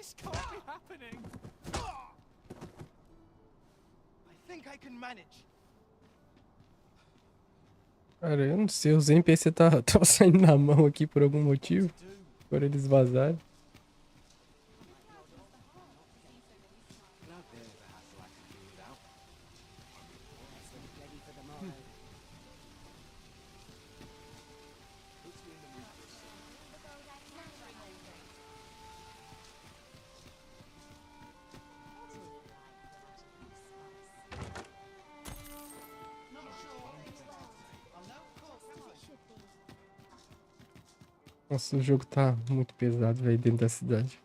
This can't be happening. I think I can manage. Cara, eu não sei, os NPC tá saindo na mão aqui por algum motivo. Por eles vazarem. Nossa, o jogo tá muito pesado, velho, dentro da cidade.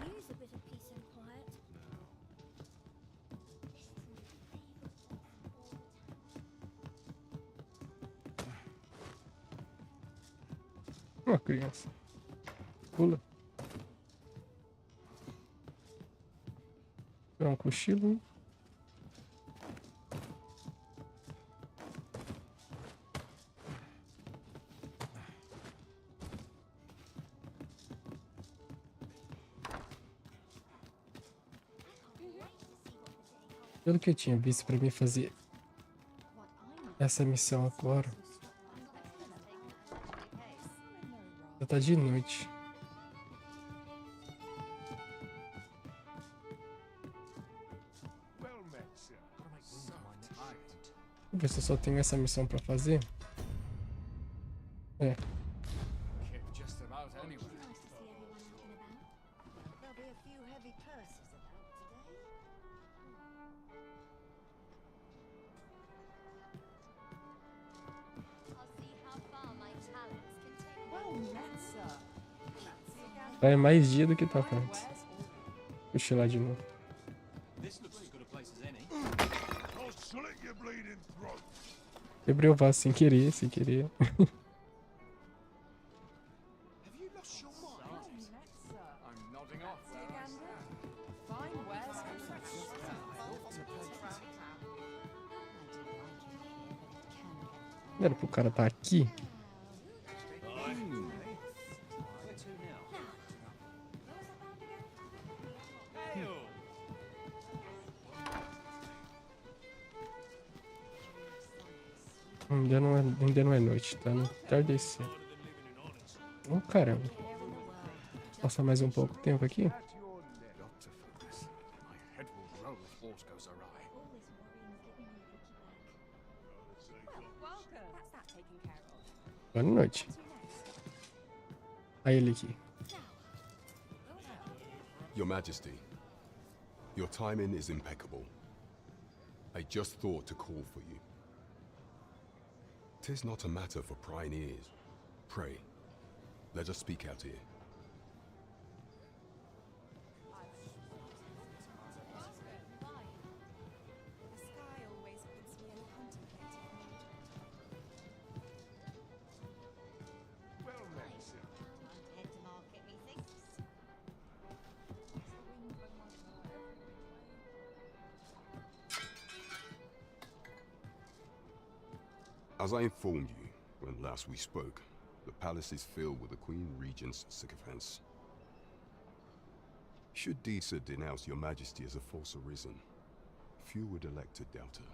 Use a bit of peace and quiet. Uma criança. Pula. Dá um cochilo. Pelo que eu tinha visto pra mim fazer essa missão agora, já tá de noite. Vou ver se eu só tenho essa missão pra fazer. É. Just about anywhere. Nice to see everyone out and about. There'll be a few heavy purses about today. I'll see how far my talents can take me. Well met, sir. Vai mais dia do que tá antes. Cochilar de novo. This looks as good a place as any. I'll slit your bleeding throat. Quebrei o vaso sem querer, sem querer. Have you lost your mind? Well met, sir. I'm nodding off. Fine wares from Era pro cara tá aqui. Ainda não é noite, tá no entardecer. Oh, caramba. Passar mais um pouco tempo aqui. Got to focus. My head will roll if horse goes awry. welcome. That's that taken care of. Boa noite. Aí ele aqui. Your Majesty, your timing is impeccable. I just thought to call for you. 'Tis not a matter for prying ears. Pray, let us speak out here. The sky always puts me in a contemplative mood. Well met, sir. Head to market, methinks. As I informed you when last we spoke, the palace is filled with the Queen Regent's sycophants. Should Disa denounce your Majesty as a false arisen, few would elect to doubt her.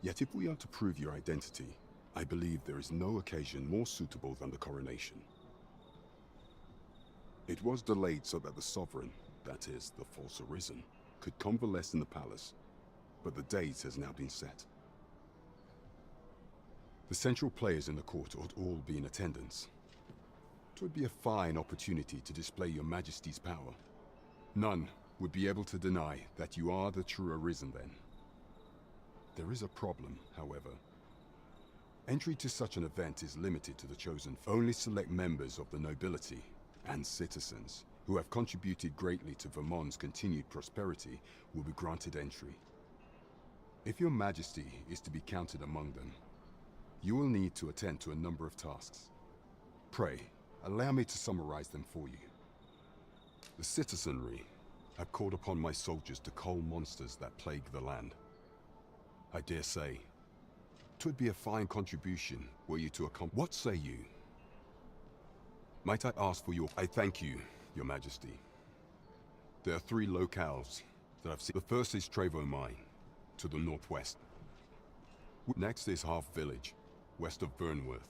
Yet if we are to prove your identity, I believe there is no occasion more suitable than the coronation. It was delayed so that the sovereign, that is, the false arisen, could convalesce in the palace, but the date has now been set. The central players in the court ought all be in attendance. It would be a fine opportunity to display your Majesty's power. None would be able to deny that you are the true Arisen then. There is a problem, however. Entry to such an event is limited to the chosen. Only select members of the nobility and citizens who have contributed greatly to Vermont's continued prosperity will be granted entry. If your majesty is to be counted among them, you will need to attend to a number of tasks. Pray, allow me to summarize them for you. The citizenry have called upon my soldiers to cull monsters that plague the land. I dare say, 'twould be a fine contribution were you to accomplish. What say you? Might I ask for your... I thank you, your majesty. There are 3 locales that I've seen. The first is Trevo Mine, to the northwest. Next is Half Village, west of Burnworth.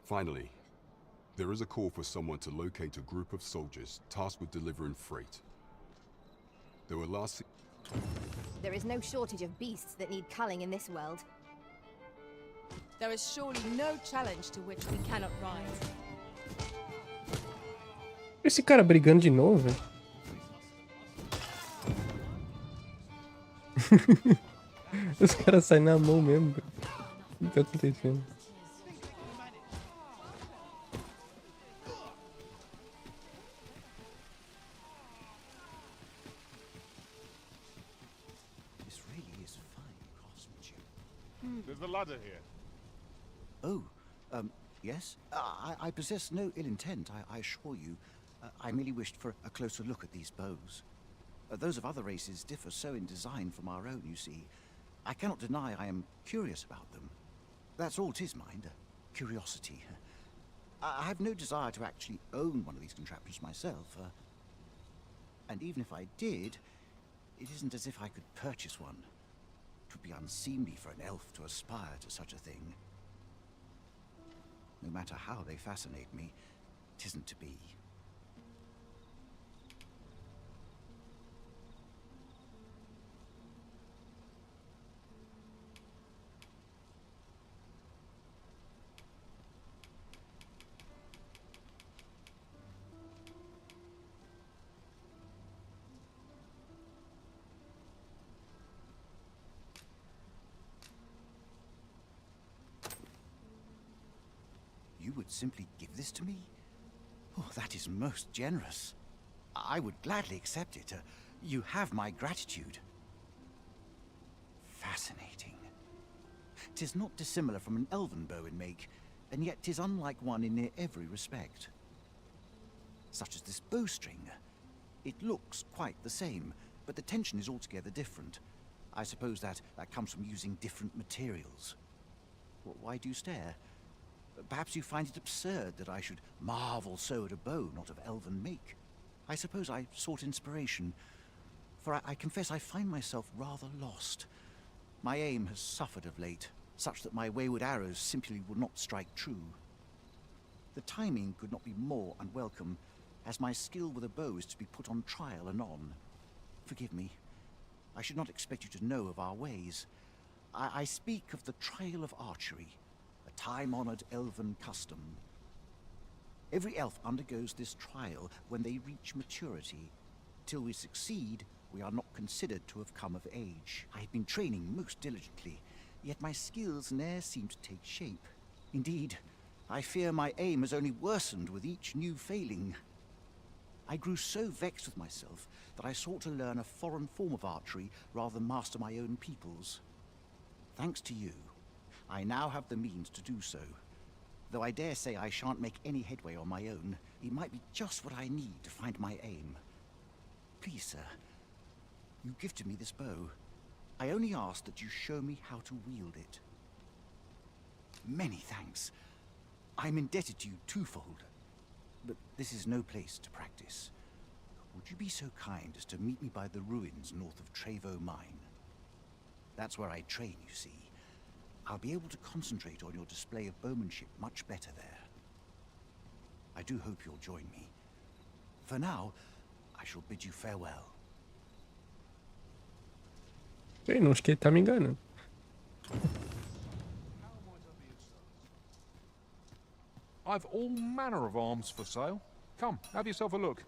Finally, there is a call for someone to locate a group of soldiers tasked with delivering freight. They were last... There is no shortage of beasts that need culling in this world. There is surely no challenge to which we cannot rise. Esse cara brigando de novo, velho. Os caras saem na mão mesmo, velho. O que tá acontecendo? This really is fine craftsmanship. There's a ladder here. Oh, yes? I possess no ill intent, I assure you. I merely wished for a closer look at these bows. Those of other races differ so in design from our own, you see. I cannot deny I am curious about them. That's all 'tis, mind, curiosity. I have no desire to actually own one of these contraptions myself. And even if I did, it isn't as if I could purchase one. It would be unseemly for an elf to aspire to such a thing. No matter how they fascinate me, it isn't to be. You would simply give this to me? Oh, that is most generous. I would gladly accept it. You have my gratitude. Fascinating. 'Tis not dissimilar from an elven bow in make, and yet 'tis unlike one in near every respect. Such as this bowstring. It looks quite the same, but the tension is altogether different. I suppose that comes from using different materials. Why do you stare? Perhaps you find it absurd that I should marvel so at a bow not of elven make. I suppose I sought inspiration, for I confess I find myself rather lost. My aim has suffered of late, such that my wayward arrows simply would not strike true. The timing could not be more unwelcome, as my skill with a bow is to be put on trial anon. Forgive me. I should not expect you to know of our ways. I speak of the trial of archery, a time-honored elven custom. Every elf undergoes this trial when they reach maturity. Till we succeed, we are not considered to have come of age. I have been training most diligently, yet my skills ne'er seem to take shape. Indeed, I fear my aim has only worsened with each new failing. I grew so vexed with myself that I sought to learn a foreign form of archery rather than master my own people's. Thanks to you, I now have the means to do so. Though I dare say I shan't make any headway on my own, it might be just what I need to find my aim. Please, sir, you gifted me this bow. I only ask that you show me how to wield it. Many thanks. I'm indebted to you twofold. But this is no place to practice. Would you be so kind as to meet me by the ruins north of Trevo Mine? That's where I train, you see. I'll be able to concentrate on your display of bowmanship much better there. I do hope you'll join me. For now, I shall bid you farewell. Ei, não, acho que ele tá me enganando. I've all manner of arms for sale. Come, have yourself a look.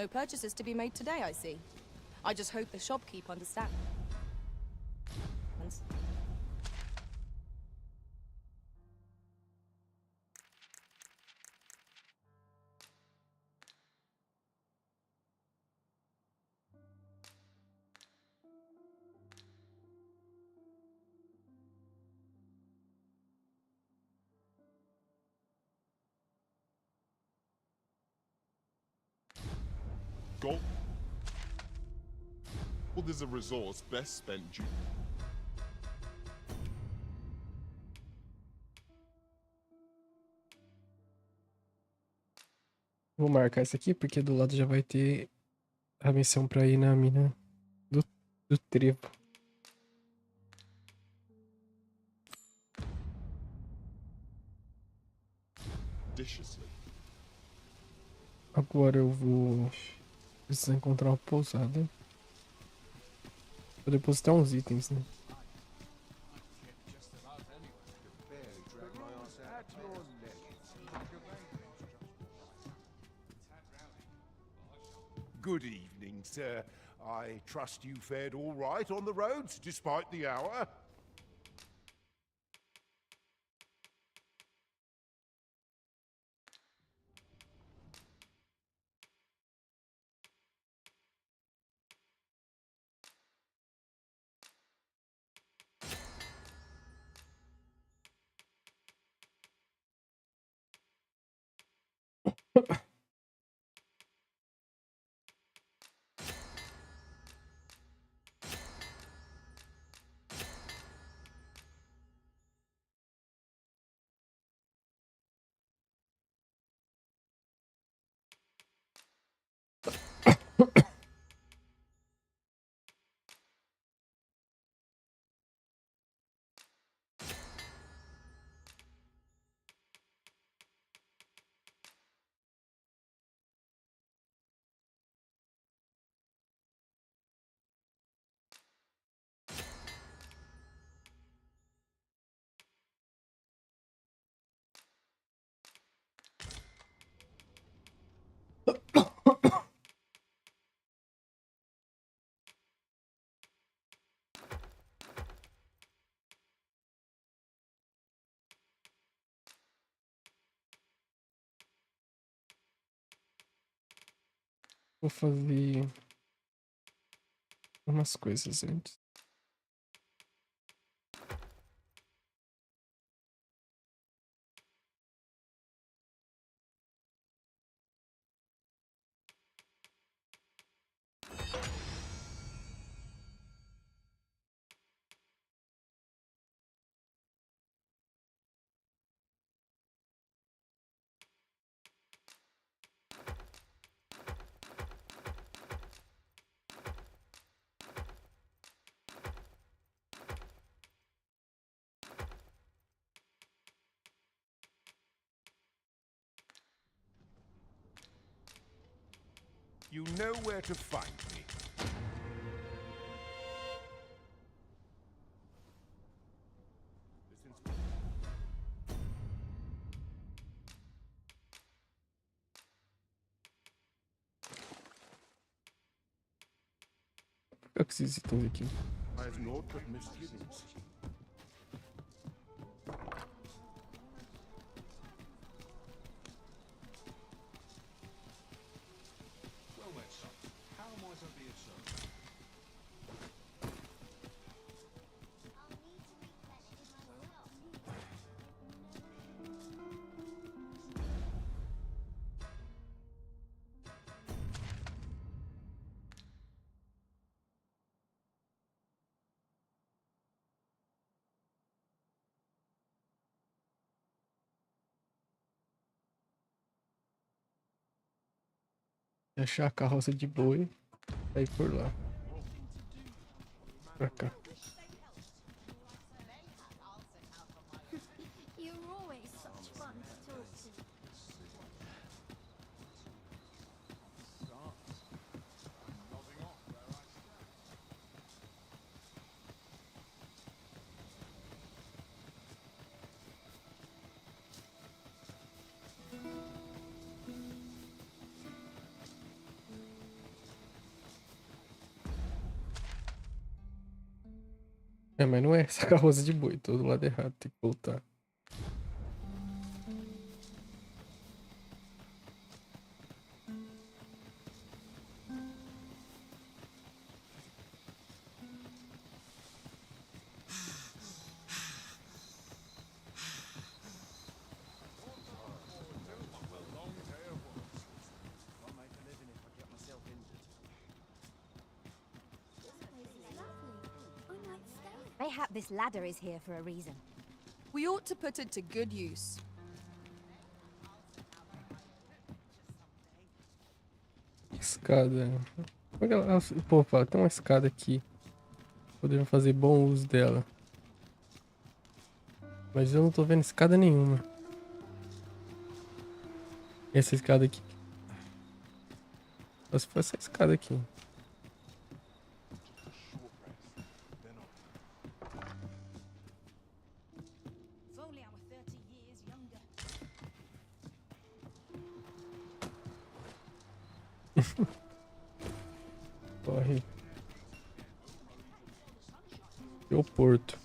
No purchases to be made today, I see. I just hope the shopkeep understands. Gold is a resource best spent due. Vou marcar isso aqui porque do lado já vai ter a missão pra ir na mina do trevo. Viciously. Agora eu vou precisar encontrar uma pousada. Vou depositar uns itens, né? Good evening, sir. I trust you fared all right on the roads, despite the hour. Vou fazer umas coisas antes. You know where to find me. Por que esses itens aqui? I have naught but misgivings. Well met, son. How might I be of service? Achar a carroça de boi. Aí por lá. Pra cá. You're always such fun to talk to. É, mas não é essa carroça de boi, todo lado errado, tem que voltar. Mayhap this ladder is here for a reason. We ought to put it to good use. Escada. Pô, fala, tem uma escada aqui. Poderiam fazer bom uso dela. Mas eu não tô vendo escada nenhuma. Essa escada aqui. Só se for essa escada aqui. Corre. E o porto.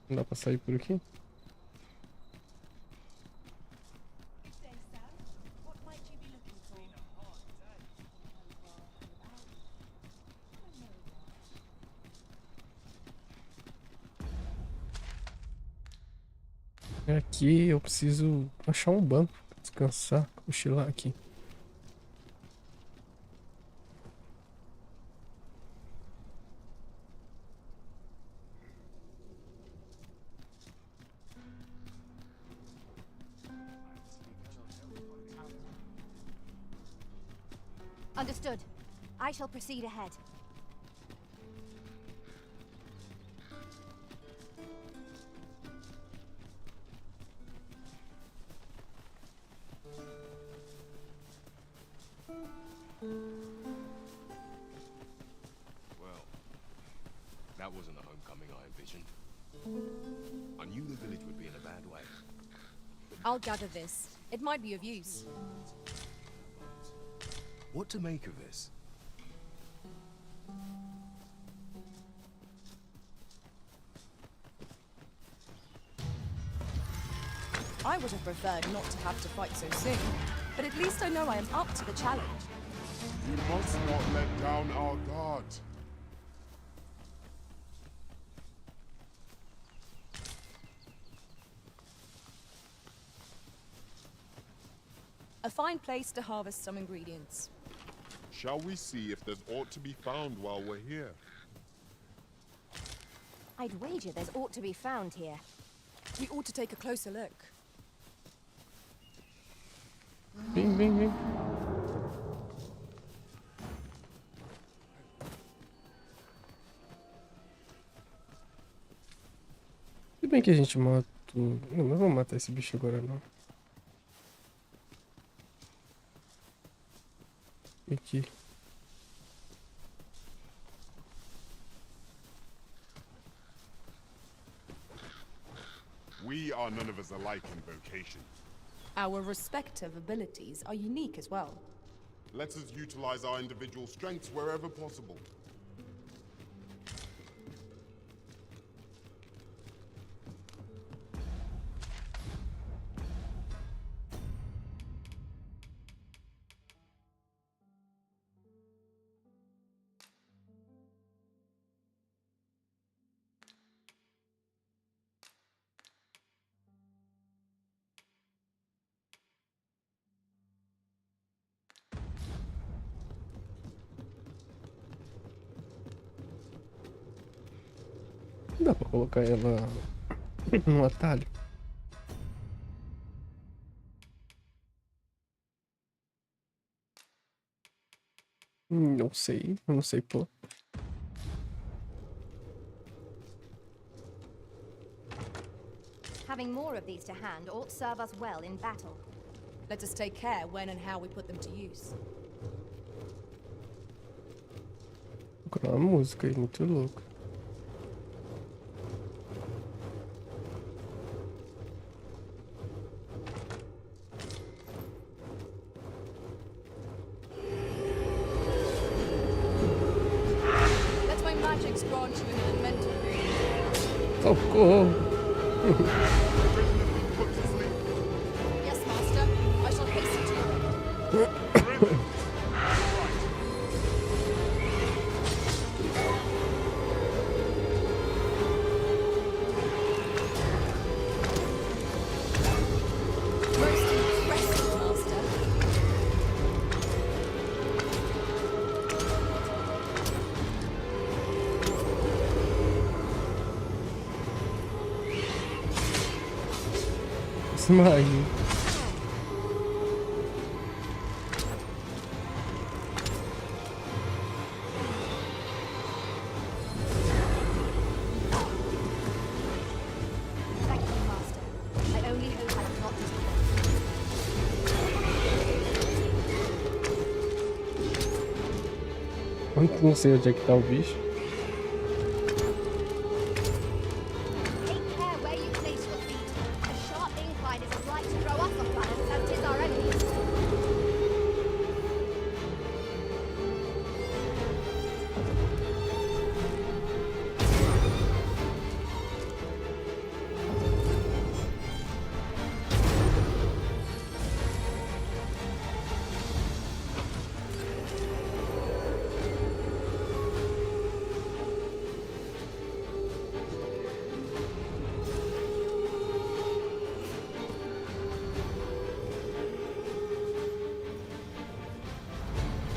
Não dá pra sair por aqui? Aqui eu preciso achar um banco pra descansar, cochilar aqui. Understood. I shall proceed ahead. Well, that wasn't the homecoming I envisioned. I knew the village would be in a bad way. I'll gather this. It might be of use. What to make of this? I would have preferred not to have to fight so soon, but at least I know I am up to the challenge. We must not let down our guard. A fine place to harvest some ingredients. Shall we see if there's aught to be found while we're here? I'd wager there's ought to be found here. We ought to take a closer look. Vem, vem, vem. Se bem que a gente mata o... Não vamos matar esse bicho agora, não. E aqui. We are none of us alike in vocation. Our respective abilities are unique as well. Let us utilize our individual strengths wherever possible. Dá pra colocar ela no atalho? Não sei, não sei pô. Having more of these to hand ought serve us well in battle. Let us take care when and how we put them to use. procurar uma música aí, muito louco. Let my magics grant you an elemental ring. Socorro! Yes, master. I shall hasten to your aid. Most impressive, master. Smile. Thank you, Master. I only hope I am not disappointed. Não sei onde é que tá o bicho. Take care where you place your feet. A sharp incline is right to throw us off balance, as 'tis our enemies.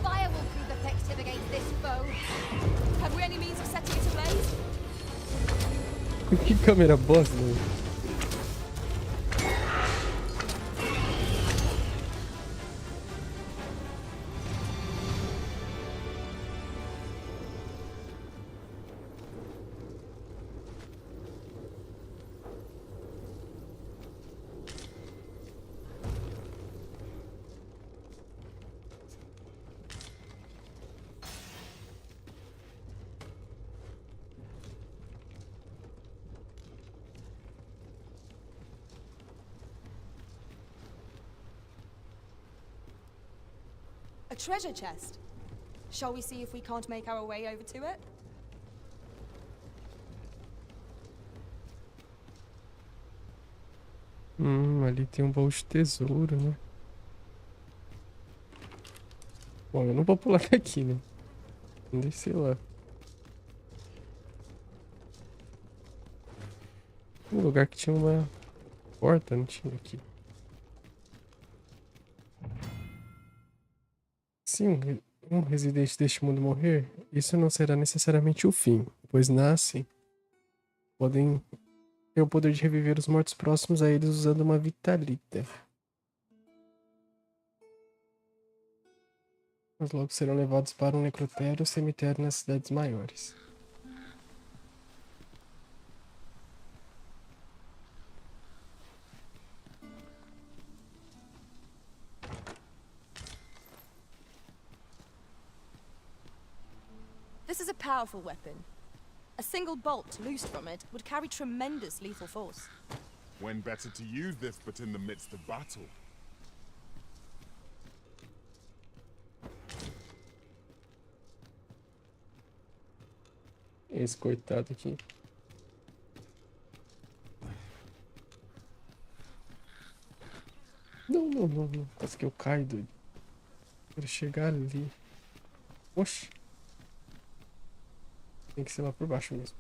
Fire will prove effective against this foe. Have we any means of setting it ablaze? Que câmera bosta, né? A treasure chest. Shall we see if we can't make our way over to it? Ali tem um baú de tesouro, né? Bom, eu não vou pular daqui, né? Vamos descer lá. Um lugar que tinha uma porta, não tinha aqui. Se um residente deste mundo morrer, isso não será necessariamente o fim, pois nascem, podem ter o poder de reviver os mortos próximos a eles usando uma vitalita. Mas logo serão levados para um necrotério ou cemitério nas cidades maiores. This is a powerful weapon. A single bolt loosed from it would carry tremendous lethal force. When better to use this but in the midst of battle? Esse coitado aqui. Não. Quase que eu caio, doido. Quero chegar ali. Oxi. Tem que ser lá por baixo mesmo.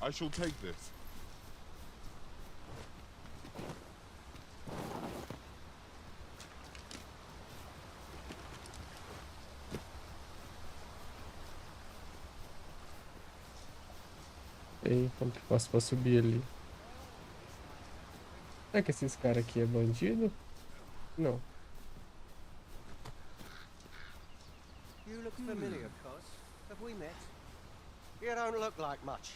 I shall take this. Ei, como que faço pra subir ali? Será que esses caras aqui é bandido? Não. familiar, cos. Have we met? You don't look like much.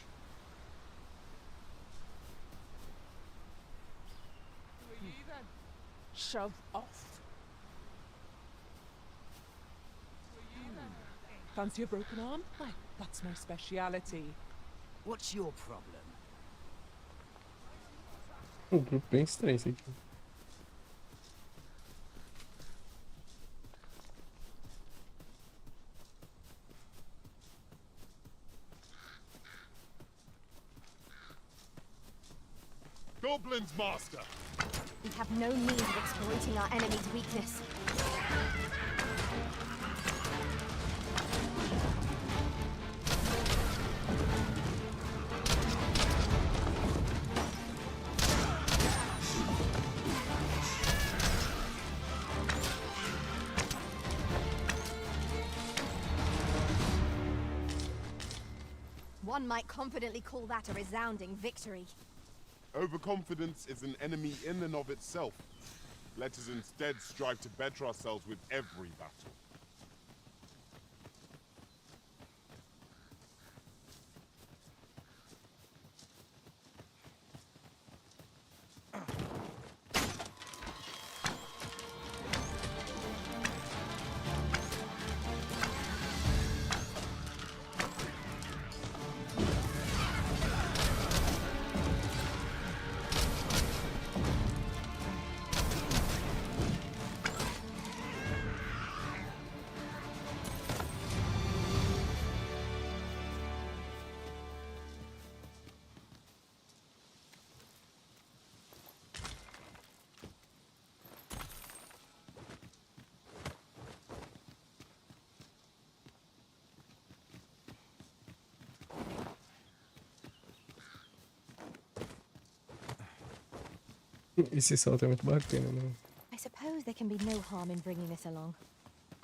Who are you then? Shove off. Who are you then? Fancy a broken arm? Why, that's my speciality. What's your problem? Um grupo bem estranho esse aqui. Goblin's master! We have no means of exploiting our enemy's weakness. One might confidently call that a resounding victory. Overconfidence is an enemy in and of itself. Let us instead strive to better ourselves with every battle. Esse salto é muito bacana, né? I suppose there can be no harm in bringing this along.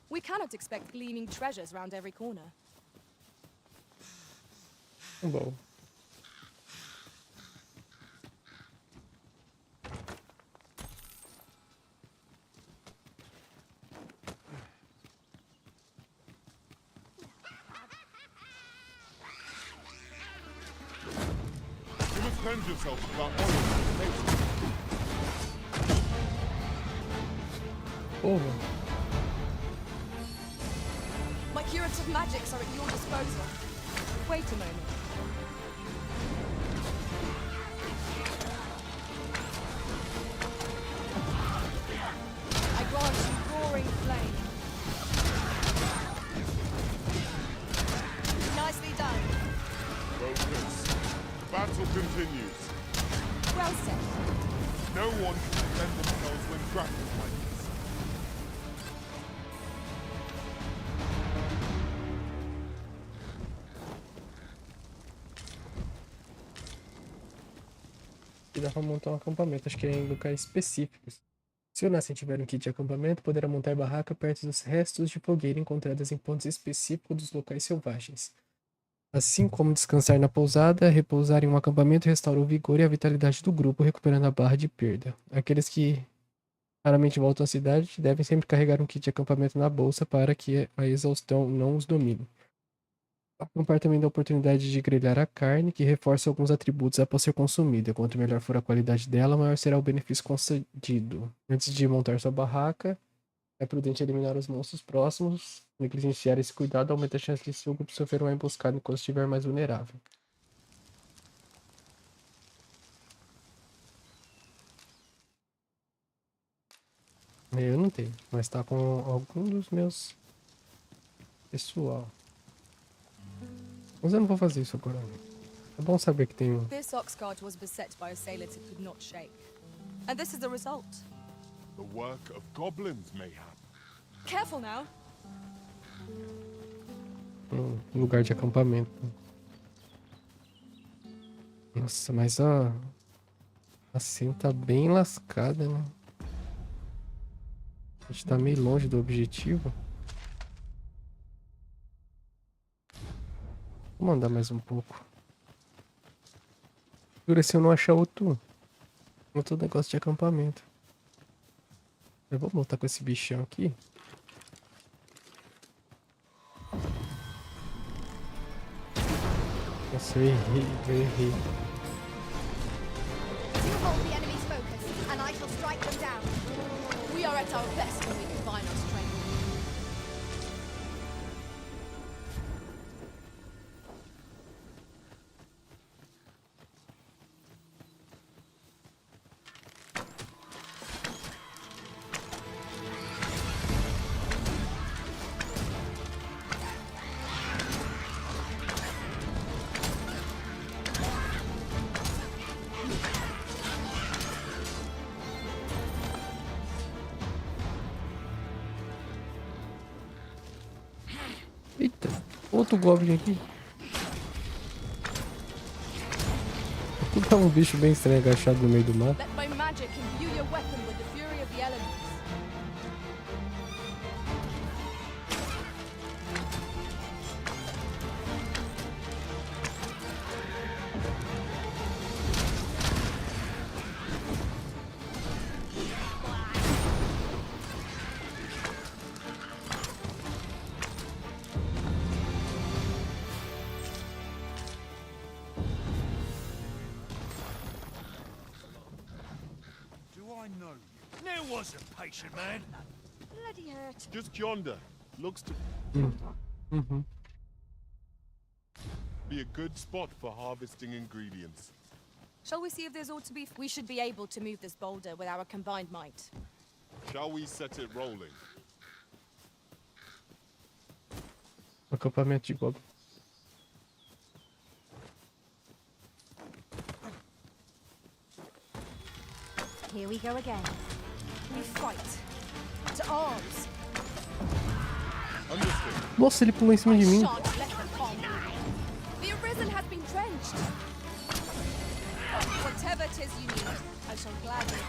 We cannot expect gleaming treasures round every corner. Bom. You must cleanse yourself of that oil. Porra. My curative magics are at your disposal. Wait a moment. I grant you roaring flame. Nicely done. Focus. The battle continues. Well said. No one can defend themselves when grappled like this. E dá pra montar um acampamento, acho que é em locais específicos. Se o Nascent tiver um kit de acampamento, poderá montar barraca perto dos restos de fogueira encontradas em pontos específicos dos locais selvagens. Assim como descansar na pousada, repousar em um acampamento restaura o vigor e a vitalidade do grupo, recuperando a barra de perda. Aqueles que raramente voltam à cidade devem sempre carregar um kit de acampamento na bolsa para que a exaustão não os domine. Acampar também dá a oportunidade de grelhar a carne, que reforça alguns atributos após ser consumida. Quanto melhor for a qualidade dela, maior será o benefício concedido. Antes de montar sua barraca, é prudente eliminar os monstros próximos. Negligenciar esse cuidado aumenta a chance de seu grupo sofrer uma emboscada enquanto estiver mais vulnerável. Eu não tenho, mas tá com algum dos meus pessoal. Mas eu não vou fazer isso agora. É bom saber que tem um. This oxcart was beset by assailants it could not shake. And this is the result. The work of goblins, mayhap. Careful now. Um lugar de acampamento. Nossa, mas a cena tá bem lascada, né? A gente tá meio longe do objetivo. Vou mandar mais um pouco. Jura se eu não achar outro negócio de acampamento. Eu vou voltar com esse bichão aqui. Nossa, eu errei, eu errei. You hold the enemy's focus, and I shall strike them down. We are at our best when we combine our strength. Eita, outro goblin aqui. Tá um bicho bem estranho agachado no meio do mar. Let my magic imbue your weapon with the fury of the elements. There was a patient man. Bloody hurt. Just yonder. Looks to be a good spot for harvesting ingredients. Shall we see if there's ought to be... We should be able to move this boulder with our combined might. Shall we set it rolling? Acampamento de goblin. Here we go again. We fight. To arms. Understood. Nossa, ele pulou em cima de mim. Shan't let them harm me. The arisen has been drenched. Whatever 'tis you need, I shall gladly.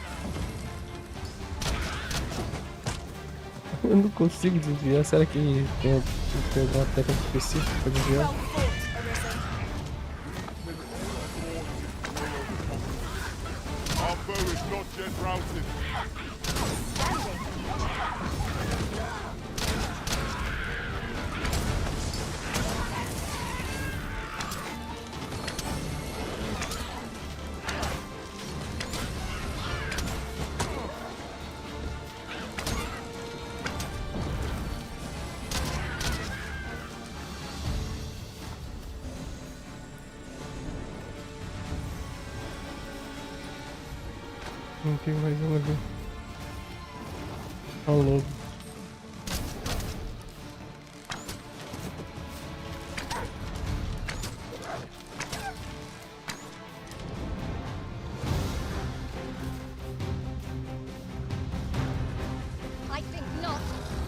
Eu não consigo desviar. Será que tem alguma técnica específica pra desviar? Well fought, arisen. Our foe is not yet routed. Não tem mais um ali. Ó o lobo. I think not.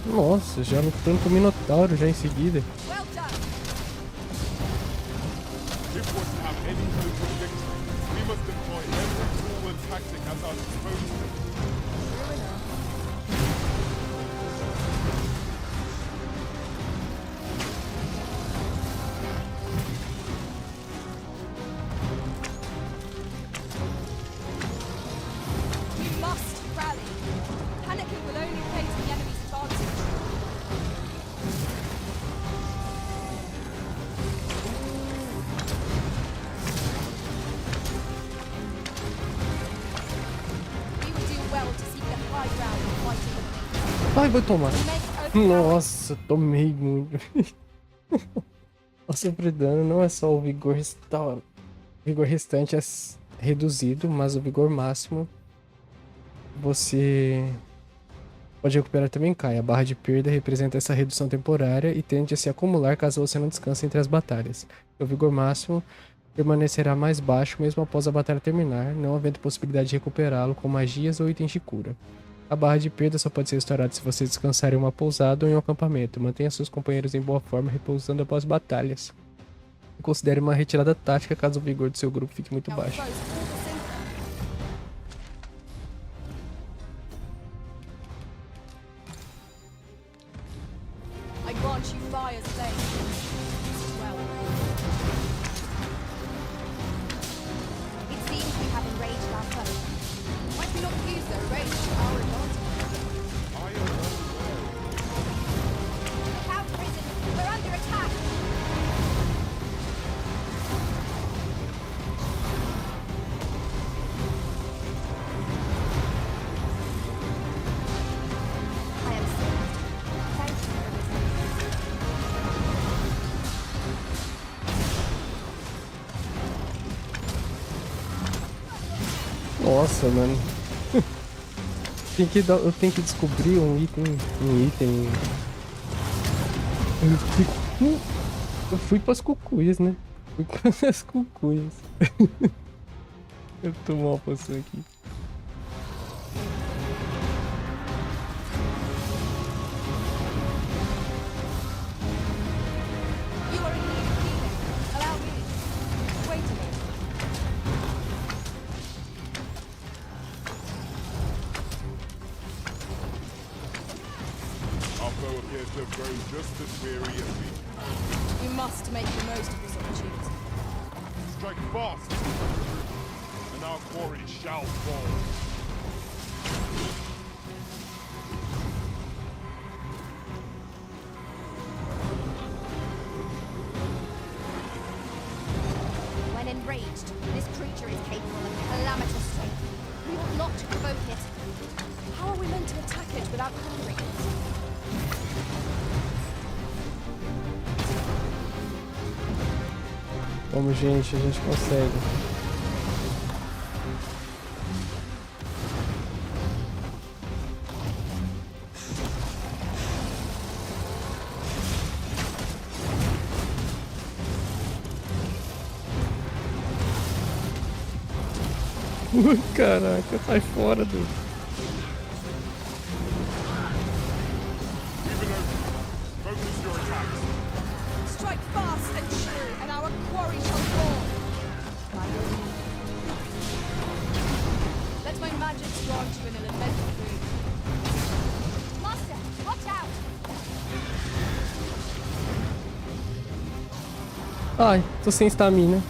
Nossa, já lutando com o Minotauro já em seguida. Well done. If we're to have any hope of victory, we must employ every tool and tactic at our disposal. We must rally. Panicking will only play to the enemy's advantage. We would do well to seek the high ground and fight in the Ai, vai tomar. We make open Nossa, tomei muito. O sofrer dano não é só o vigor restaurado. O vigor restante é reduzido, mas o vigor máximo você pode recuperar também cai. A barra de perda representa essa redução temporária e tende a se acumular caso você não descanse entre as batalhas. O vigor máximo permanecerá mais baixo mesmo após a batalha terminar, não havendo possibilidade de recuperá-lo com magias ou itens de cura. A barra de perda só pode ser estourada se você descansar em uma pousada ou em um acampamento. Mantenha seus companheiros em boa forma, repousando após batalhas. E considere uma retirada tática caso o vigor do seu grupo fique muito our baixo. foes all the same. I grant you fire's flame. Well, It seems we have enraged our foe. why cannot we use their rage to our advantage? Look out, prison. We're under attack. Nossa, mano. Eu tenho que descobrir um item. Eu fui pras cucuias, né? Fui pras cucuias. Eu tomo uma poção aqui. You are in need of healing. Allow me. Wait a minute. Our foe appears to have grown just as weary as we. We must make the most of this opportunity. Strike fast, and our quarry shall fall. When enraged, this creature is capable of calamitous strength. We ought not to provoke it. How are we meant to attack it without conquering it? Vamos, gente, a gente consegue. Caraca, sai fora do. Focus your attacks. Strike fast and sure, and our quarry shall fall. By your leave. Let my magic grant you an elemental boon. Master, watch out! Ai, tô sem estamina.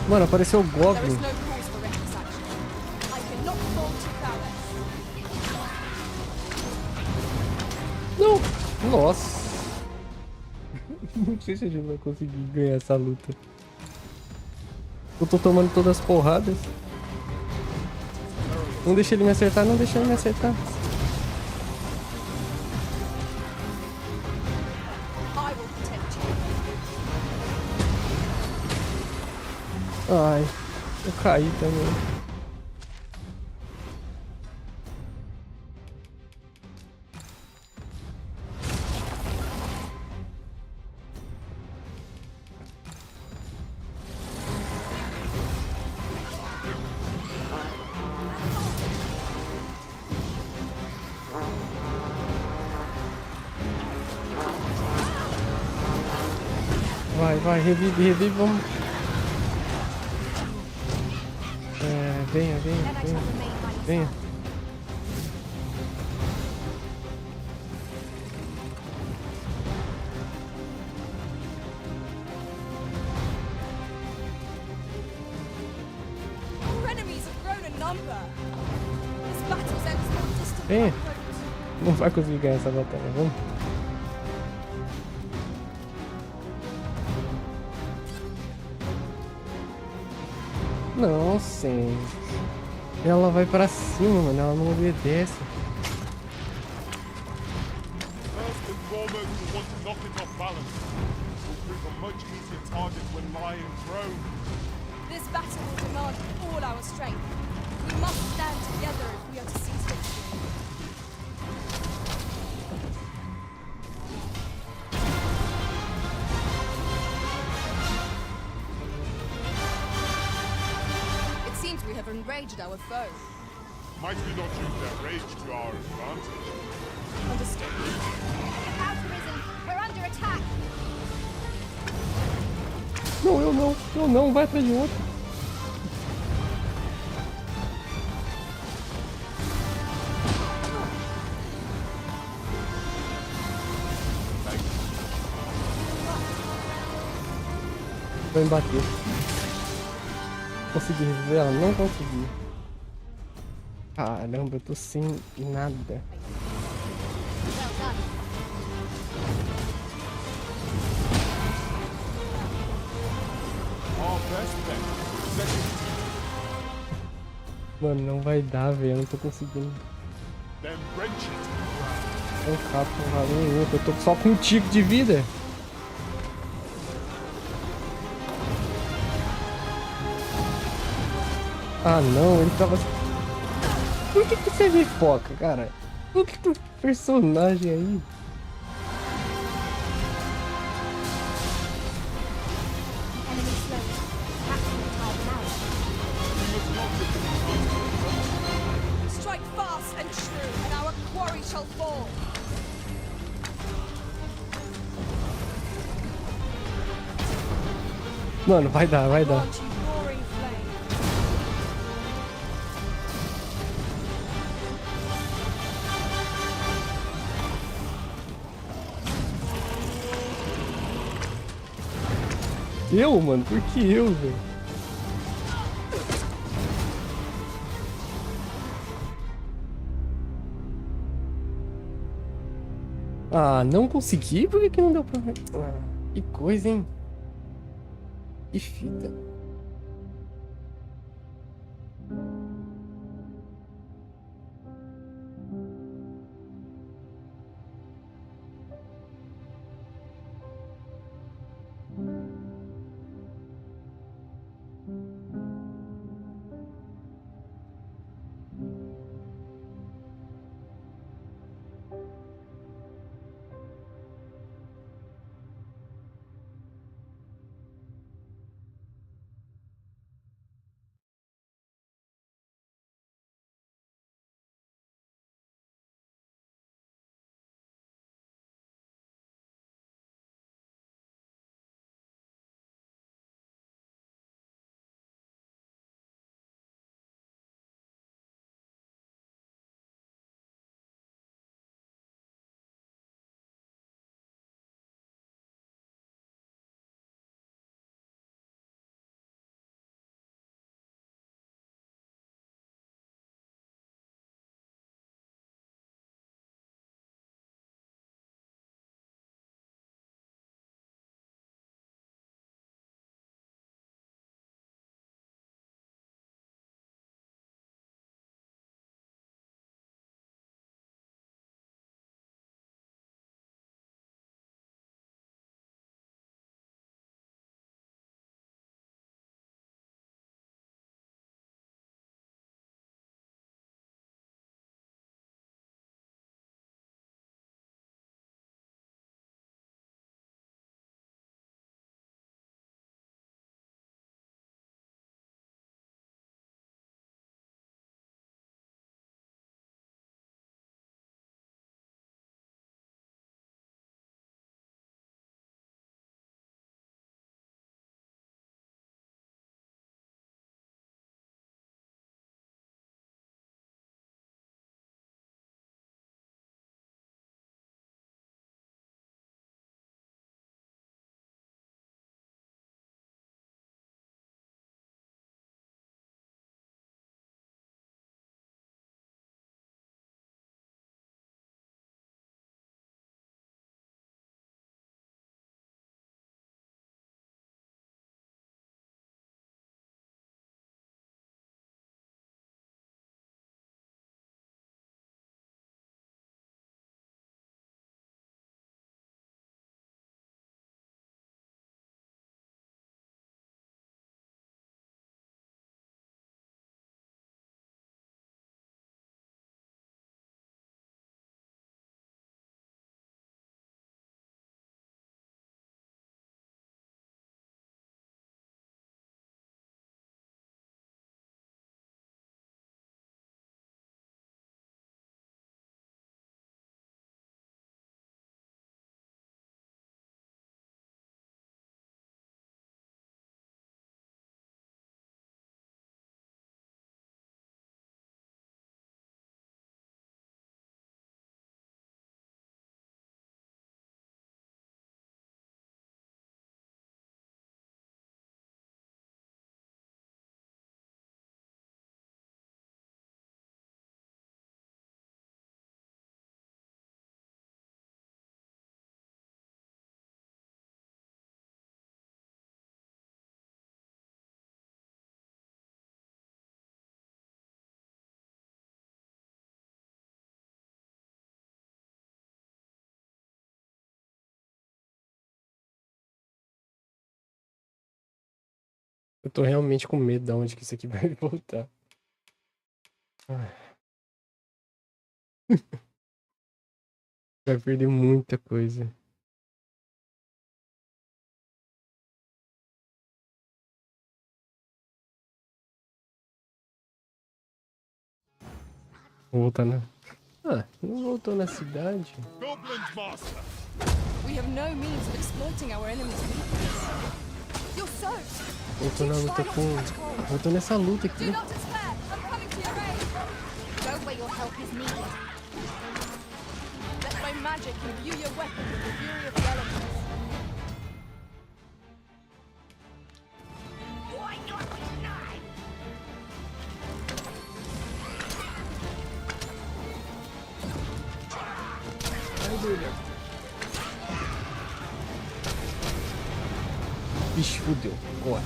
Mano, apareceu o There is Goblin. no cause for reckless action. I cannot fall to prowess. Não! Nossa! Não sei se a gente vai conseguir ganhar essa luta. Eu tô tomando todas as porradas. Não deixa ele me acertar, não deixa ele me acertar. I will protect you. Ai, eu caí também. Vai, revive, vamos. Venha. Venha. Our enemies have grown in number. This battle's ends more distant Venha. than hoped. Não vai conseguir ganhar essa batalha, vamos. Nossa, ela vai pra cima, mano, ela não obedece. First and foremost, we want to knock it off balance. It will prove a much easier target when lying prone. This battle will demand all our strength. We must stand together if we are to seize victory. It seems we have enraged our foe. Might we not use their rage to our advantage? Understood. The clouds have risen. We're under attack. Não, eu não, vai atrás de outro. Vai me bater. Consegui reviver ela? Não consegui. Caramba, eu tô sem nada. Well done. Our best bet. Second, Mano, não vai dar, velho. Eu não tô conseguindo. then wrench it. Um capa não vale nenhum. Eu tô só com um tico de vida. Ah não, ele tava. Por que você me foca, cara? Por que tu personagem aí? Enemy slain. Capture the tide now. Strike fast and true, and our quarry shall fall. Mano, vai dar, vai dar. Grant you roaring flame. Eu, mano? Por que eu, velho? Ah, não consegui? Por que que não deu pra... Ah, que coisa, hein? Que fita. Eu tô realmente com medo de onde que isso aqui vai voltar. Ai. Vai perder muita coisa. Vou voltar na... Ah, não voltou na cidade? Goblins, master! We have no means of exploiting our enemy's weakness. You're soaked. Voltou na luta com... Voltou nessa luta aqui. Do not despair. I'm coming to your aid. Go where your help is needed. Let my magic imbue your weapon with the fury of the elements. Ai, doido. Vixe, fudeu. Corre.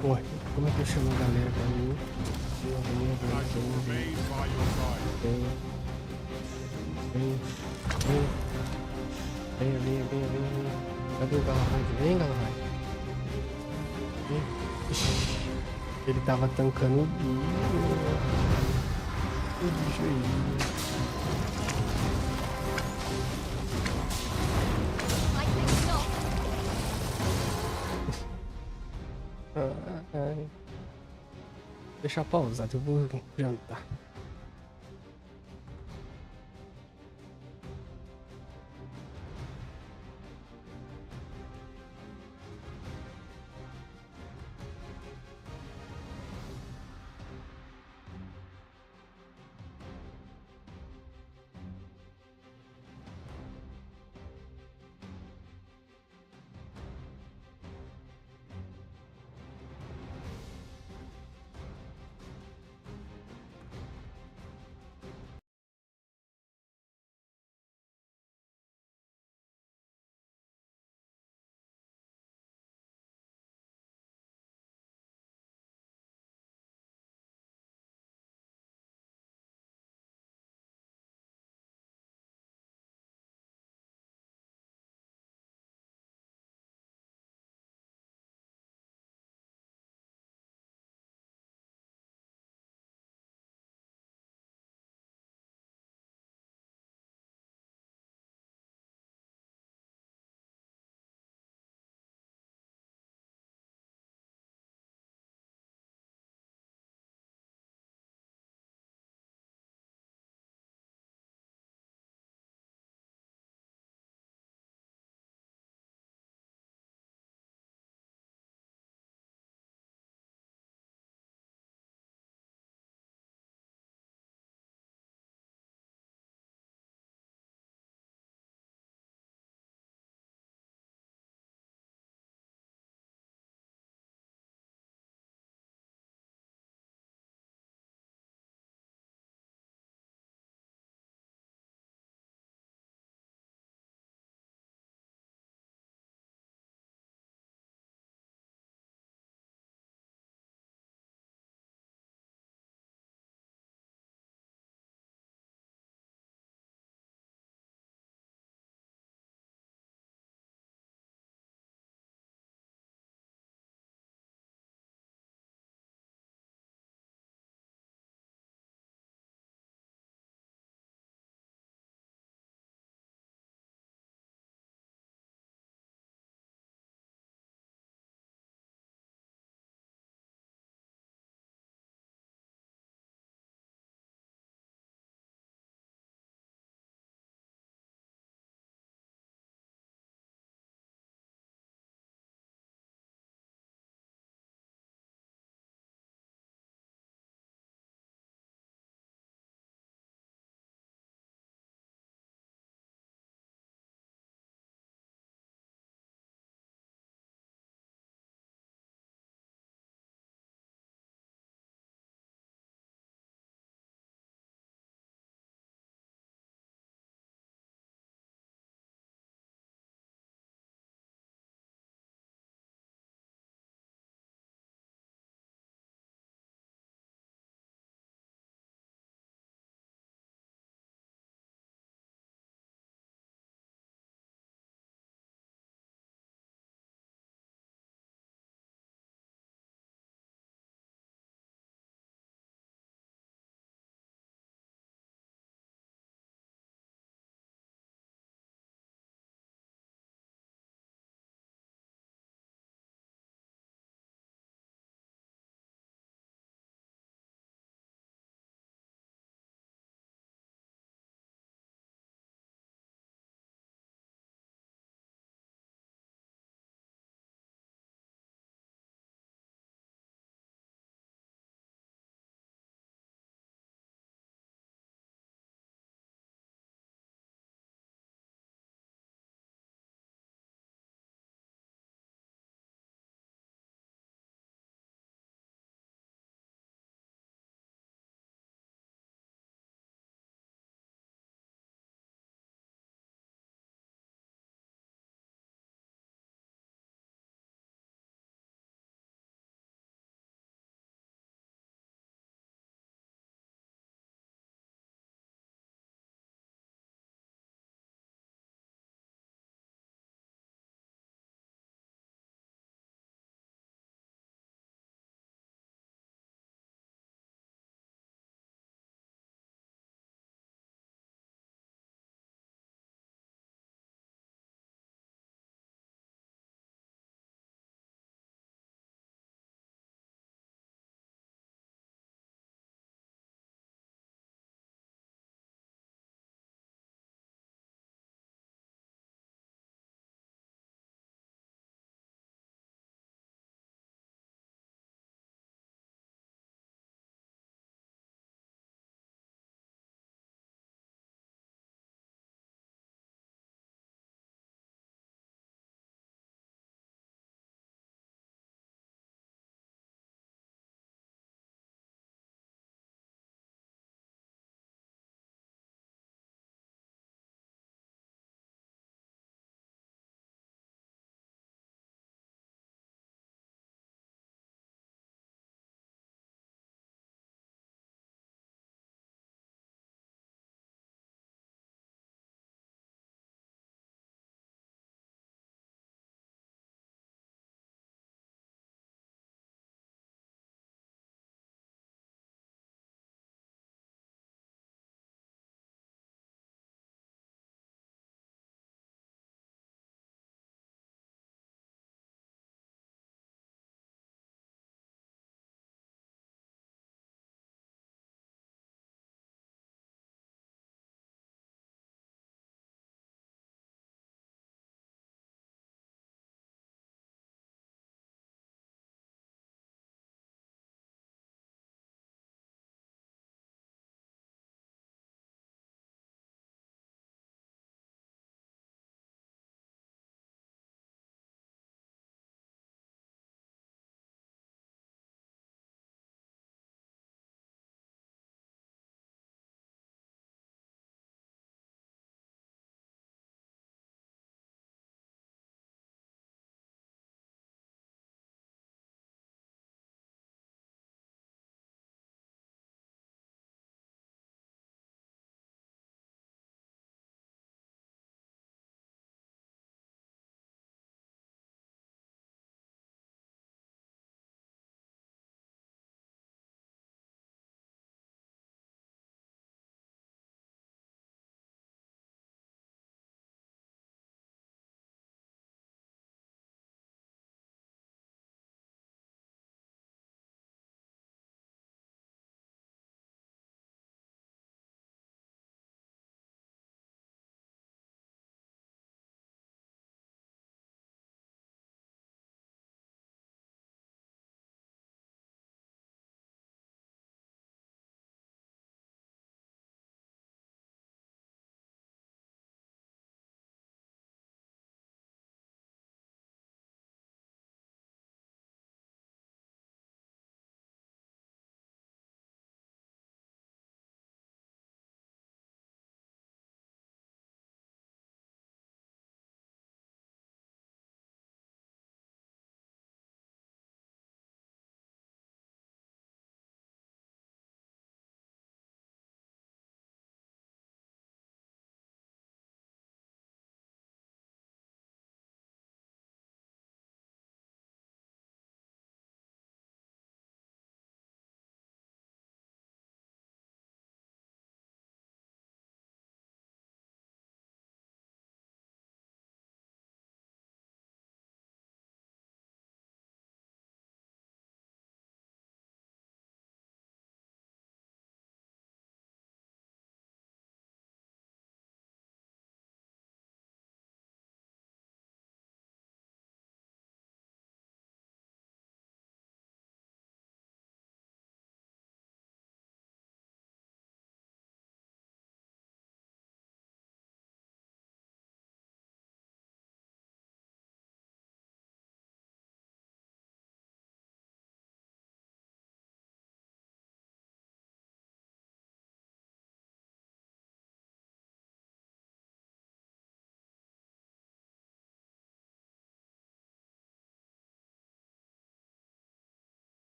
Corre. Como é que eu chamo a galera pra mim? Vem. Vem. Cadê o Galahad? Vem, Galahad. Vem. Ixi. Ele tava tancando o bicho aí. Ai. Deixa pausado, eu vou jantar.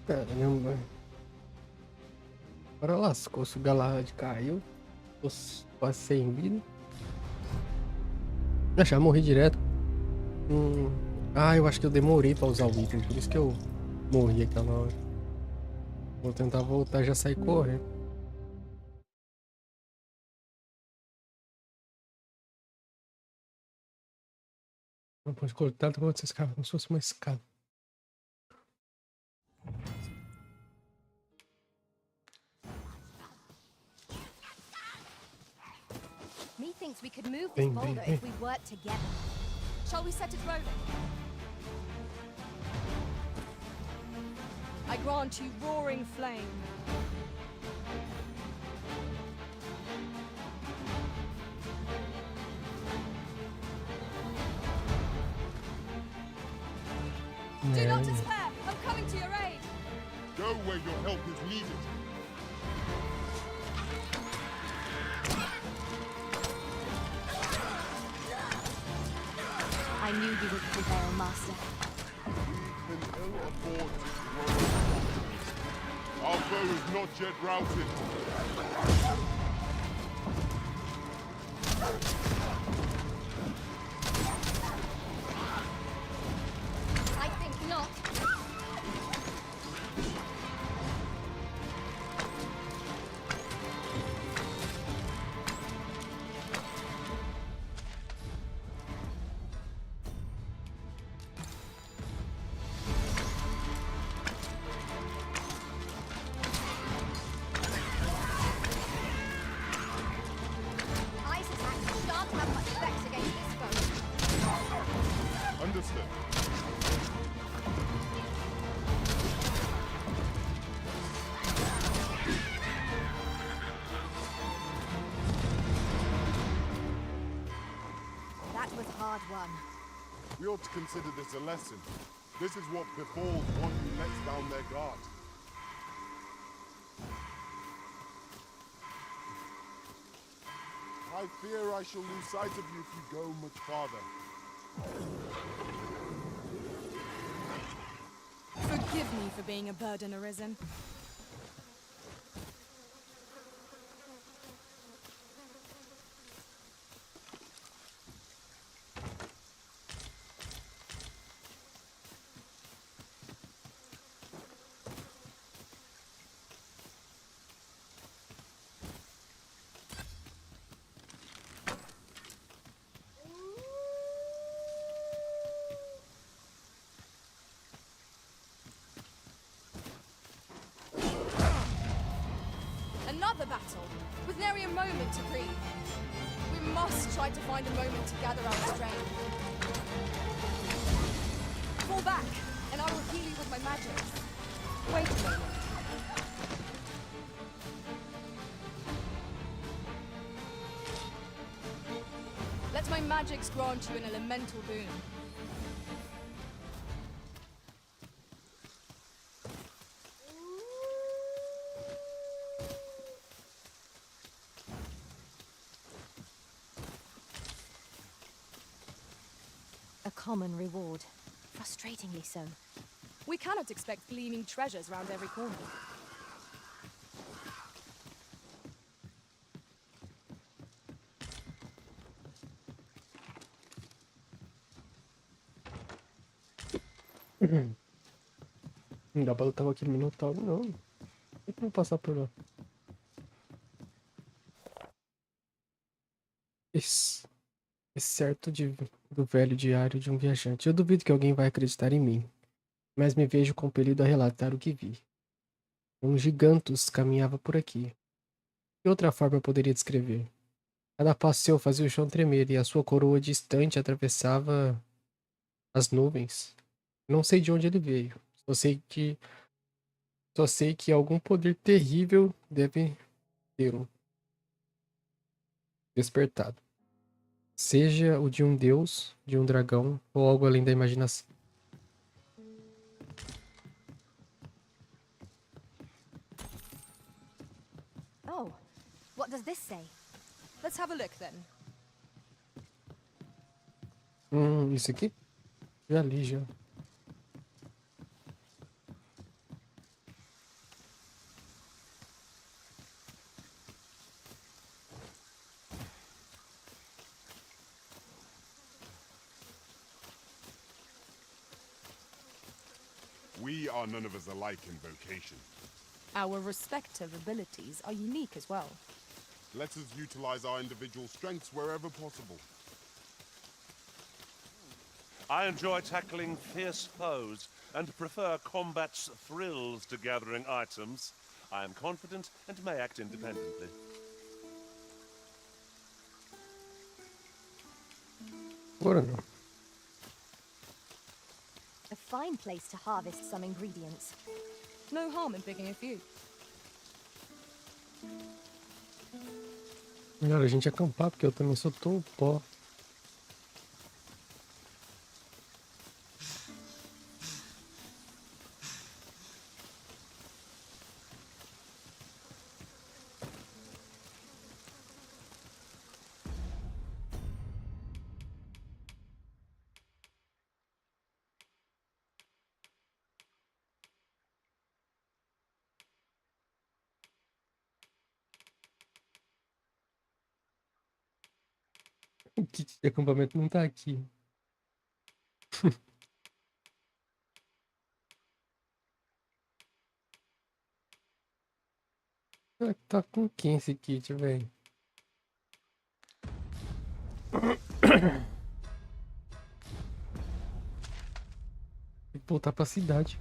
Caramba. Agora lascou, se o Galahad caiu. Tô quase sem vida. Ah, já morri direto. Ah, eu acho que eu demorei pra usar o item, por isso que eu morri aquela hora. Vou tentar voltar e já sair correndo. Não pode cortar, tá essa escada, como se fosse uma escada. Methinks we could move this Bem, bem, boulder bem. if we work together. Shall we set it rolling? I grant you roaring flame. Do not despair! I'm coming to your aid! Go where your help is needed. I knew you would prevail, Master. We can ill afford to grow. Our foe is not yet routed. I think not. Ice attacks shan't have much effect against this foe. Understood. That was hard won. We ought to consider this a lesson. This is what befalls one who lets down their guard. I fear I shall lose sight of you if you go much farther. Forgive me for being a burden arisen. Another battle, with nary a moment to breathe. We must try to find a moment to gather our strength. Fall back, and I will heal you with my magic. Wait a moment. Let my magics grant you an elemental boon. A common reward. Frustratingly so. We cannot expect gleaming treasures round every corner. Não dá pra lutar com aquele minotauro, não. Tem como passar por lá. Excerto do velho diário de um viajante. Eu duvido que alguém vai acreditar em mim, mas me vejo compelido a relatar o que vi. Um gigantus caminhava por aqui. Que outra forma eu poderia descrever? Cada passo seu fazia o chão tremer e a sua coroa distante atravessava as nuvens. Não sei de onde ele veio. Só sei que algum poder terrível deve tê-lo despertado. Seja o de um deus, de um dragão ou algo além da imaginação. Oh, what does this say? Let's have a look then. Isso aqui? Já li, já. We are none of us alike in vocation. Our respective abilities are unique as well. Let us utilize our individual strengths wherever possible. I enjoy tackling fierce foes and prefer combat's thrills to gathering items. I am confident and may act independently. Agora não. A fine place to harvest some ingredients. No harm in picking a few. Melhor a gente acampar, porque eu também só tô pó. O kit de acampamento não tá aqui. Tá com quem esse kit, velho? Tem que voltar pra cidade.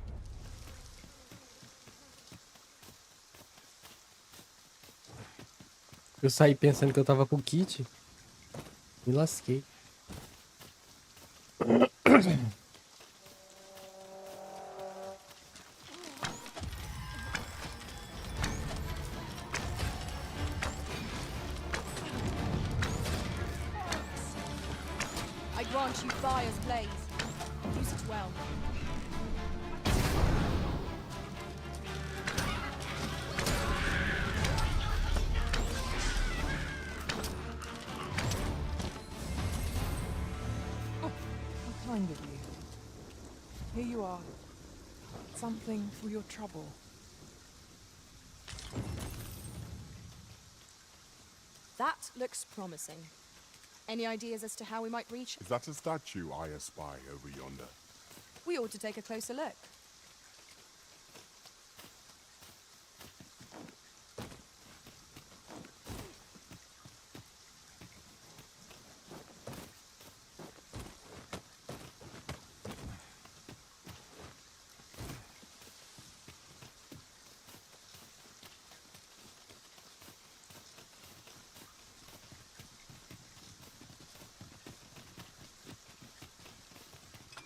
Eu saí pensando que eu tava com o kit. Me lasquei. I grant you fire's blaze. Use it well. How kind of you. Here you are. Something for your trouble. That looks promising. Any ideas as to how we might reach it? Is that a statue I espy over yonder? We ought to take a closer look.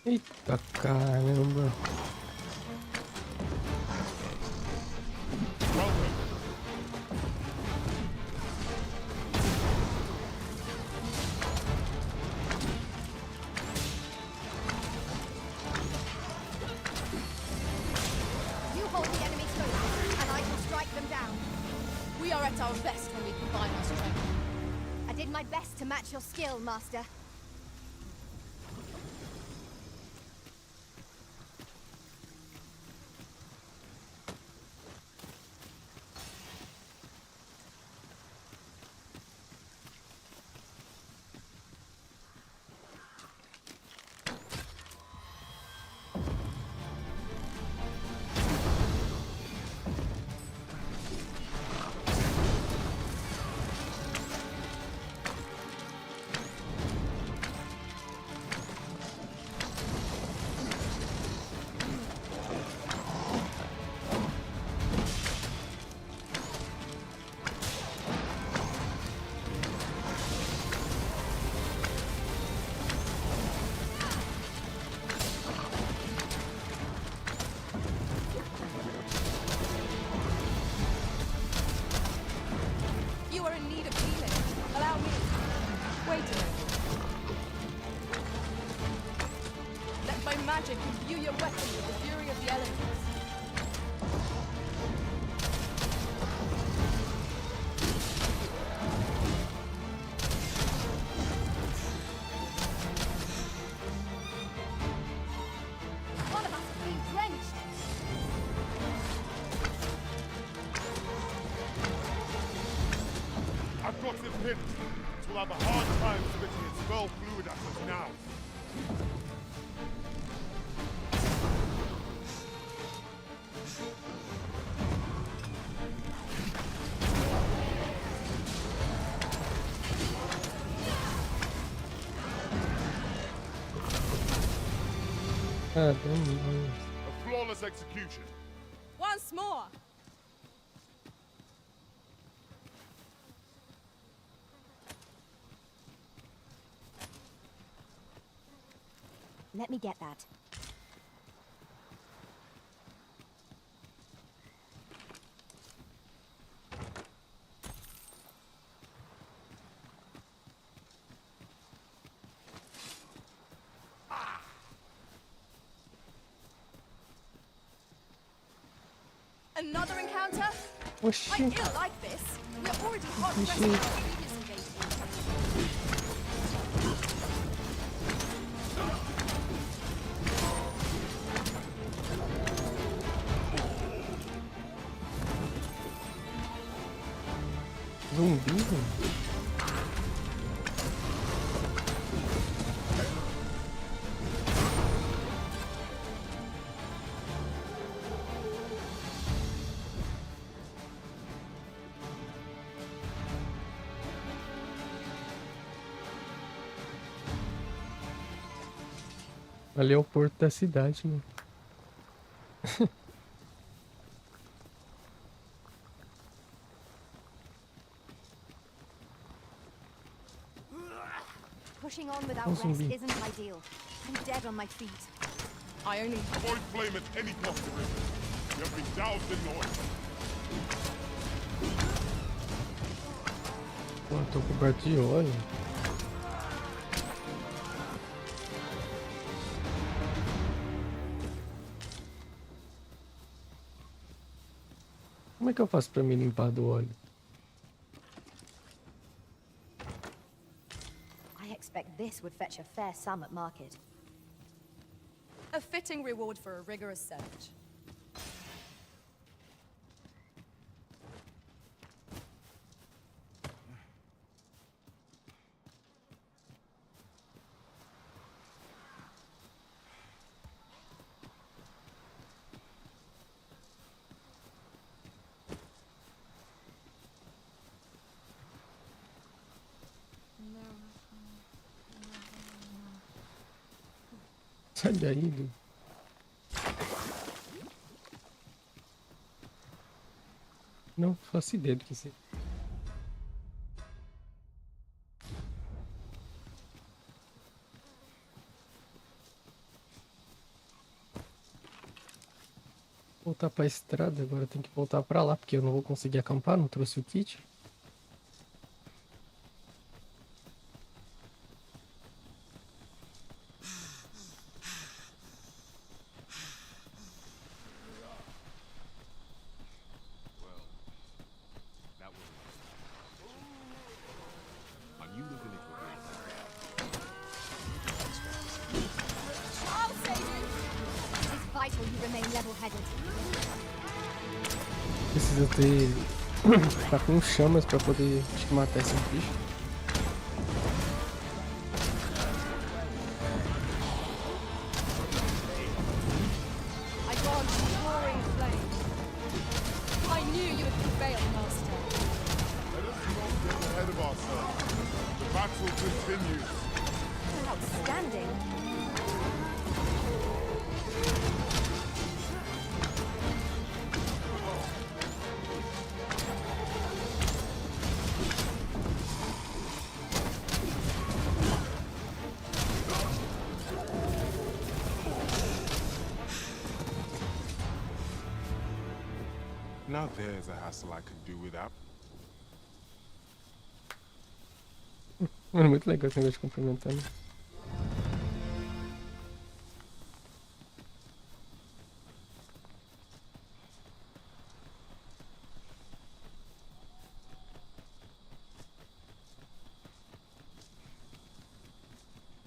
Eita caramba. You hold the enemy's focus, and I can strike them down. We are at our best when we combine our strength. I did my best to match your skill, Master. You are in need of healing. Allow me. Wait a minute. Let my magic imbue your weapon with the fury of the elements. One of us has been drenched. I've got it pinned. It will have a hard time spitting its spell fluid at us now. Caramba. A flawless execution. Once more! Let me get that. Another encounter? Oxi. I feel like this. We're already hot pressed Oxi. by our previous engagement. Zumbi? Ali é o porto da cidade, né? Pushing on without Oh, rest zombie. isn't ideal. I'm dead on my feet. I only Avoid flame at any cost, Arisen. You have been doused in oil. Pô, tô coberto de óleo. Como é que eu faço pra me limpar do óleo? I expect this would fetch a fair sum at market. a fitting reward for a rigorous search. Sai daí, Du. Não faço ideia do que seja. Voltar pra estrada, agora tem que voltar pra lá, porque eu não vou conseguir acampar, não trouxe o kit. I'll save you! It's vital you remain level-headed. Precisa ter... tá com chamas pra poder, acho que, matar esse bicho. I dodged the roaring flame. I knew you would prevail, Master. Let us not get ahead of ourselves. The battle continues. Outstanding. Now there's a hassle I could do without. Mano, muito legal esse negócio de cumprimentar, né?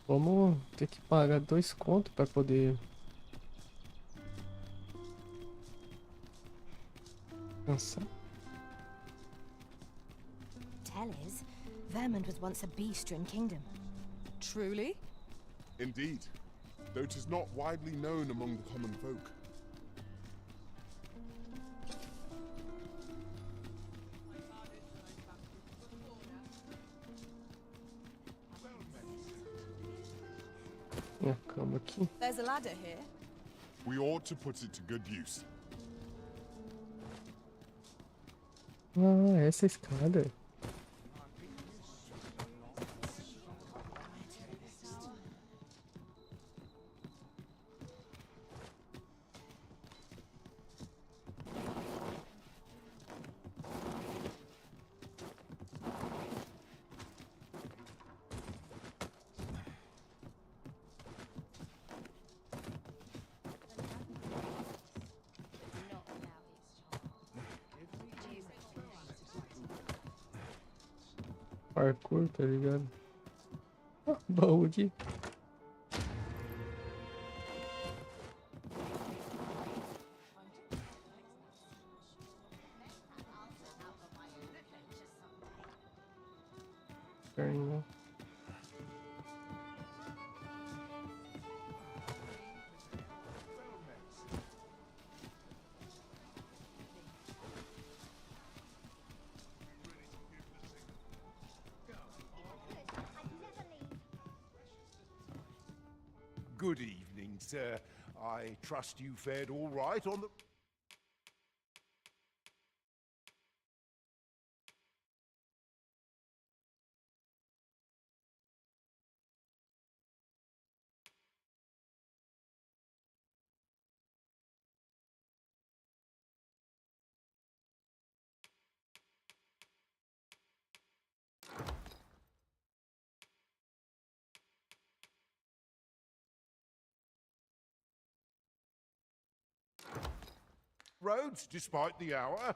Vamos ter que pagar 2 contos pra poder cansar. Tell is, Vermund was once a bee-strewn kingdom. Truly? Indeed, though it is not widely known among the common folk. Minha cama aqui. There's a ladder here. We ought to put it to good use. Ah, essa escada. Parkour, tá ligado? Ah, baú aqui. Perninha. Good evening, sir. I trust you fared all right on the... roads, despite the hour.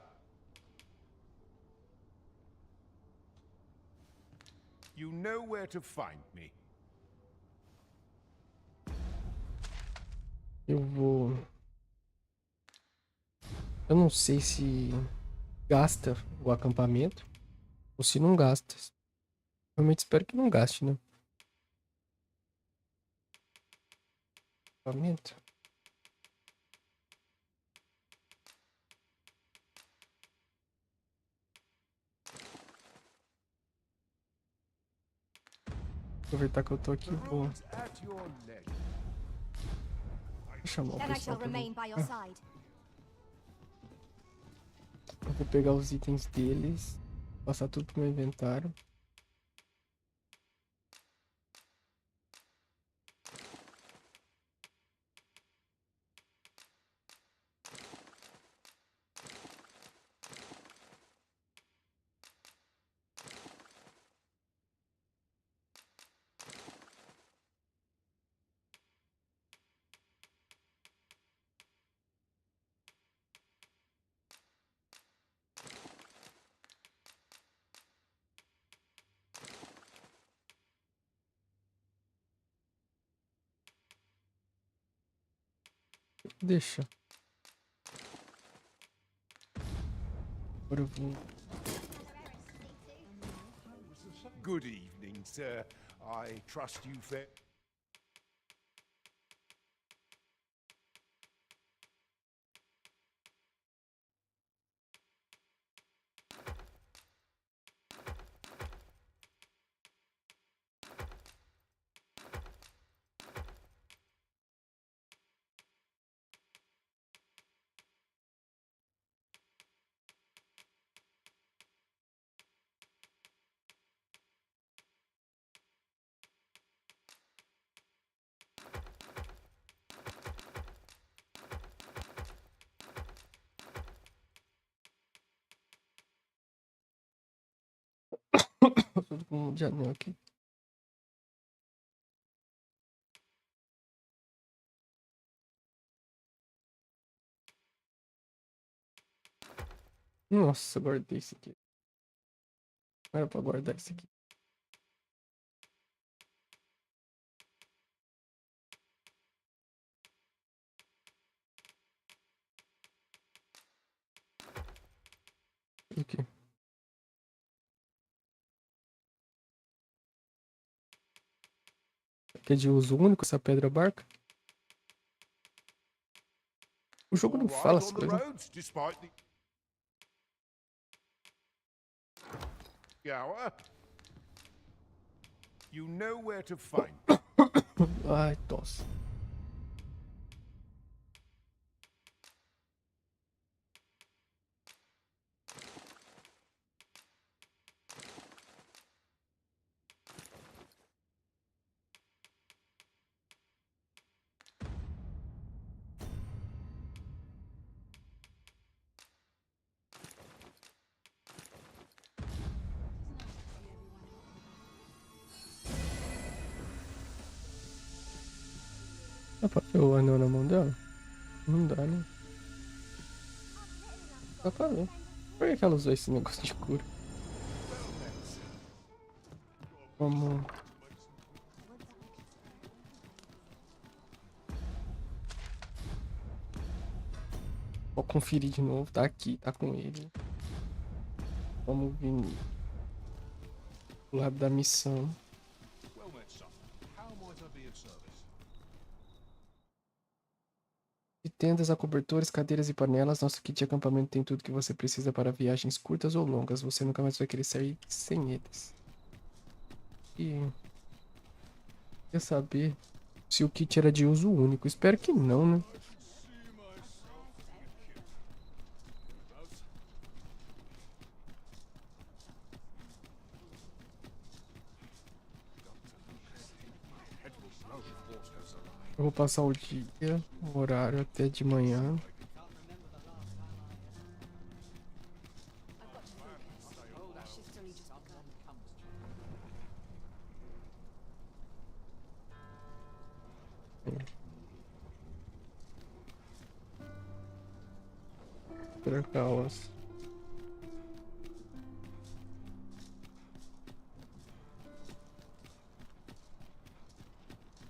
You know where to find me. Eu vou... Eu não sei se gasta o acampamento ou se não gasta. Realmente espero que não gaste, né? Acampamento. Aproveitar que eu tô aqui, vou chamar o Then I pessoal shall pra remain mim. by your side. Eu vou pegar os itens deles, passar tudo pro meu inventário. Deixa. Agora eu vou... Good evening, sir. I trust you fared... Tudo com de anel aqui. Nossa, guardei isso aqui. Não era pra guardar isso aqui. Aqui. Que é de uso único essa pedra barca? O jogo não fala as coisas. roads, despite the hour. You know where to find me. Ai, tosse. Dá pra ver o anel na mão dela? Não dá, né? Dá pra ver. Por que ela usou esse negócio de cura? Vamos... Vou conferir de novo. Tá aqui, tá com ele. Vamos vir do lado da missão. Well met, son. How might I be of service? De tendas a cobertores, cadeiras e panelas, nosso kit de acampamento tem tudo que você precisa para viagens curtas ou longas. Você nunca mais vai querer sair sem eles. E... Quer saber se o kit era de uso único? Espero que não, né? Eu vou passar o dia, o horário até de manhã. Trocá-las.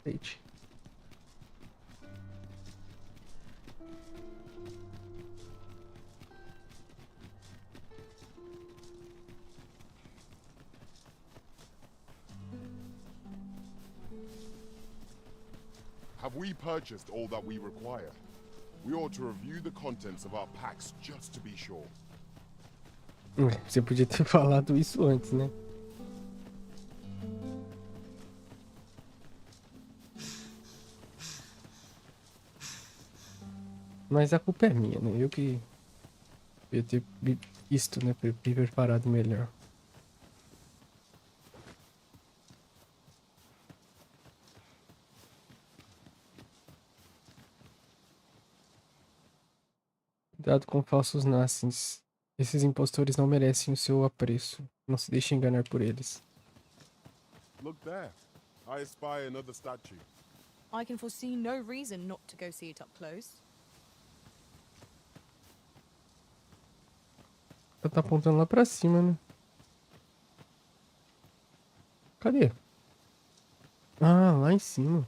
Leite. Have we purchased all that we require? We ought to review the contents of our packs just to be sure. Você podia ter falado isso antes, né? Mas a culpa é minha, né? Eu que devia ter visto, né? Me preparado melhor. Cuidado com falsos nascens. Esses impostores não merecem o seu apreço. Não se deixe enganar por eles. Look there. I espy another statue. I can foresee no reason not to go see it up close. Ela tá apontando lá pra cima, né? Cadê? Ah, lá em cima.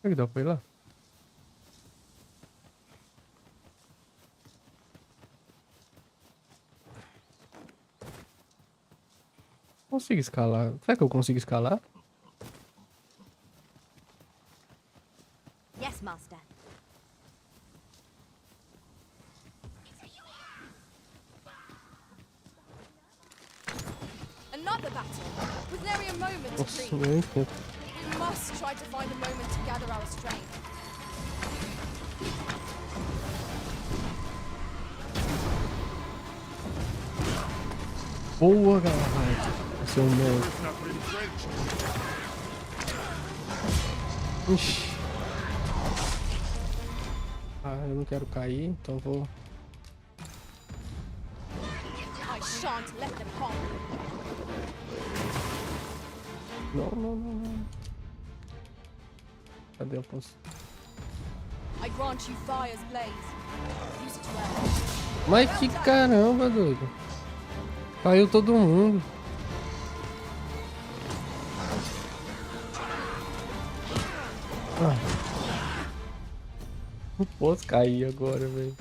Será que dá pra ir lá? Consigo escalar. Será que eu consigo escalar? Yes, Master. Another battle! Was nary a moment to Nossa, breathe. nem tempo. We must try to find a moment to gather our strength. Boa, galera. Seu merda. Ixi. Ah, eu não quero cair, então vou... I shan't let them harm you. Não, não, não, não. Cadê? Eu posso... I grant you fire's blaze. Use it well. Mas que caramba, doido. Caiu todo mundo. Ah. Não posso cair agora, velho.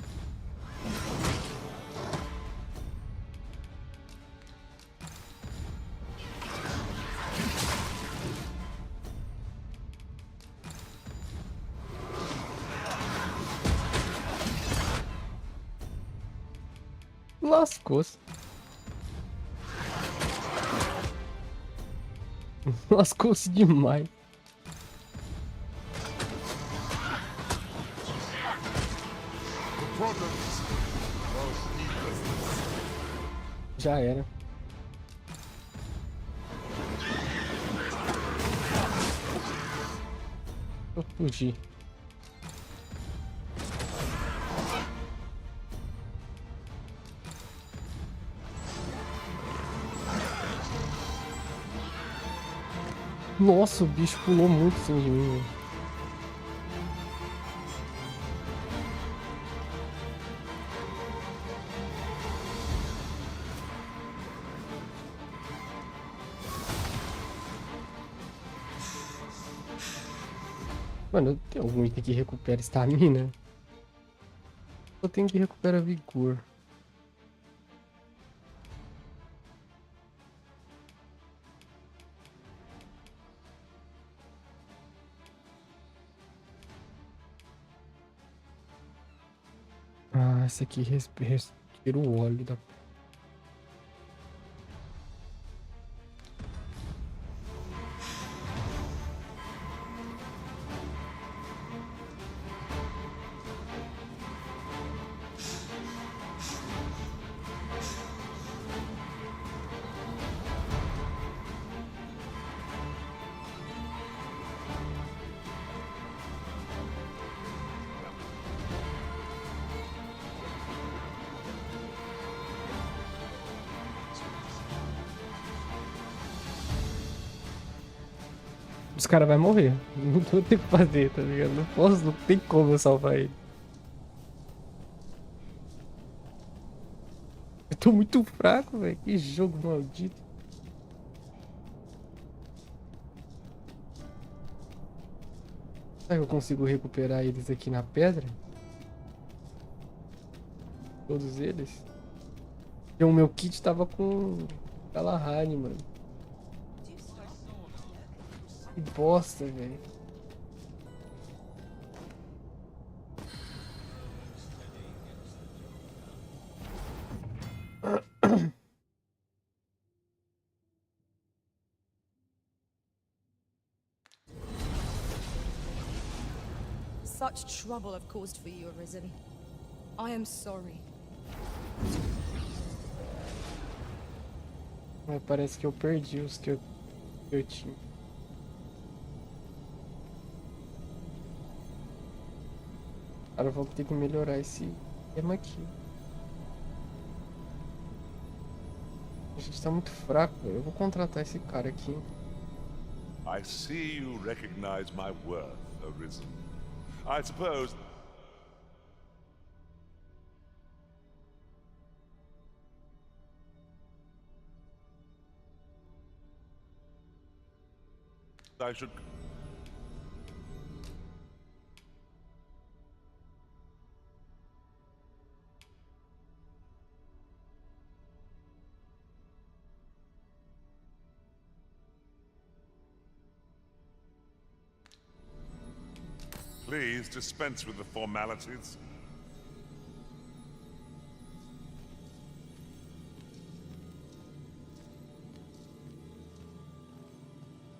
Lascou-se. Lascou-se demais. Já era. Vou fugir. Nossa, o bicho pulou muito em cima de mim, velho. Mano, tem algum item que recupera estamina? Eu tenho que recuperar vigor. Ah, esse aqui respira o óleo da... Os caras vão morrer. Não tem o que fazer, tá ligado? Não posso, não tem como eu salvar ele. Eu tô muito fraco, velho. Que jogo maldito. Será que eu consigo recuperar eles aqui na pedra? Todos eles? E o meu kit tava com Galahad, mano. Que bosta, velho. Such trouble I've caused for you, Arisen. I am sorry. Mas parece que eu perdi os que eu tinha. Cara, eu vou ter que melhorar esse tema aqui. A gente tá muito fraco, velho. Eu vou contratar esse cara aqui. I see you recognize my worth, Arisen. I suppose... I should... Please dispense with the formalities.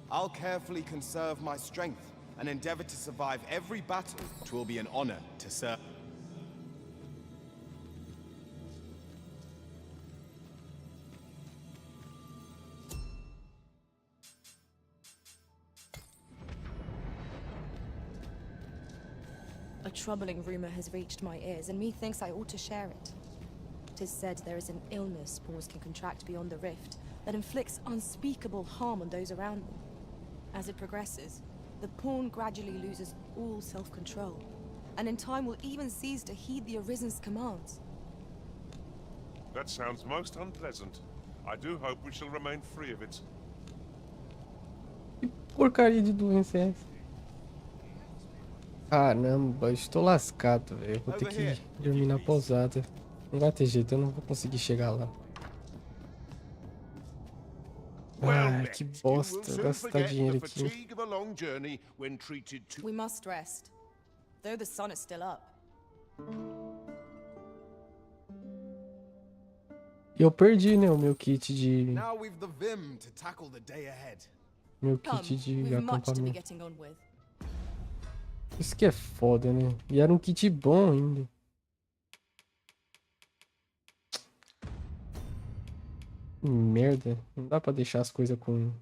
I'll carefully conserve my strength and endeavor to survive every battle. It will be an honor to serve. A troubling rumor has reached my ears, and methinks I ought to share it. 'Tis said there is an illness spores can contract beyond the rift that inflicts unspeakable harm on those around them. As it progresses, the pawn gradually loses all self-control, and in time will even cease to heed the Arisen's commands. That sounds most unpleasant. I do hope we shall remain free of it. Que porcaria de doença é essa? Caramba, estou lascado, velho. Vou ter que dormir na pousada. Não vai ter jeito, eu não vou conseguir chegar lá. Ai, que bosta, gastar dinheiro aqui. We must rest, though the sun is still up. E eu perdi, né, o meu kit de... Now we've the vim to tackle the day ahead. Meu kit de We've much to be acampamento. getting on with. Isso que é foda, né? E era um kit bom ainda. Que merda. Não dá pra deixar as coisas com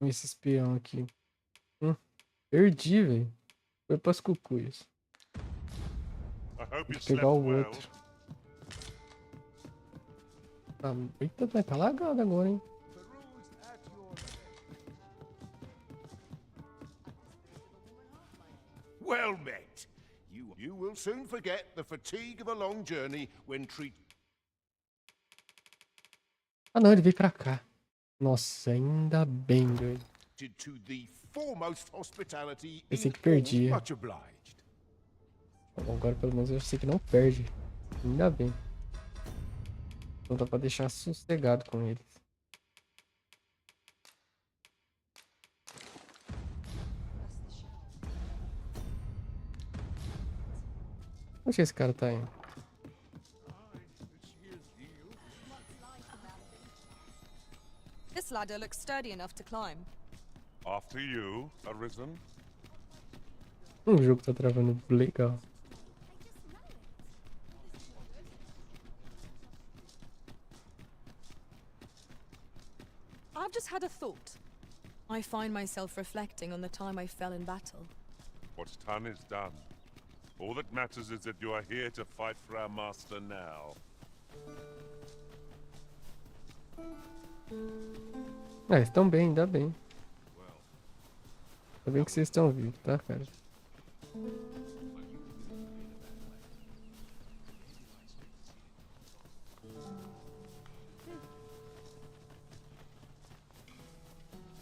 esse espião aqui. Perdi, velho. Foi pras cucuias. Tem que pegar o outro. Eita, vai tá lagado agora, hein? well met. You will soon forget the fatigue of a long journey when treated Ah, não, ele veio pra cá. Nossa, ainda bem, doido. to the foremost hospitality Pensei in que perdia. all. Much obliged. Bom, agora pelo menos eu sei que não perde. Ainda bem. Então dá pra deixar sossegado com eles. Onde esse cara tá indo? This ladder looks sturdy enough to climb. After you, Arisen. O jogo tá travando legal. I've just had a thought. I find myself reflecting on the time I fell in battle. What's done is done. All that matters is that you are here to fight for our master now. Ah, estão bem, ainda bem. Ainda bem que vocês estão vivos, tá, cara?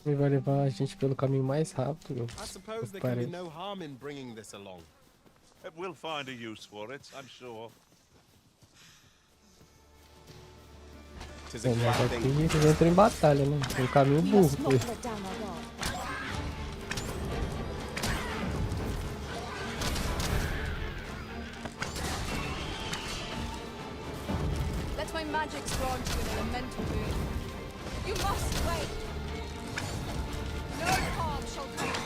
Ele vai levar a gente pelo caminho mais rápido. I suppose there can be no harm in bringing this along. We'll find a use for it, I'm sure. Bom, mas aqui eles entram em batalha, né? Tem um caminho burro. Let my magics grant you an elemental boon. You must wait. No harm shall come.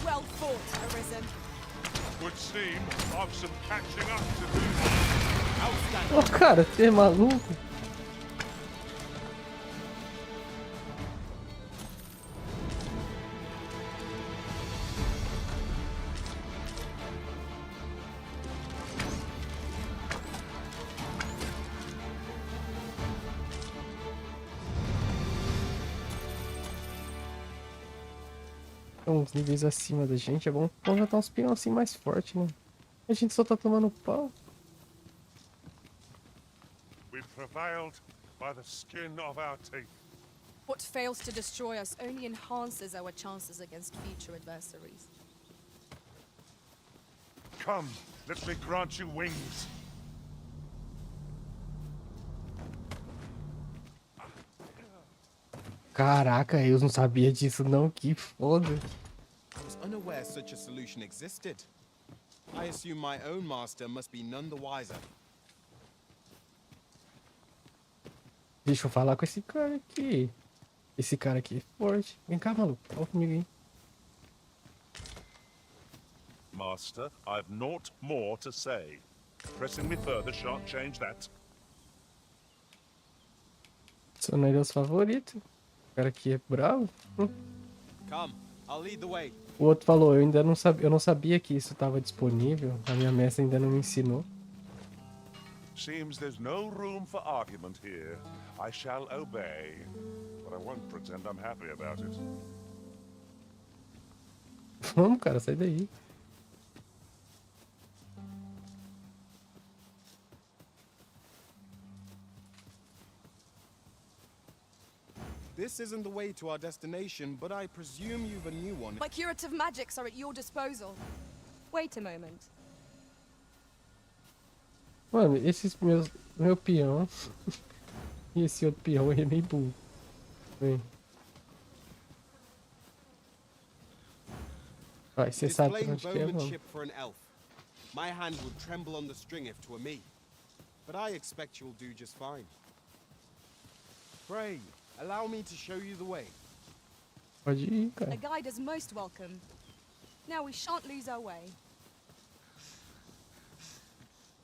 Well fought, Arisen. Would seem I've some catching up to do. Ô, cara, você é maluco? Uns níveis acima da gente, é bom contratar uns peão assim mais forte, né? A gente só tá tomando pau. We prevailed by the skin of our teeth. What fails to destroy us only enhances our chances against future adversaries. Come, let me grant you wings. Caraca, eu não sabia disso não, que foda. I was unaware such a solution existed. I assume my own master must be none the wiser. Deixa eu falar com esse cara aqui. Esse cara aqui é forte. Vem cá, maluco. Fala comigo, hein. Master, I've naught more to say. Pressing me further shan't change that. Sou Nereus favorito. O cara aqui é bravo. Come, I'll lead the way. O outro falou, eu não sabia que isso estava disponível. A minha mestra ainda não me ensinou. Seems there's no room for argument here. I shall obey, but I won't pretend I'm happy about it. Vamos, cara, sai daí. This isn't the way to our destination, but I presume you've a new one. My curative magics are at your disposal. Wait a moment. Mano, meu peão e esse outro peão aí é meio burro. Vem. Vai, você sabe pra onde que é, mano. For an elf. My hand would tremble on the string if 'twere me. But I expect you'll do just fine. Pray, allow me to show you the way. Pode ir, A cara. guide is most welcome. Now we shan't lose our way.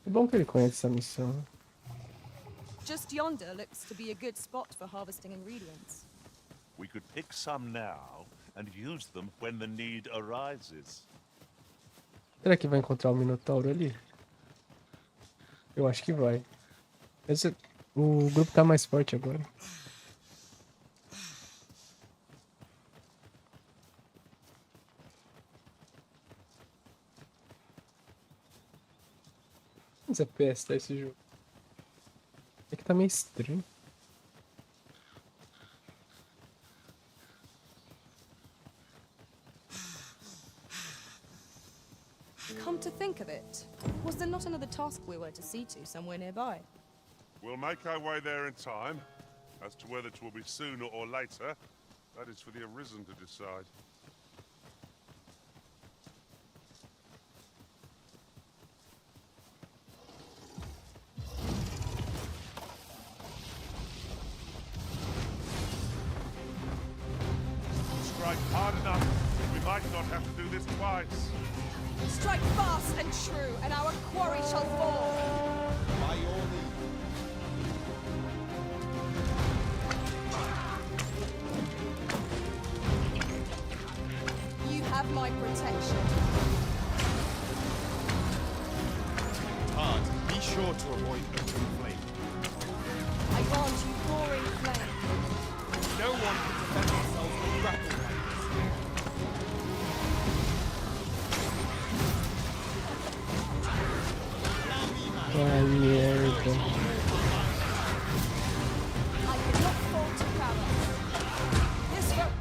É bom que ele conhece essa missão. Just yonder looks to be a good spot for harvesting ingredients. We could pick some now and use them when the need arises. Será que vai encontrar o Minotauro ali? Eu acho que vai. O grupo tá mais forte agora. Mas é FPS, tá, esse jogo. É que tá meio estranho. Come to think of it, was there not another task we were to see to somewhere nearby? We'll make our way there in time. As to whether it will be sooner or later, that is for the Arisen to decide. Strike hard enough, we might not have to do this twice. Strike fast and true, and our quarry shall fall. By your leave. You have my protection. Hard. Be sure to avoid open flame. I grant you roaring flame. No one can defend themselves with grapple like Ai, merda. I could not fall to power. This rope.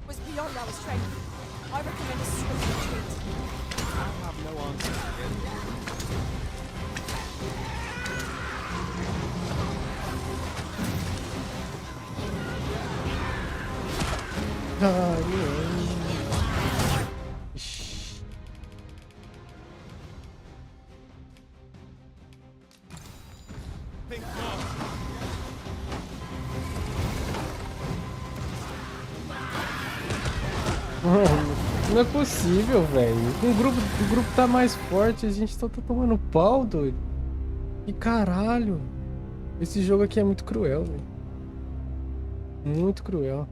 Was beyond our strength. I recommend a swift retreat. I have no answer again. Ai, meu. Think not. Não é possível, velho. O grupo tá mais forte, a gente tá tomando pau, doido. Que caralho. Esse jogo aqui é muito cruel, velho. Muito cruel.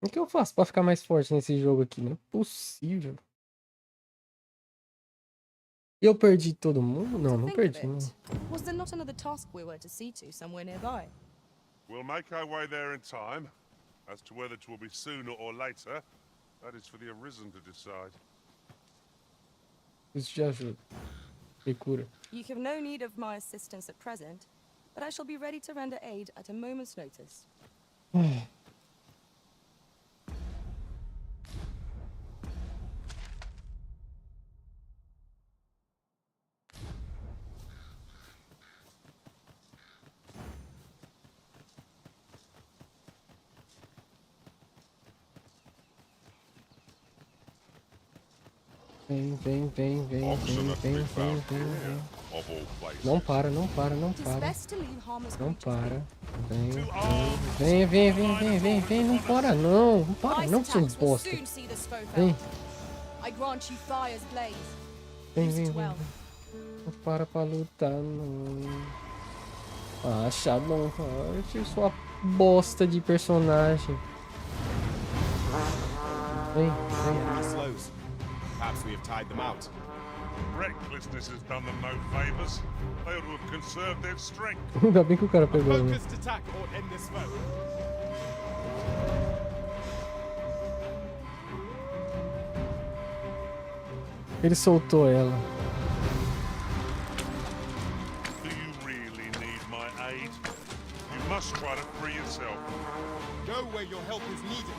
O que eu faço pra ficar mais forte nesse jogo aqui? Não é possível. E eu perdi todo mundo? Não, não Think perdi, of não. it. Was there not another task we were to see to somewhere nearby? We'll make our way there in time. As to whether it will be sooner or later, that is for the Arisen to decide. Isso te ajuda. Me cura. You have no need of my assistance at present, but I shall be ready to render aid at a moment's notice. Vem, vem, vem, vem, vem, vem, vem, vem. Não para, não para, não para. Não para. Vem, vem, vem, vem, vem, vem, vem. Não para não. Não para não, seu bosta. Vem. Vem, vem, vem. Não para pra lutar, não. Ah, Shadow Heart, sua bosta de personagem. Vem, vem. Slows. Perhaps we have tied them out. Recklessness has done them no favors. They ought to have conserved their strength. Ainda bem que o cara pegou, né? Focused attack ought end this foe. Ele soltou ela. Do you really need my aid? You must try to free yourself. Go where your help is needed.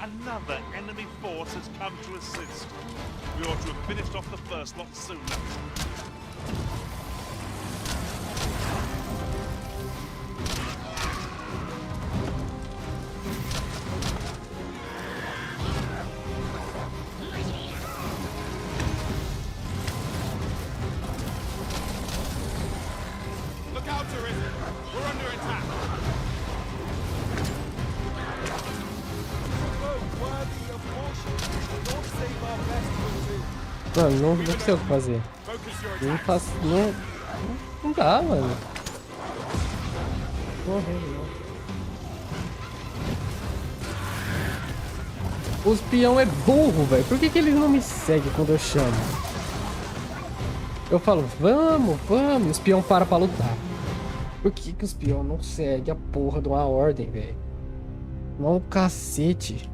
Another enemy force has come to assist. We ought to have finished off the first lot sooner. Look out, Arisen! Mano, não sei o que fazer. Não faço. Não dá, mano. Morreu, não. O espião é burro, velho. Por que eles não me seguem quando eu chamo? Eu falo, vamos, vamos. E o espião para pra lutar. Por que o espião não segue a porra de uma ordem, velho? Não, cacete.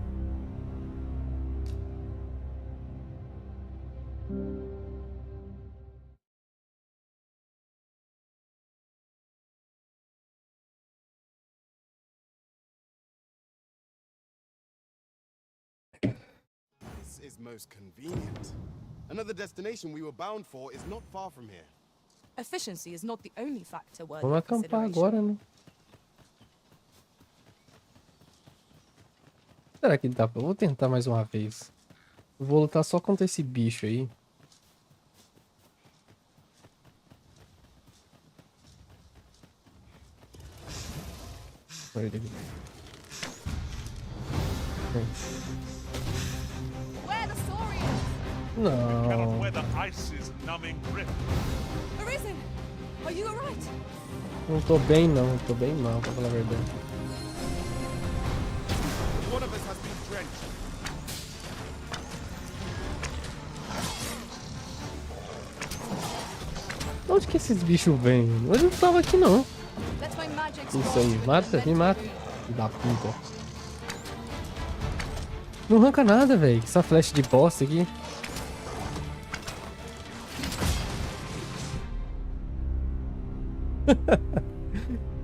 This is most convenient. Another destination we were bound for is not far from here. Efficiency is not the only factor worthy Vamos of acampar consideration. agora, né? Será que dá pra... Eu vou tentar mais uma vez. Eu vou lutar só contra esse bicho aí. Olha ele aqui. Where the Saurians? Cannot Não. weather ice's numbing grip. Arisen, are you alright? Não tô bem, não. Tô bem mal, pra falar a verdade. One of us has been drenched. Onde que esses bichos vêm? Eu não tava aqui, não. Let my magic Isso aí, mata, me mata. Filho da puta. Não arranca nada, velho. Essa flecha de bosta aqui.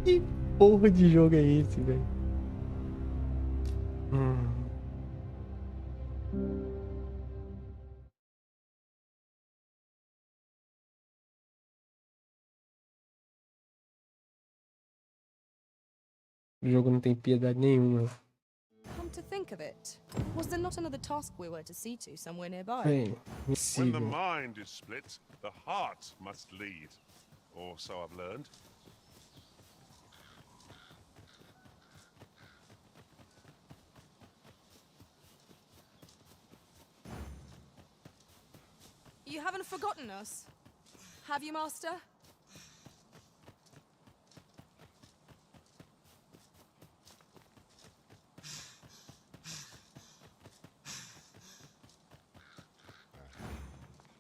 Que porra de jogo é esse, velho? O jogo não tem piedade nenhuma. Come to think of it, was there not another task we were to see to somewhere nearby? Vem, me When the siga. mind is split, the heart must lead. Or so I've learned. You haven't forgotten us, have you, Master?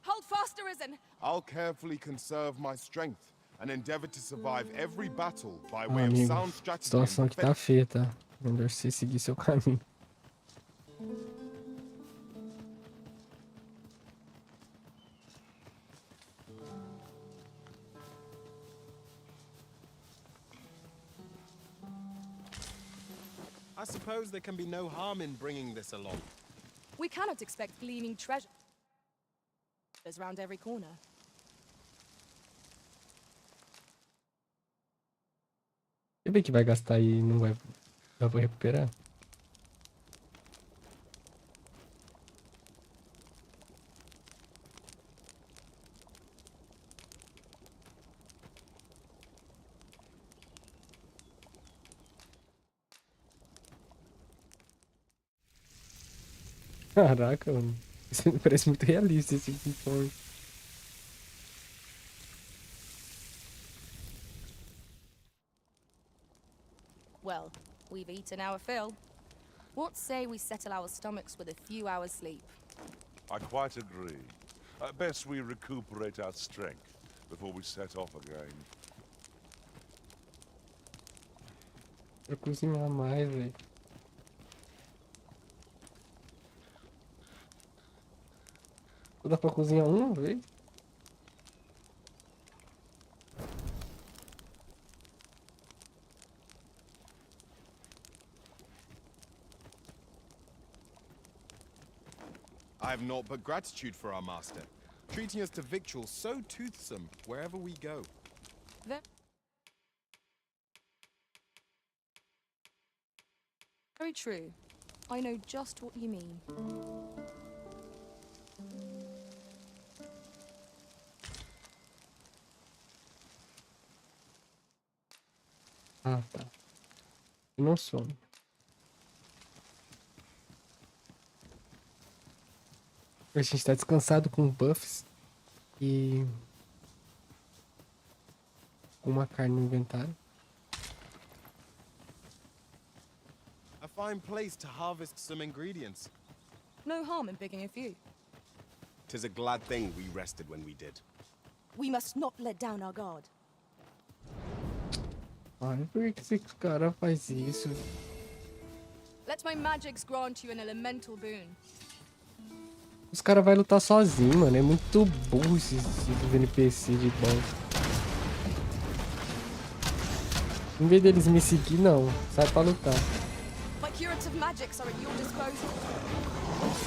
Hold fast, Arisen! I'll carefully conserve my strength and endeavor to survive every battle by Ah, way of amigo, sound a strategy situação and aqui tá feia, tá? Melhor você seguir seu caminho. I suppose there can be no harm in bringing this along. We cannot expect gleaming treasures round every corner. Você vê que vai gastar e não vai... Eu vou recuperar? Caraca, mano. Isso parece muito realista esse uniforme. Well, we've eaten our fill. What say we settle our stomachs with a few hours' sleep? I quite agree. Best we recuperate our strength before we set off again. Pra cozinhar mais, velho. Dá pra cozinhar uma vez? I have naught but gratitude for our master, treating us to victuals so toothsome wherever we go. Very true. I know just what you mean. Ah, tá. Eu não some. A gente tá descansado com buffs e uma carne no inventário. A fine place to harvest some ingredients. No harm in picking a few. 'Tis a glad thing we rested when we did. We must not let down our guard. Ai, por que esse cara faz isso? Let my magics grant you an elemental boon. Os caras vão lutar sozinho, mano. É muito burro esses NPC de boss. Em vez deles me seguir, não. Sai pra lutar. My curative magics are at your disposal.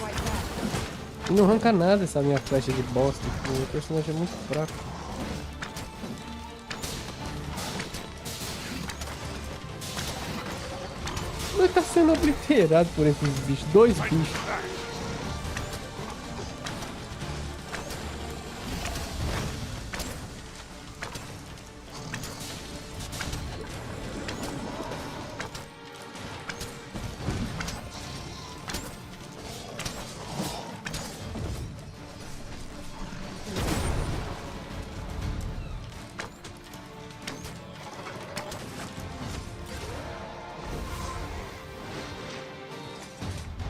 Right there. E não arranca nada essa minha flecha de bosta. O meu personagem é muito fraco. Ele tá sendo obliterado por esses bichos. 2 bichos.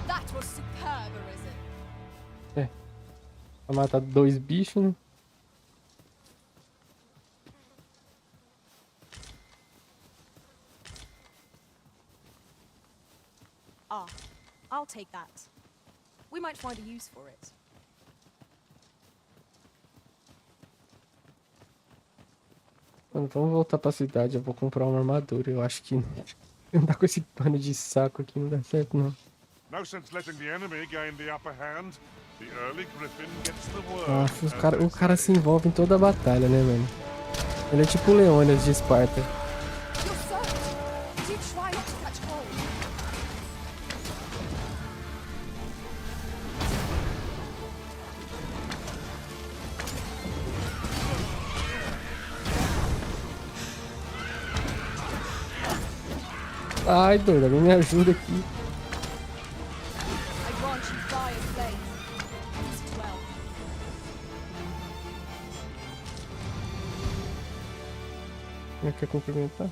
That was superb, Arisen. É. Vai matar 2 bichos, né? Ah, I'll take that. We might find a use for it. Mano, vamos voltar pra cidade. Eu vou comprar uma armadura. Eu acho que andar com esse pano de saco aqui não dá certo, não. No sense letting the enemy gain the upper hand. The early griffin gets the word. Nossa, o cara se envolve em toda a batalha, né, mano? Ele é tipo o Leônidas de Esparta. You're soaked. Do try not to catch cold. Ai, doido, alguém me ajuda aqui. I grant you fire blaze. Use it well. Não quer cumprimentar?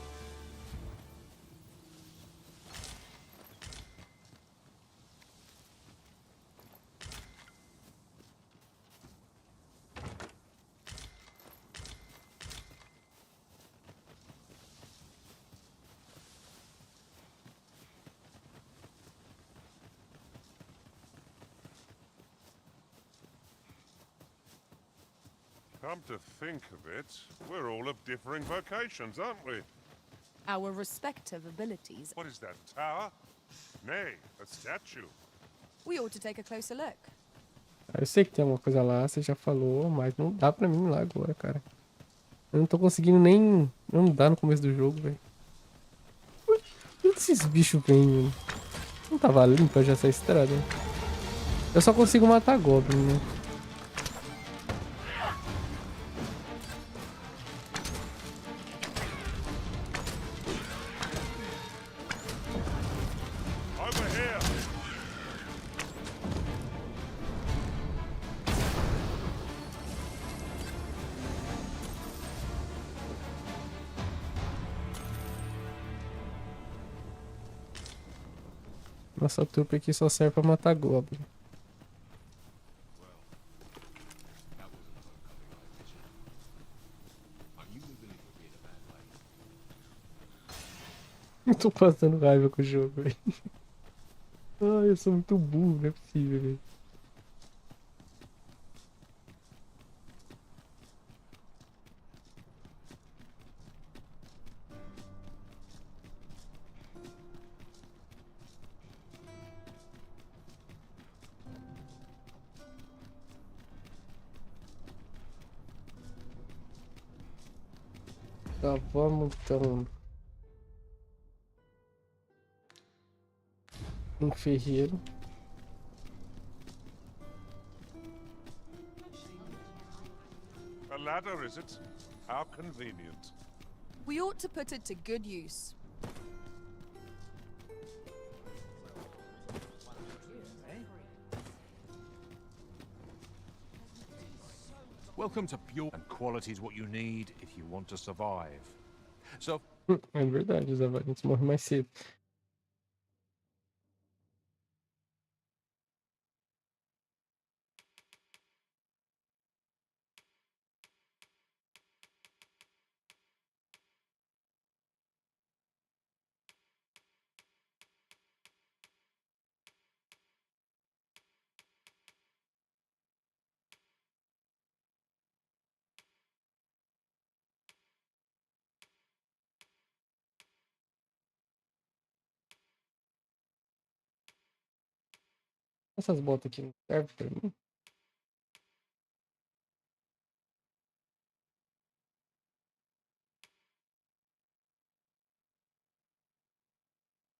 Come to think of it, we're all of differing vocations, aren't we? Our respective abilities. What is that, a tower? Nay, a statue. We ought to take a closer look. Eu sei que tem alguma coisa lá, você já falou, mas não dá pra mim ir lá agora, cara. Eu não tô conseguindo nem andar no começo do jogo, velho. Onde esses bichos vêm, mano? Não tava limpa já essa estrada? Eu só consigo matar Goblin, né? Over here! Nossa trupe aqui só serve pra matar Goblin. Eu tô passando raiva com o jogo, velho. Ai, eu sou muito burro, não é possível, velho. Tá, vamos então. Um ferreiro. A ladder, is it? How convenient. We ought to put it to good use. Welcome to pure, and quality is what you need if you want to survive. So, É verdade, os avarentos morrem mais cedo. Essas botas aqui não servem pra mim?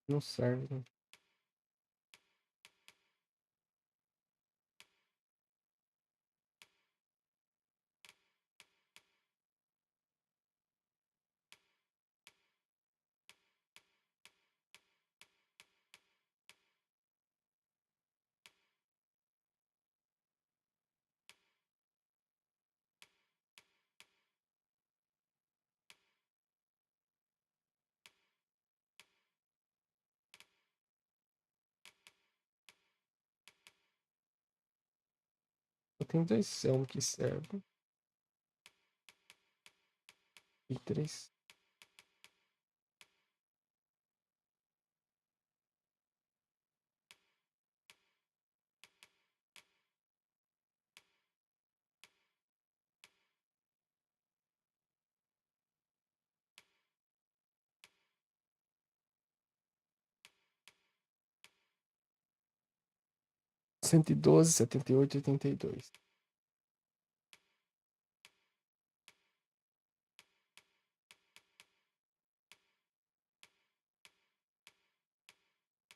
Não serve, né? Eu tenho 2 selmos que servem. E 3. Cento e 78, 82.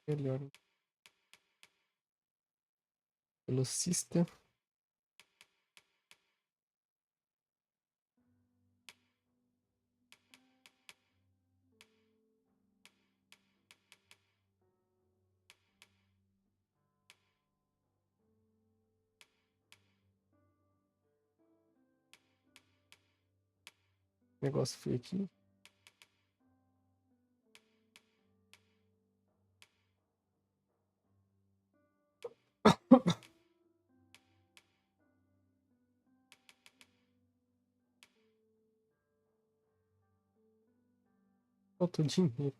Melhor. Velocista. O negócio foi aqui. Faltou dinheiro.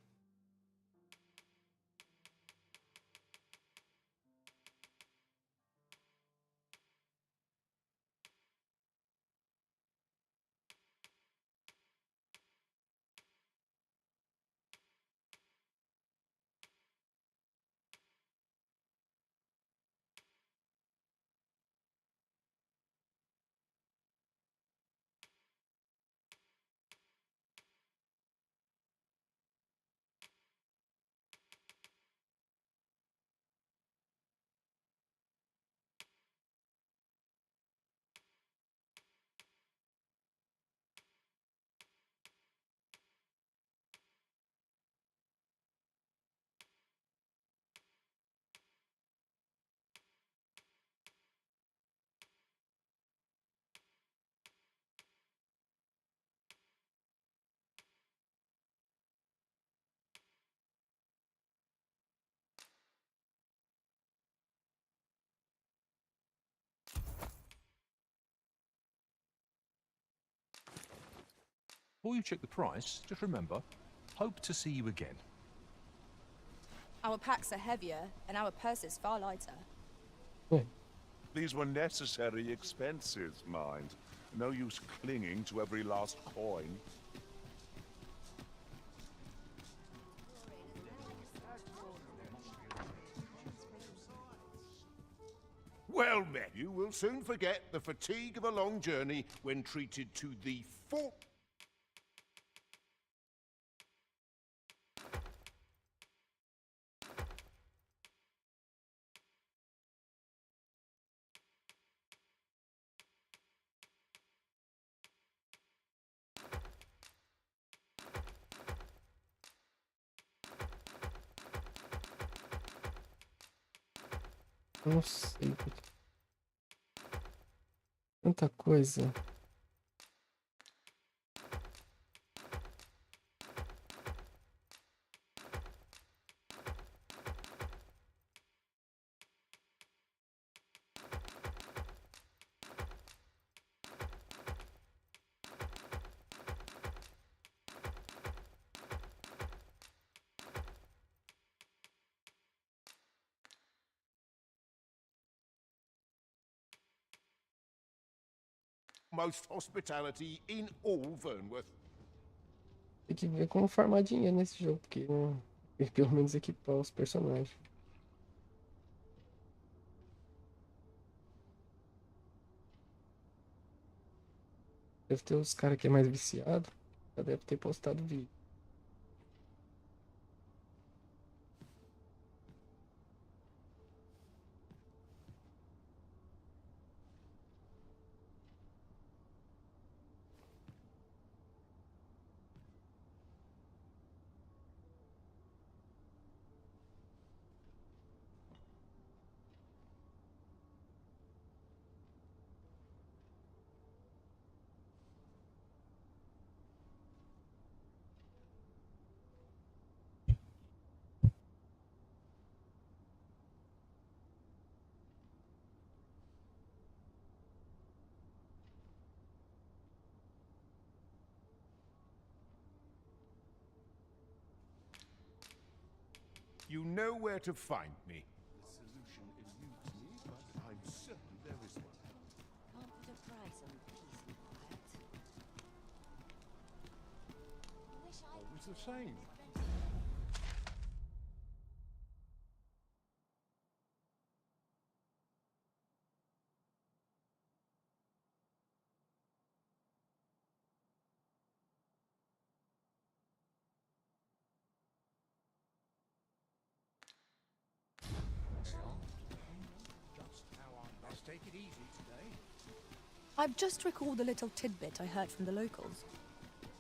before you check the price, just remember, hope to see you again. Our packs are heavier, and our purses far lighter. These were necessary expenses, mind. No use clinging to every last coin. Well met. You will soon forget the fatigue of a long journey when treated to the full... Não sei. Tanta coisa. Most hospitality in all Vernworth. Tem que ver como farmar dinheiro nesse jogo, porque tem que pelo menos equipar os personagens. Deve ter os caras que é mais viciado. Já deve ter postado vídeo. You know where to find me. The solution eludes me, but I'm certain there is one. Can't put a price on peace and quiet. Wish I Always the same. Just how I must take it easy today. I've just recalled a little tidbit I heard from the locals.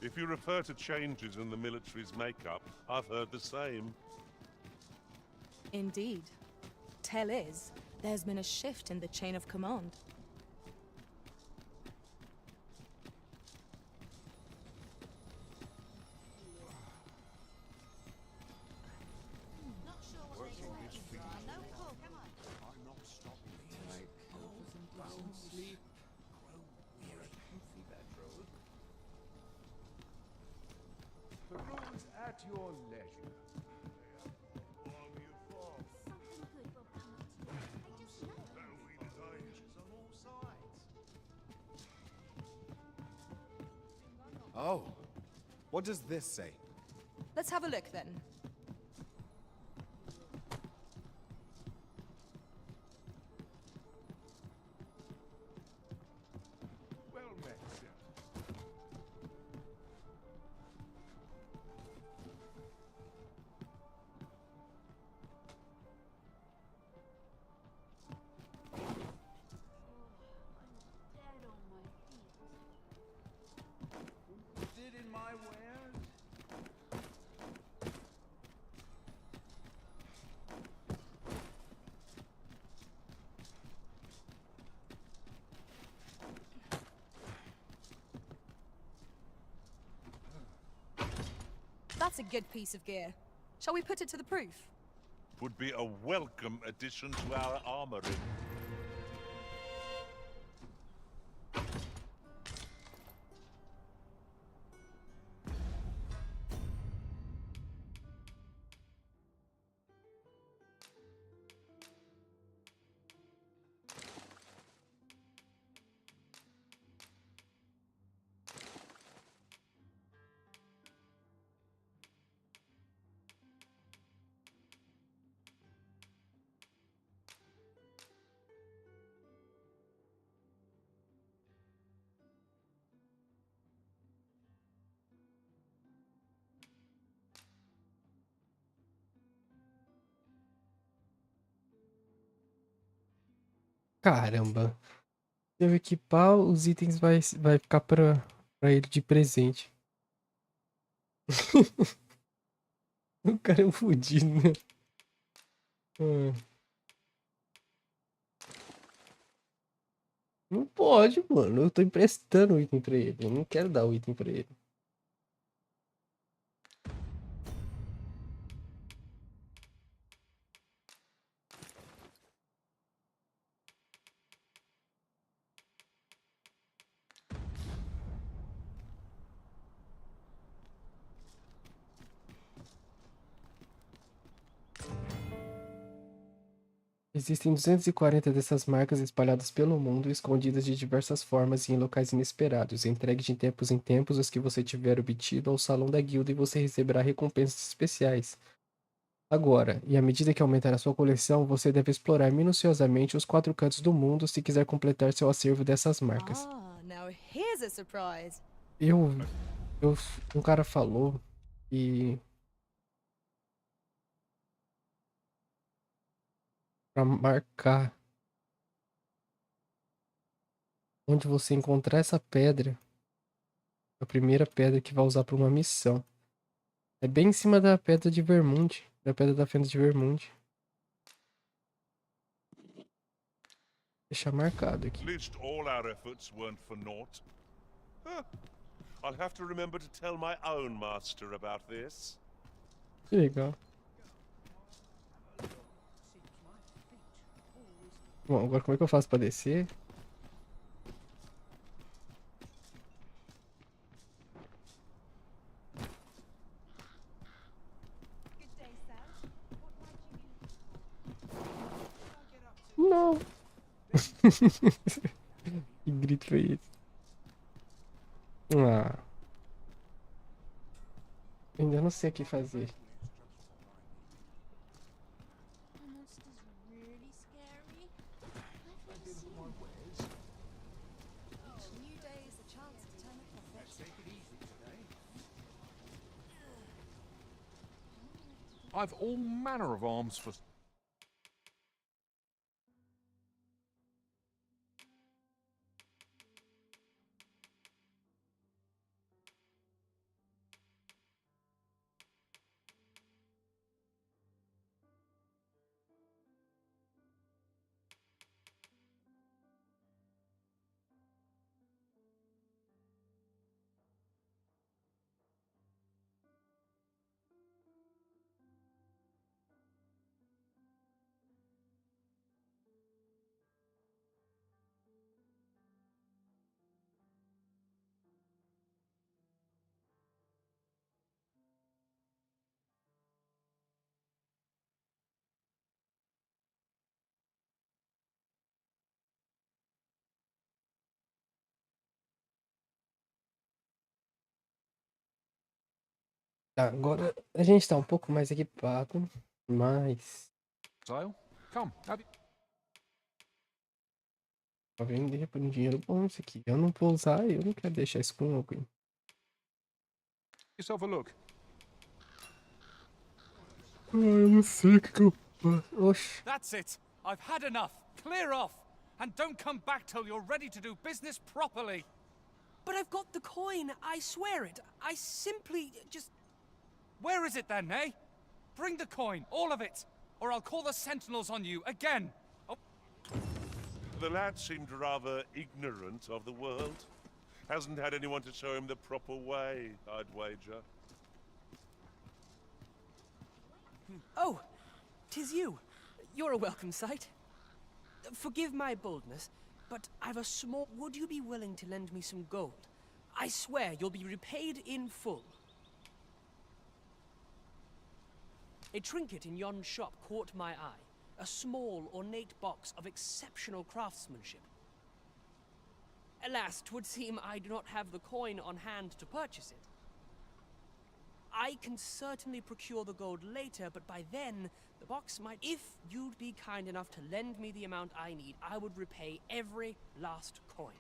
If you refer to changes in the military's makeup, I've heard the same. Indeed. Tell is, there's been a shift in the chain of command. Working this field. I'm not stopping till I found sleep, grow weary. See that road? The road's at your leisure. Something good will come up to you. I just know. Oh, what does this say? Let's have a look then. Well met, sir. Dead on my heels. Did in my wares? That's a good piece of gear. Shall we put it to the proof? Would be a welcome addition to our armory. Caramba. Se eu equipar, os itens vai ficar pra ele de presente. O cara é um fudido, né? Ah. Não pode, mano. Eu tô emprestando o item pra ele. Eu não quero dar o item pra ele. Existem 240 dessas marcas espalhadas pelo mundo, escondidas de diversas formas e em locais inesperados. Entregue de tempos em tempos os que você tiver obtido ao salão da guilda e você receberá recompensas especiais. Agora, e à medida que aumentar a sua coleção, você deve explorar minuciosamente os 4 cantos do mundo se quiser completar seu acervo dessas marcas. Ah, now here's a surprise. Eu, um cara falou que para marcar onde você encontrar essa pedra, a primeira pedra que vai usar para uma missão. É bem em cima da pedra de Vermund, da pedra da fenda de Vermund. Deixar marcado At aqui. least all our efforts weren't for naught. Huh. I'll have to remember to tell my own master about this. Que legal. Bom, agora como é que eu faço para descer? Não. Que grito foi esse? Ah. Ainda não sei o que fazer. I've all manner of arms for... Tá, agora a gente tá um pouco mais equipado, mas Sale? Come, have you... pra vender por um dinheiro bom isso aqui. Eu não vou usar, eu não quero deixar isso com alguém. yourself a look. Eu não sei o que eu faço. Oxi. That's it. I've had enough. Clear off. And don't come back till you're ready to do business properly. But I've got the coin, I swear it. I simply just... Where is it then, eh? Bring the coin, all of it, or I'll call the sentinels on you again. Oh. The lad seemed rather ignorant of the world. Hasn't had anyone to show him the proper way, I'd wager. Oh, 'tis you. You're a welcome sight. Forgive my boldness, but I've a small... Would you be willing to lend me some gold? I swear you'll be repaid in full. A trinket in yon shop caught my eye. A small, ornate box of exceptional craftsmanship. Alas, 'twould seem I do not have the coin on hand to purchase it. I can certainly procure the gold later, but by then, the box might... If you'd be kind enough to lend me the amount I need, I would repay every last coin.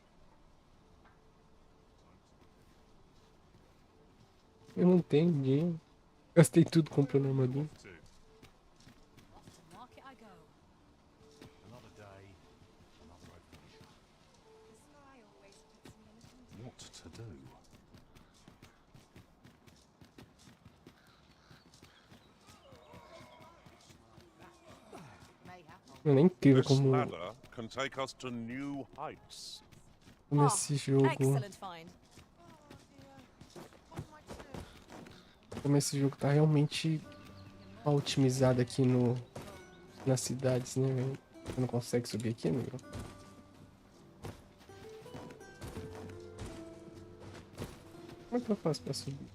Eu não tenho dinheiro. Gastei tudo comprando armadura. Another day, another adventure. What to do? Mano, é incrível This como ladder can take us to new heights. Como esse jogo. Excellent find. Como esse jogo tá realmente mal otimizado aqui nas cidades, né, velho? Você não consegue subir aqui, amigo? Como é que eu faço pra subir?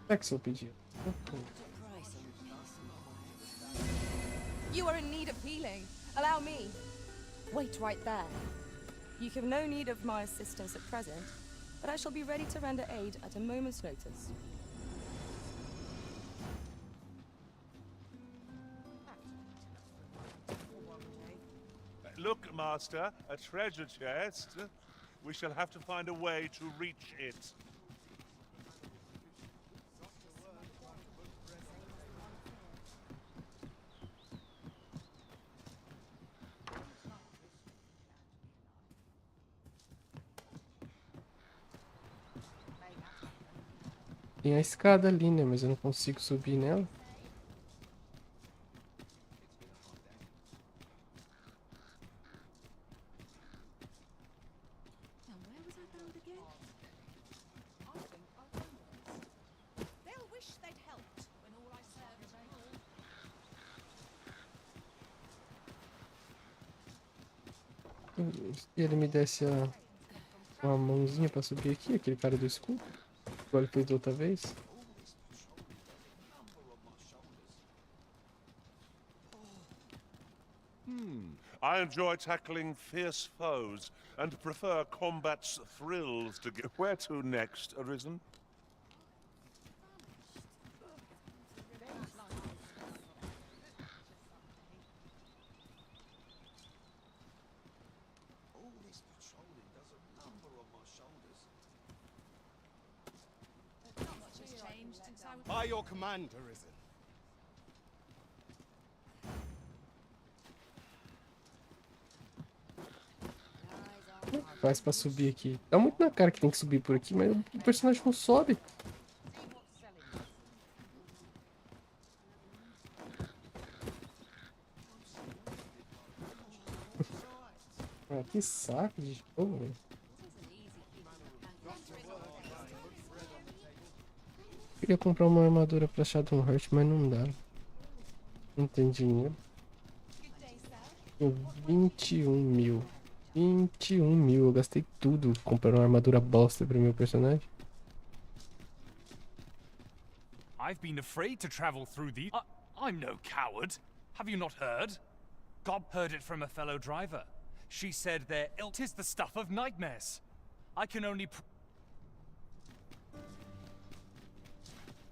Será que se eu pedir? You are in need of healing. Allow me. Wait right there. You have no need of my assistance at present, but I shall be ready to render aid at a moment's notice. Look, Master, a treasure chest. We shall have to find a way to reach it. Tem a escada ali, né? Mas eu não consigo subir nela. They'll wish they'd helped when all I serve is all. E ele me desse uma mãozinha pra subir aqui, aquele cara do escudo. Igual ele fez da outra vez. I enjoy tackling fierce foes and prefer combat's thrills to get. Where to next, Arisen? By your command, Arisen. Como é que faz pra subir aqui? Tá muito na cara que tem que subir por aqui, mas o personagem não sobe. Ah, que saco de jogo, velho. Queria comprar uma armadura pra Shadowheart, mas não dá. Não tem dinheiro. Tenho 21 mil. 21 mil. Eu gastei tudo comprando uma armadura bosta pro meu personagem. I've been afraid to travel through these. I'm no coward. Have you not heard? God heard it from a fellow driver. She said their ilk is the stuff of nightmares. I can only.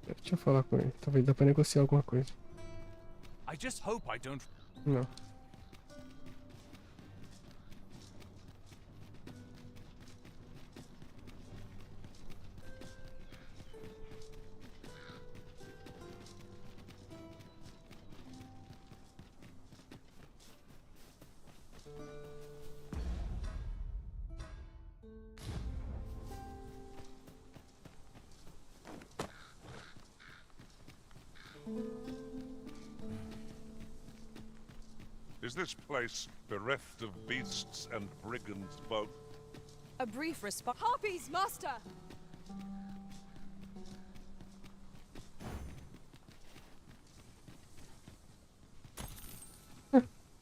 Deixa eu falar com ele. Talvez dá pra negociar alguma coisa. I just hope I don't. Não. Is this place bereft of beasts and brigands both? A brief response. Harpies, master!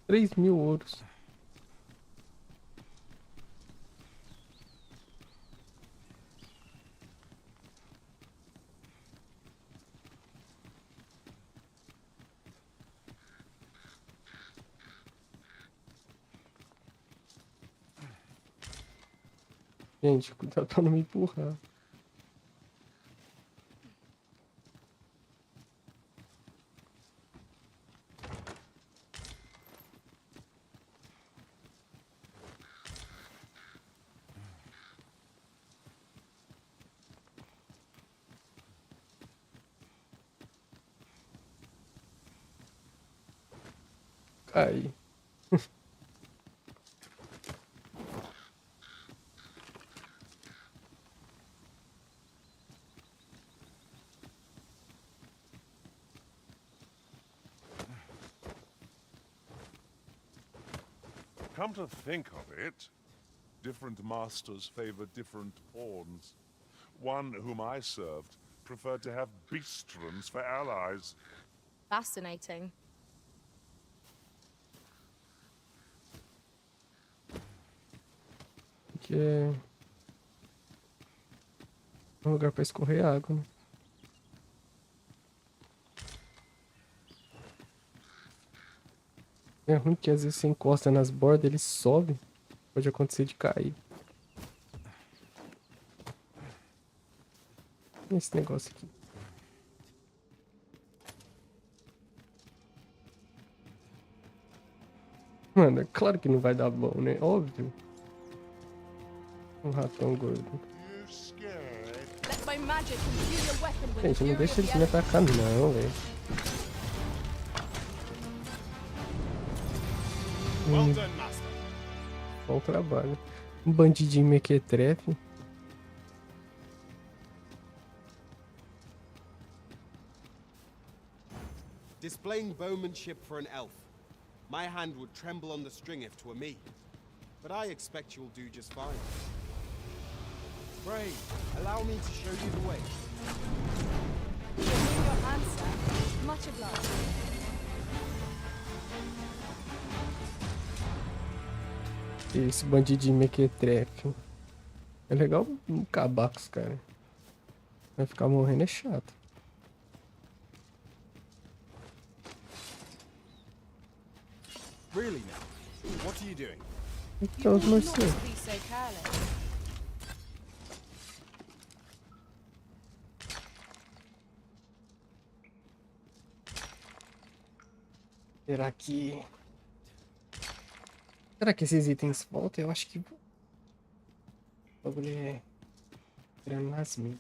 3.000 ouros. Gente, cuidado pra não me empurrar. Cai. come to think of it, different masters favor different pawns. One whom I served preferred to have beastrons for allies. Fascinating. Que é um lugar pra escorrer água, né? É ruim que às vezes você encosta nas bordas, ele sobe. Pode acontecer de cair. E esse negócio aqui? Mano, é claro que não vai dar bom, né? Óbvio. Um ratão gordo. Let my magic imbue your weapon with the Gente, não fury deixa of eles the me elements. atacar não, velho. Well done, master. Bom trabalho. Um bandidinho mequetrefe. Displaying bowmanship for an elf. My hand would tremble on the string if 'twere me. But I expect you'll do just fine. Pray, allow me to show you the way. Give me your answer. Much obliged. Esse bandidinho mequetrefe. É legal acabar com os caras. Vai ficar morrendo é chato. Really now? What are you doing? Então, os You ought not morcegos. to be so careless. Será que... Será que esses itens voltam? Eu acho que... O bagulho é... Tirando nas minhas.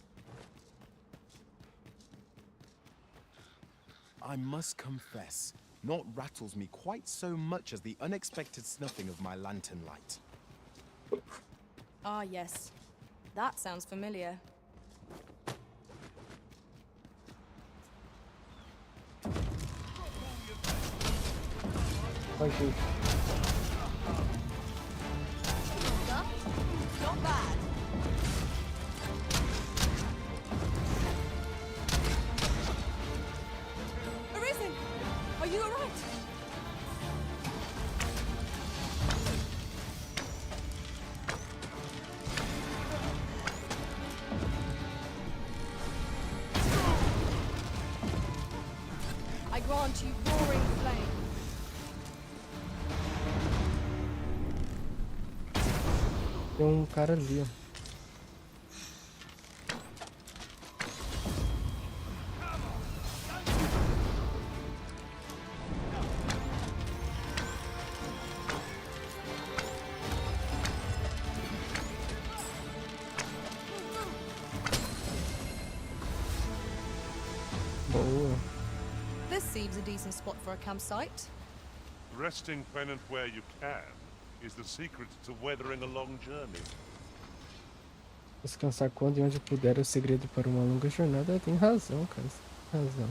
I must confess, naught rattles me quite so much as the unexpected snuffing of my lantern light. Ah, yes. That sounds familiar. Vai, gente. Not bad. Arisen! Are you alright? I grant you roaring flame. Tem um cara ali, ó. Boa. This seems a decent spot for a campsite. Resting when and where you can is the secret to weathering a long journey. Descansar quando e onde puder é o segredo para uma longa jornada. Tem razão, cara. Tem razão.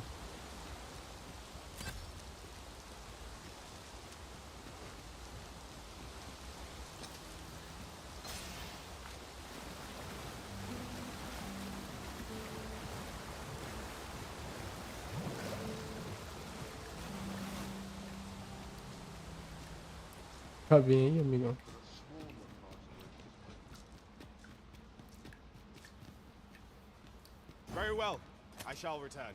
Tá bem aí, amigão. Very well. I shall return.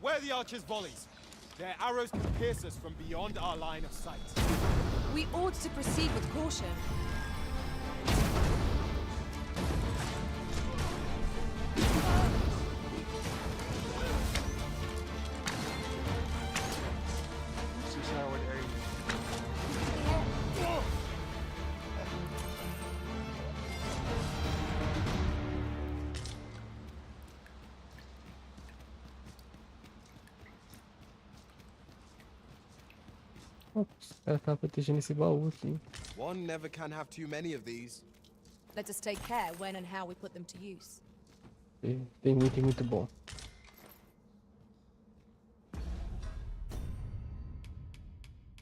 Where are the archers' volleys? Their arrows can pierce us from beyond our line of sight. We ought to proceed with caution. This is how it ends. Ops, o cara tá protegendo esse baú aqui. One never can have too many of these. Let us take care when and how we put them to use. Tem um item muito bom.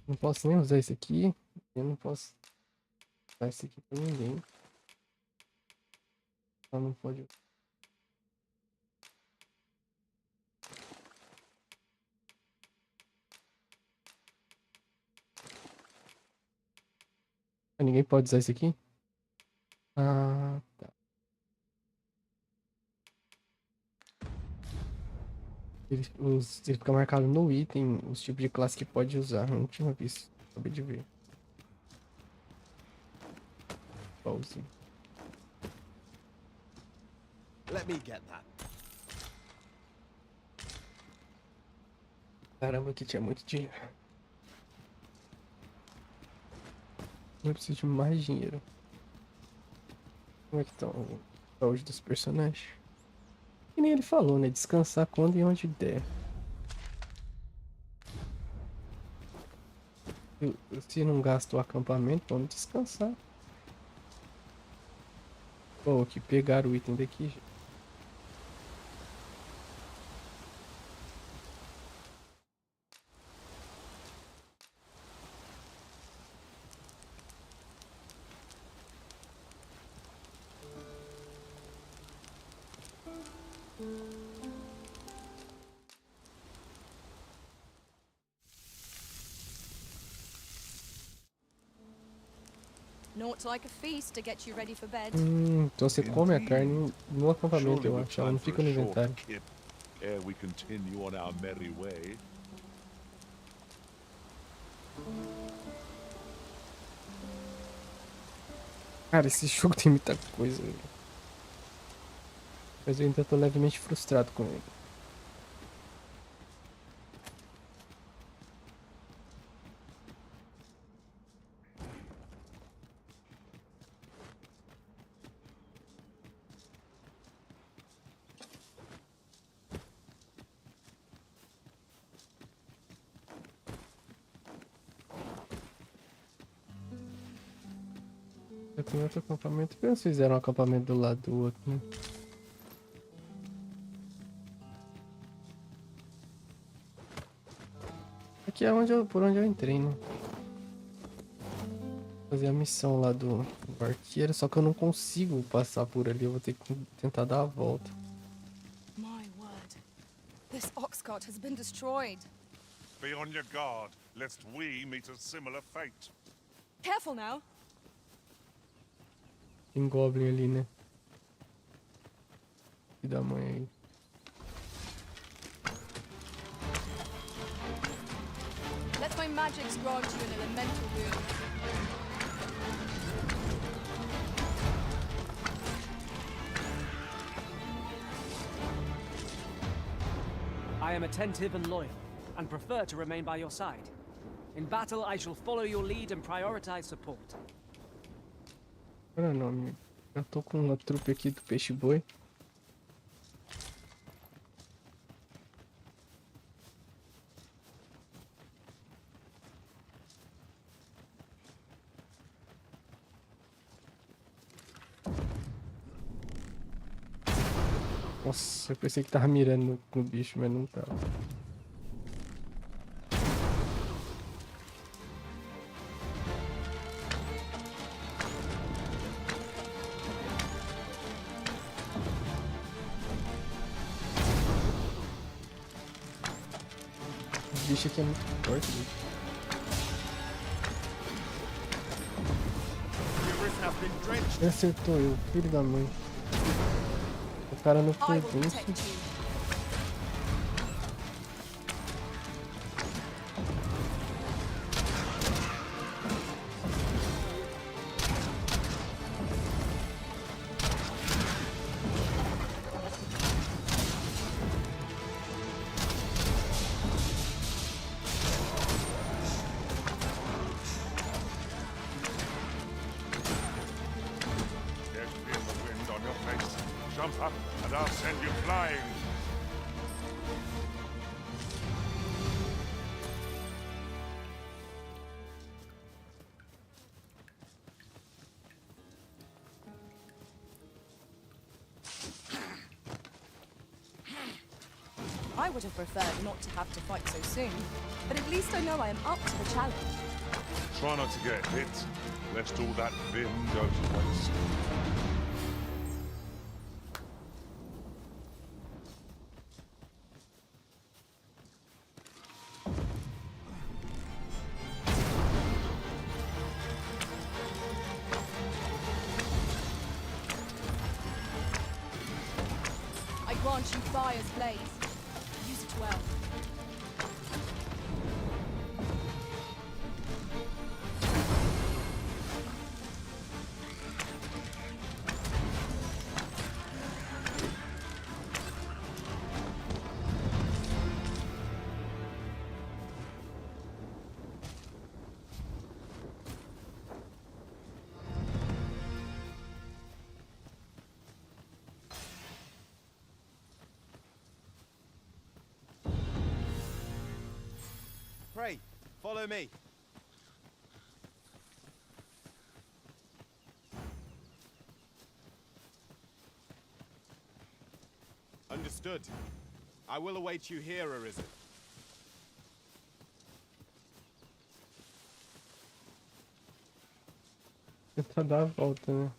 Não posso nem usar esse aqui. Eu não posso usar esse aqui pra ninguém. Só não pode. Ninguém pode usar esse aqui? Ah, tá. Ele fica marcado no item os tipos de classe que pode usar. Eu não tinha visto. Acabei de ver. Pauzinho. Let me get that. Caramba, aqui tinha muito dinheiro. Eu preciso de mais dinheiro. Como é que tá a saúde dos personagens? Que nem ele falou, né? Descansar quando e onde der. Se não gasta o acampamento, vamos descansar. Pô, aqui pegaram o item daqui, gente. Naught like a feast to get you ready for bed. Então você come a carne no acampamento, eu acho. Ela não fica no inventário. Ere we continue on our merry way. Cara, esse jogo tem muita coisa, velho. Mas eu ainda tô levemente frustrado com ele. Já tem outro acampamento. Por que eles fizeram um acampamento do lado do outro, né? Aqui é por onde eu entrei, né? Fazer a missão lá do arqueiro, só que eu não consigo passar por ali. Eu vou ter que tentar dar a volta. My word. This ox cart has been destroyed. Be on your guard, lest we meet a similar fate. Careful now. Tem Goblin ali, né? E da mãe aí. Let my magics grant you an elemental wound. I am attentive and loyal, and prefer to remain by your side. In battle, I shall follow your lead and prioritize support. Olha não, amigo. Eu tô com uma trupe aqui do peixe-boi. Nossa, eu pensei que tava mirando no bicho, mas não tava. O bicho aqui é muito forte, bicho. Ele acertou eu, filho da mãe. O cara não foi denso. Jump up, and I'll send you flying. I would have preferred not to have to fight so soon, but at least I know I am up to the challenge. Try not to get hit, lest all that vim go to waste. I grant you fire's blaze. Use it well. Pray, follow me. Understood. I will await you here, Arisen. Tentar dar a volta, né?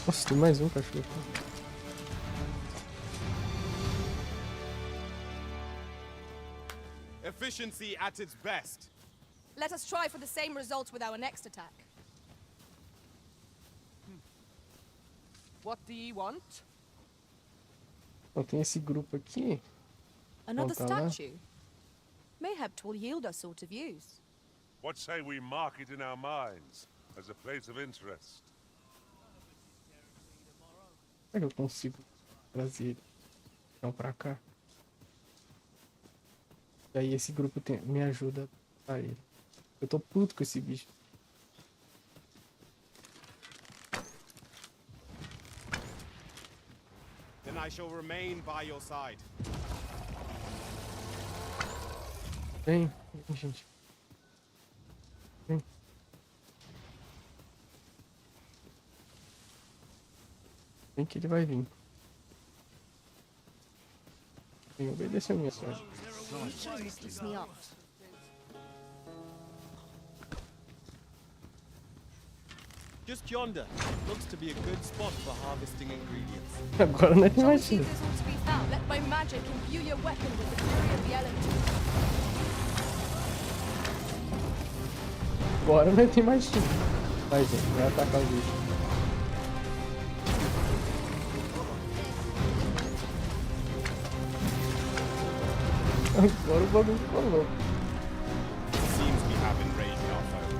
Nossa, tem mais um cachorro. Efficiency at its best. Let us try for the same result with our next attack. What do ye want? Então, tem esse grupo aqui. Another Vamos pra lá. statue? Mayhap 'twill yield us sort of use. What say we mark it in our minds as a place of interest? Será que eu consigo trazer ele? Não, pra cá. E aí esse grupo me ajuda a ele. Eu tô puto com esse bicho. Then I shall remain by your side. Vem, gente. Vem. Vem que ele vai vir. Vem, obedece a minha sorte. Keeps me up. Just yonder. Looks to be a good spot for harvesting ingredients. Agora não é Shall we mais see if isso. this ought to be found? Let my magic imbue your weapon with the fury of the elements. Agora não tem mais chance. Vai, gente, vai atacar o bicho. Agora o bagulho ficou louco. Seems we have enraged our foe.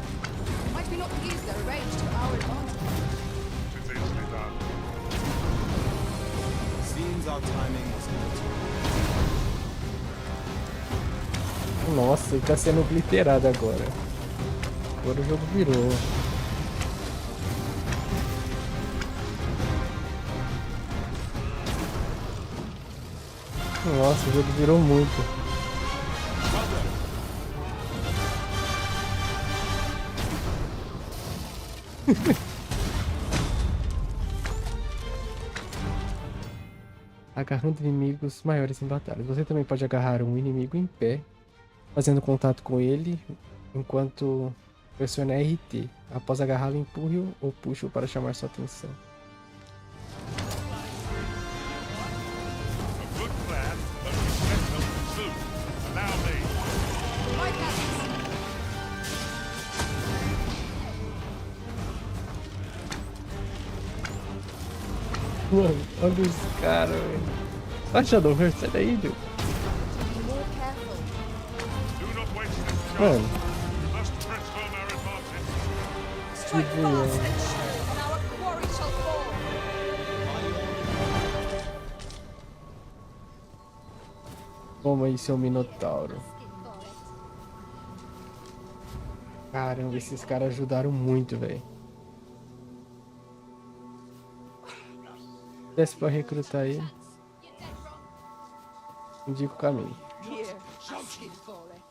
Might we not use their rage to our advantage? It's easily done. Seems our timing was limited. Nossa, ele tá sendo obliterado agora. Agora o jogo virou. Nossa, o jogo virou muito. Agarrando inimigos maiores em batalhas. Você também pode agarrar um inimigo em pé, fazendo contato com ele enquanto pressiona RT. Após agarrá-lo, empurre-o ou puxe-o para chamar sua atenção. Good plan, but respect them soon. Allow me. My passes. Mano, olha os caras, velho. Vai, Shadowverse, sai daí, meu. Be more careful. Do not waste this chance. Mano, Must press home our advantage. Strike Que fast boa. and sure, and our quarry shall fall. toma aí, seu Minotauro. Caramba, esses caras ajudaram muito, velho. Desce pra recrutar aí. Indica o caminho. Here, ask it for it.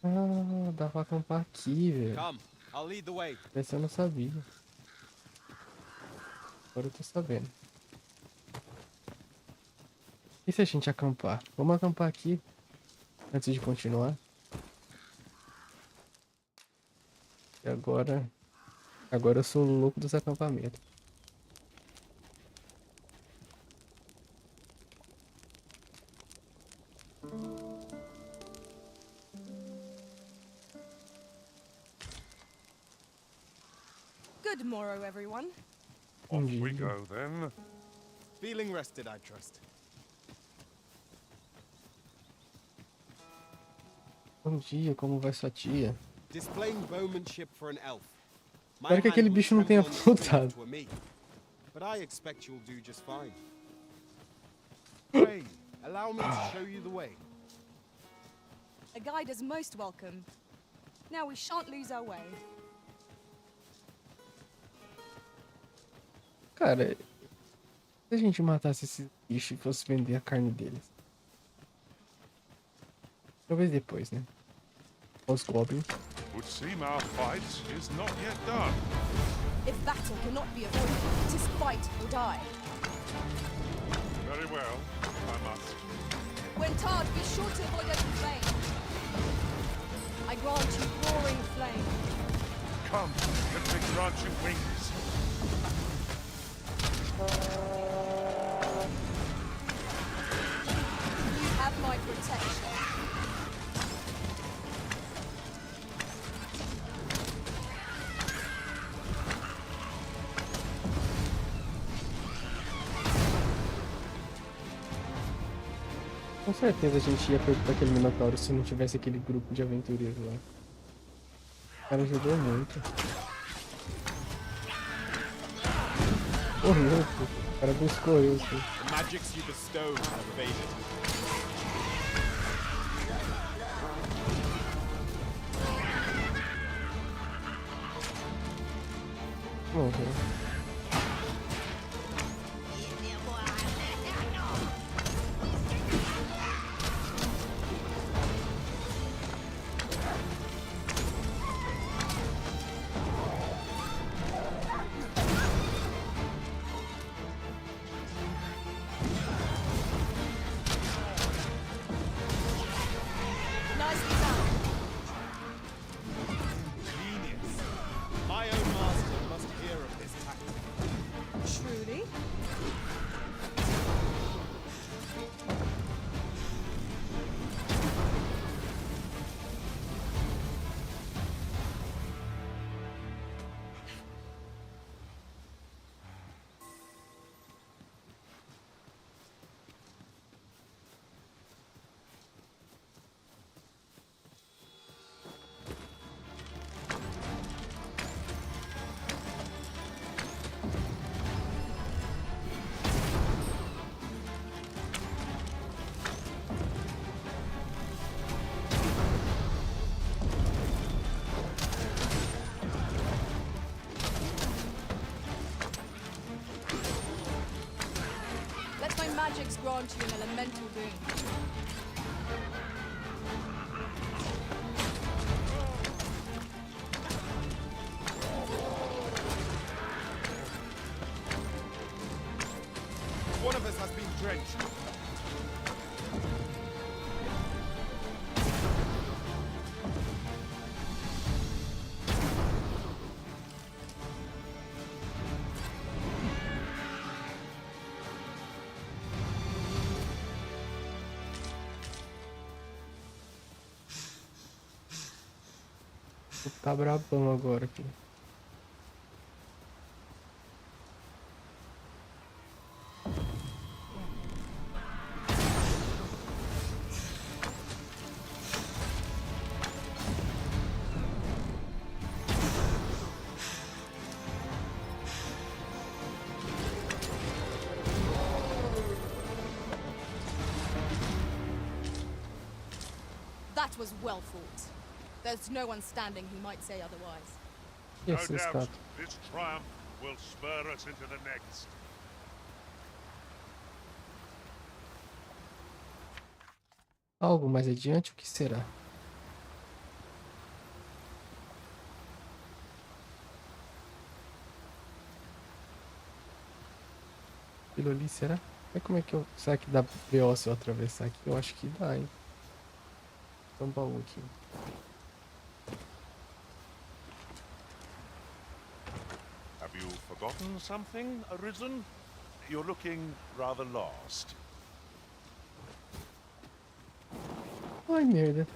Ah, dá pra acampar aqui, velho. Come, I'll lead the way. Essa eu não sabia. Agora eu tô sabendo. E se a gente acampar? Vamos acampar aqui. Antes de continuar. E agora... Agora eu sou o louco dos acampamentos. Good morrow, everyone. Off we go then. Feeling rested, I trust. Bom dia, como vai sua tia? Displaying bowmanship for an elf. My Espero que aquele hand bicho would não tenha tremble on the string voltado. to a me, but I expect you'll do just fine. Pray, allow me to show you the way. A guide is most welcome. Now we shan't lose our way. Cara, se a gente matasse esses bichos e fosse vender a carne deles. Talvez depois, né? Os goblins. Would seem our fight is not yet done. If battle cannot be avoided, it is fight or die. Very well, I must. When tarred, be sure to avoid open flame. I grant you roaring flame. Come, let me grant you wings. You have my protection. Com certeza a gente ia perder pra aquele Minotauro se não tivesse aquele grupo de aventureiros lá. O cara ajudou muito. Correu, pô. O cara buscou eu, pô. The magics you bestow have evaded. Morreu. Nicely done. Genius. My own master must hear of this tactic. Truly? Let my magics grant you an elemental boon. One of us has been drenched. Tá brabão agora aqui. was well fought. There's no one standing who might say otherwise. No Esse doubt estátua. this triumph will spur us into the next. Algo mais adiante, o que será? Aquilo ali, será? Mas como é que eu... Será que dá BO se eu atravessar aqui? Eu acho que dá, hein? Tem um baú aqui. Have you forgotten something, Arisen? You're looking rather lost. Ai, merda.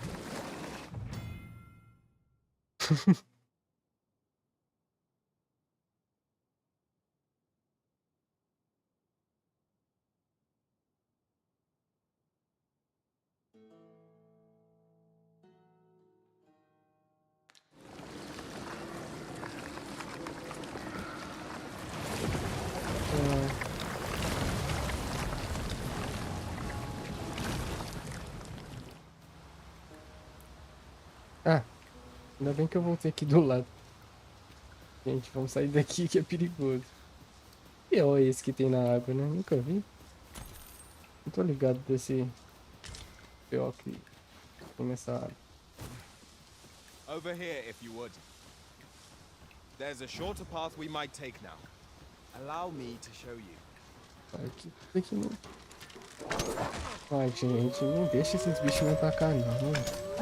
Ah, ainda bem que eu voltei aqui do lado. Gente, vamos sair daqui que é perigoso. E ó, esse que tem na água, né? Nunca vi. Não tô ligado desse BO que tem nessa água. Over here, if you would. There's a shorter path we might take now. Allow me to show you. Aqui não. Ai, gente, não deixa esses bichos me atacar, não.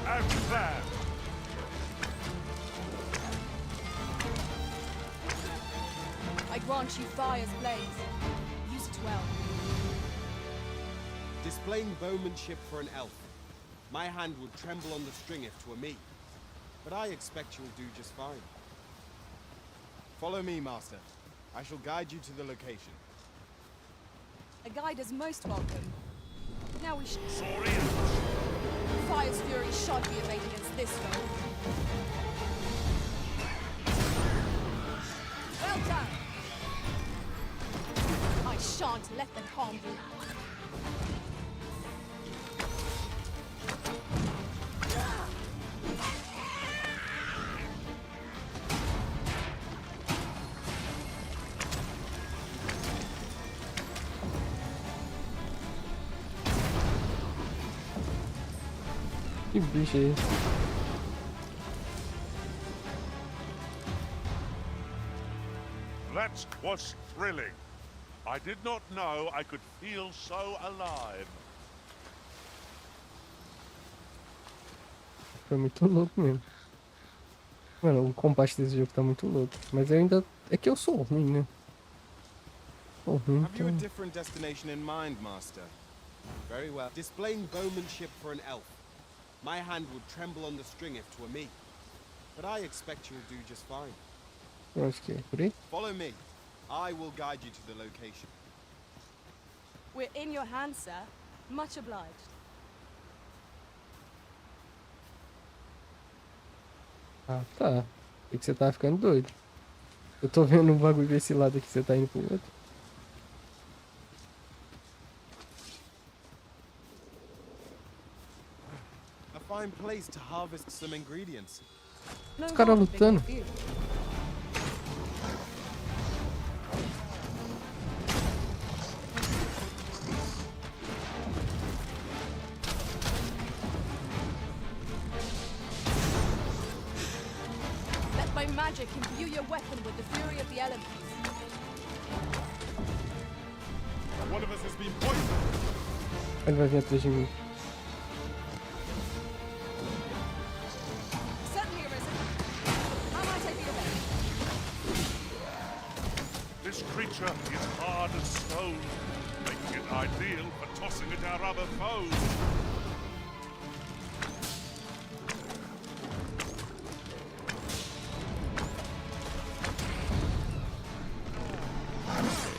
As planned. I grant you fire's blaze. Use it well. Displaying bowmanship for an elf. My hand would tremble on the string if 'twere me. But I expect you'll do just fine. Follow me, Master. I shall guide you to the location. A guide is most welcome. Now we should... Sorry. Fire's fury shan't be arrayed against this foe. Well done! I shan't let them harm you. Que bicho é esse? That was thrilling. I did not know I could feel so alive. Foi muito louco mesmo. Mano, o combate desse jogo tá muito louco. Mas eu ainda... É que eu sou ruim, né? Sou ruim, Have you a então... different destination in mind, Master? Very well. Displaying bowmanship for an elf. My hand would tremble on the string if 'twere me. But I expect you'll do just fine. Eu acho que é por aí. Follow me. I will guide you to the location. We're in your hands, sir. Much obliged. Ah, tá. É que você tá ficando doido. Eu tô vendo um bagulho desse lado aqui, você tá indo pro outro. A fine place to harvest some ingredients. Os caras lutando. Let my magic imbue your weapon with the fury of the elements. One of us has been poisoned. Ele vai vir atrás de mim. Certainly, Arisen. How might I be of aid? This creature is hard as stone, making it ideal for tossing at our other foes.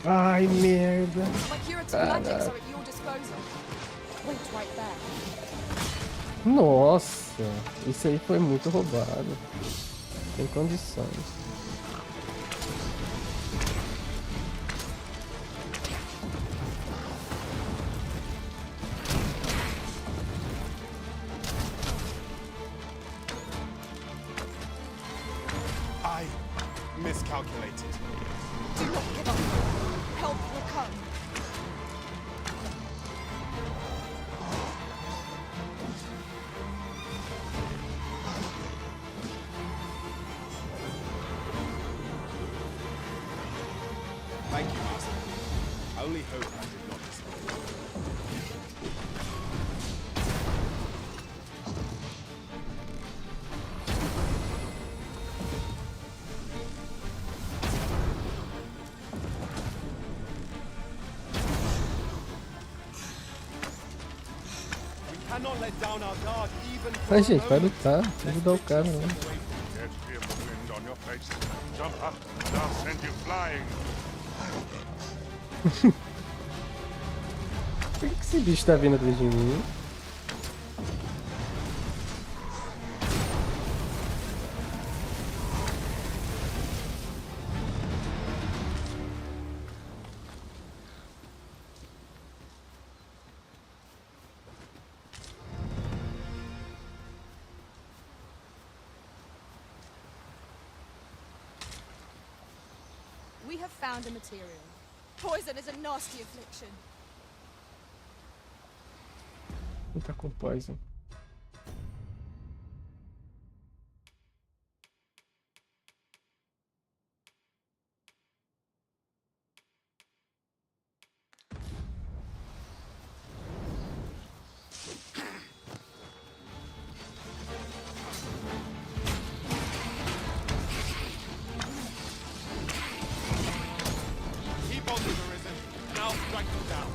Ai, merda. My curative Caraca. magics are at your disposal. Wait right there. Nossa, isso aí foi muito roubado. Sem condições. I miscalculated. Do not give up. Help will come. Thank you, Master. I only hope I did not disappoint. We cannot let down our guard even for Ai, a gente, vai moment. lutar. Ajudar o cara, né? Get feel the wind on your face. Jump up, and I'll send you flying. Por que esse bicho tá vindo atrás de mim? We have found a material. Poison is a nasty affliction. Não tá com poison. Keep on with the risen. Now strike them down.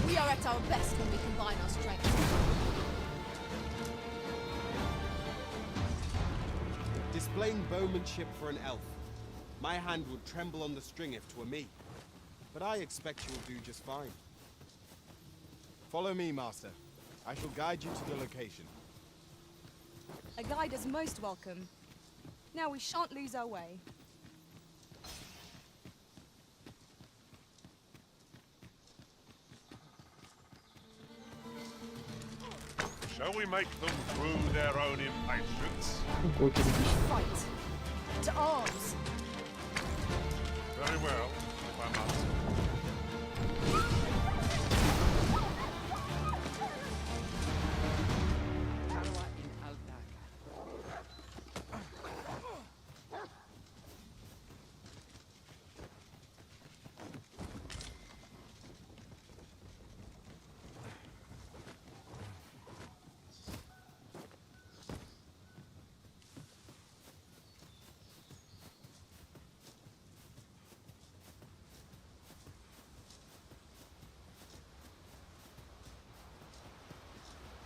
We are at our best when we combine our strength. Displaying bowmanship for an elf. My hand would tremble on the string if 'twere me. But I expect you'll do just fine. Follow me, Master. I shall guide you to the location. A guide is most welcome. Now we shan't lose our way. Shall we make them through their own impatience? Ficou aquele bicho. Fight. To arms. Very well, if I must.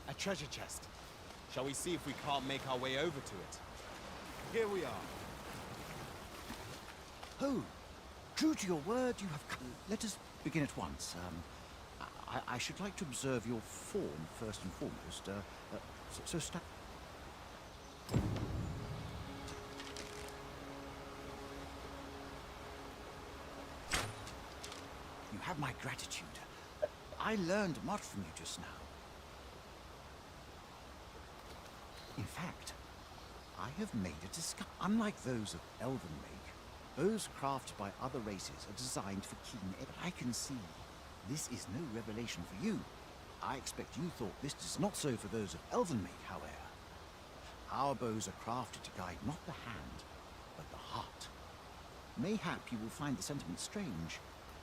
A treasure chest. Shall we see if we can't make our way over to it? Here we are. Oh, true to your word, you have come. Let us begin at once. I should like to observe your form first and foremost. So stand. You have my gratitude. I learned much from you just now. In fact, I have made a discovery. Unlike those of Elven make, bows crafted by other races are designed for keen edge. But I can see this is no revelation for you. I expect you thought this is not so for those of Elven make, however. Our bows are crafted to guide not the hand, but the heart. Mayhap you will find the sentiment strange,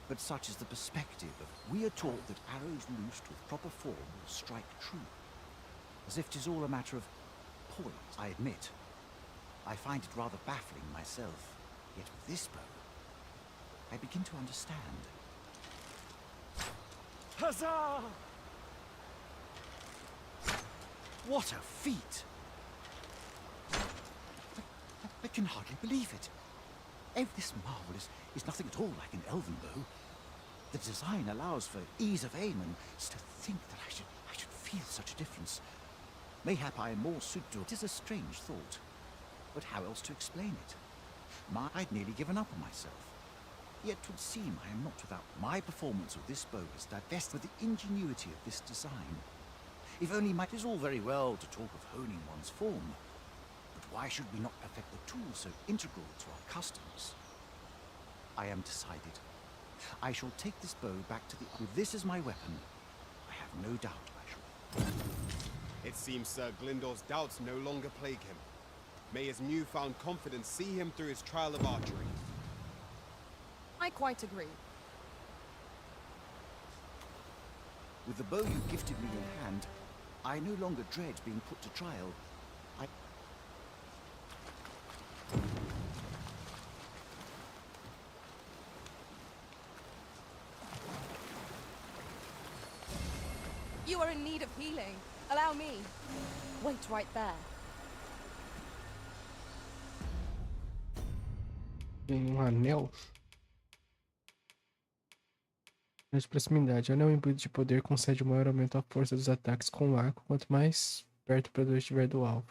but such is the perspective of we are taught that arrows loosed with proper form will strike true, as if 'tis all a matter of poise. I admit, I find it rather baffling myself, yet with this bow, I begin to understand. Huzzah! What a feat! I can hardly believe it. This marvel is nothing at all like an elven bow. The design allows for ease of aim, and to think that I should feel such a difference. Mayhap I am more suited to it. It is a strange thought, but how else to explain it? I'd nearly given up on myself. Yet 'twould seem I am not without. My performance of this bow is divested with the ingenuity of this design. If only it is all very well to talk of honing one's form, but why should we not perfect the tool so integral to our customs? I am decided. I shall take this bow back to the... With this as my weapon, I have no doubt I shall... It seems Sir Glyndor's doubts no longer plague him. May his newfound confidence see him through his trial of archery. I quite agree. With the bow you gifted me in hand, I no longer dread being put to trial. You are in need of healing. Allow me. Wait right there. Tem anel. De proximidade. O anel imbuído de poder concede um maior aumento à força dos ataques com o arco, quanto mais perto o predador estiver do alvo.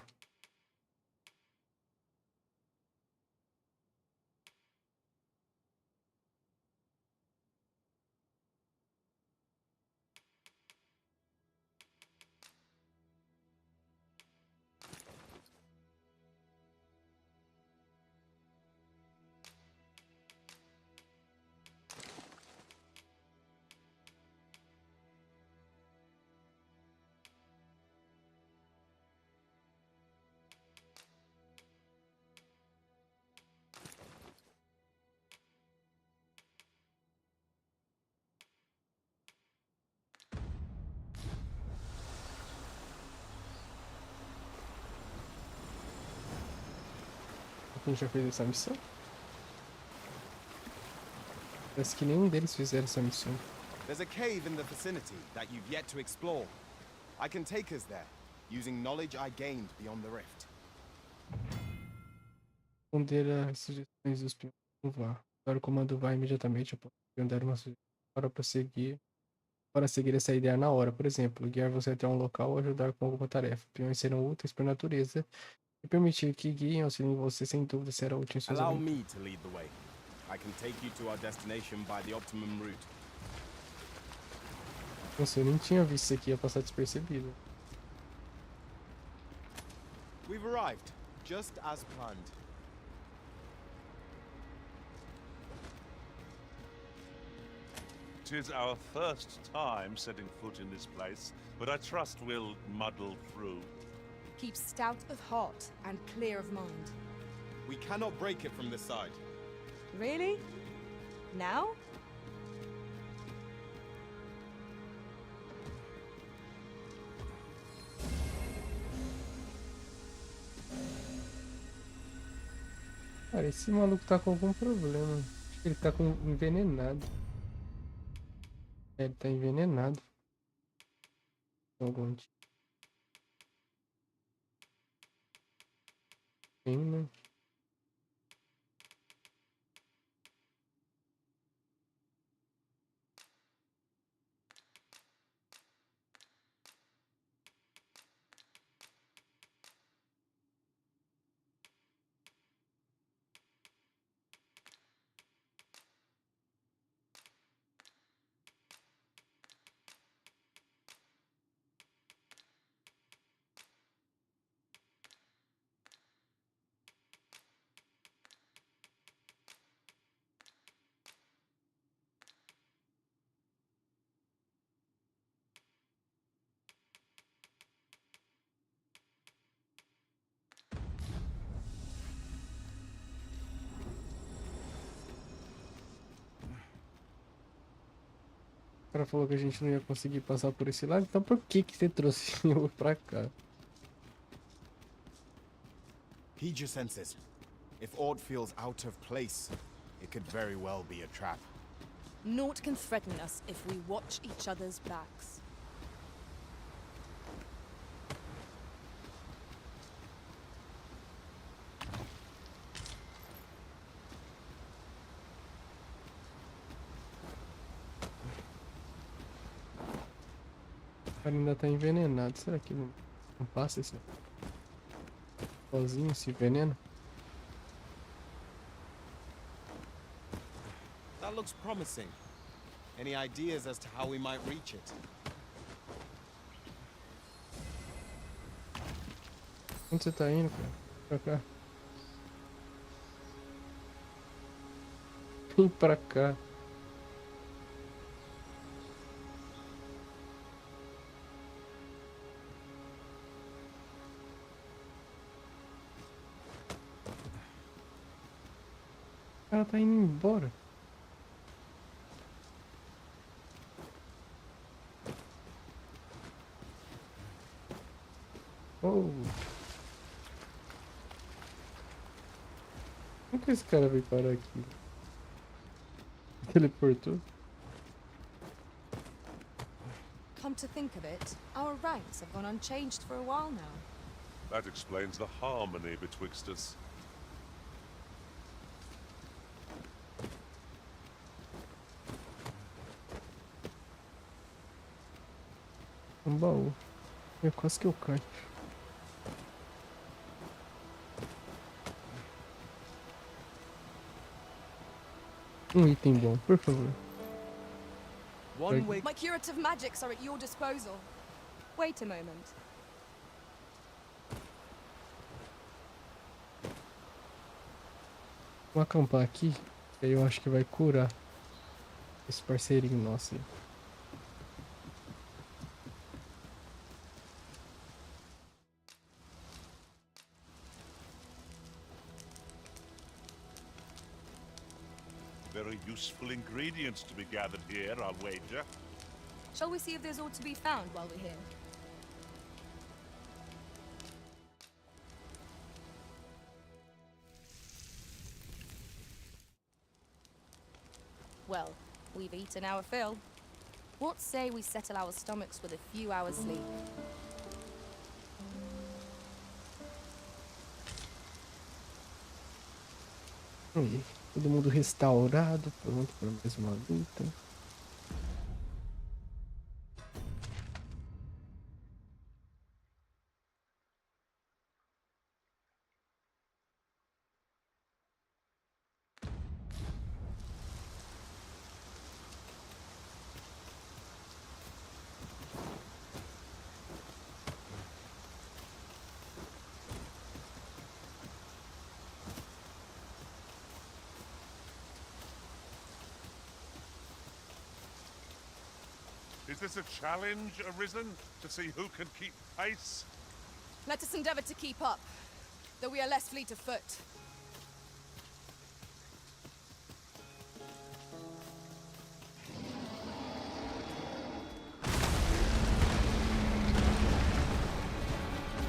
A gente já fez essa missão? Parece que nenhum deles fizeram essa missão. There's a cave in the vicinity that you've yet to explore. I can take us there, using knowledge I gained beyond the rift. Responder às sugestões dos pilotos do VAR. Agora o comando vai imediatamente. Eu posso dar uma sugestão para seguir essa ideia na hora. Por exemplo, guiar você até um local ou ajudar com alguma tarefa. Peões serão úteis por natureza. E permitir que guiem auxiliem você, sem dúvida, será útil em suas Allow aventuras. me to lead the way. I can take you to our destination by the optimum route. Nossa, eu nem tinha visto isso aqui, ia passar despercebido. We've arrived, just as planned. Tis our first time setting foot in this place, but I trust we'll muddle through. Keep stout of heart and clear of mind. We cannot break it from this side. Really? Now? Cara, esse maluco tá com algum problema. Acho que ele tá envenenado. É, ele tá envenenado. Algum tipo. Sim, né? O cara falou que a gente não ia conseguir passar por esse lado, então por que você trouxe eu pra cá? Heed your senses. If aught feels out of place, it could very well be a trap. Naught can threaten us if we watch each other's backs. cara ainda tá envenenado. Será que não passa esse sozinho, esse veneno? That looks promising. Any ideas as to how we might reach it? Onde você tá indo, cara? Pra cá. Vem pra cá. O cara tá indo embora. Oh. Como que esse cara veio parar aqui? Teleportou? Come to think of it, our ranks have gone unchanged for a while now. That explains the harmony betwixt us. Um baú. É quase que eu caio. Um item bom, por favor. My curative magics are at your disposal. Wait a moment. Vou acampar aqui, que aí eu acho que vai curar esse parceirinho nosso aí. Very useful ingredients to be gathered here, I'll wager. Shall we see if there's aught to be found while we're here? Well, we've eaten our fill. What say we settle our stomachs with a few hours' sleep? Todo mundo restaurado, pronto para mais uma luta. Is this a challenge arisen to see who can keep pace? Let us endeavor to keep up, though we are less fleet of foot.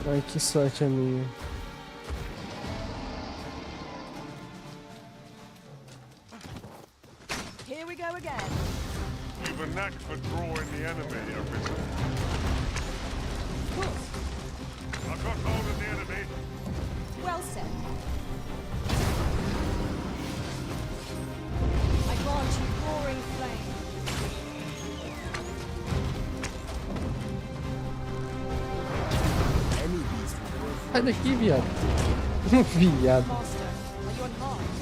Ai, que sorte a minha. Here we go again. You've a knack for drawing the enemy, Arisen. I've got hold of the enemy. Well said. I grant you roaring flame. Sai daqui, viado. Viado. Master, are you unharmed?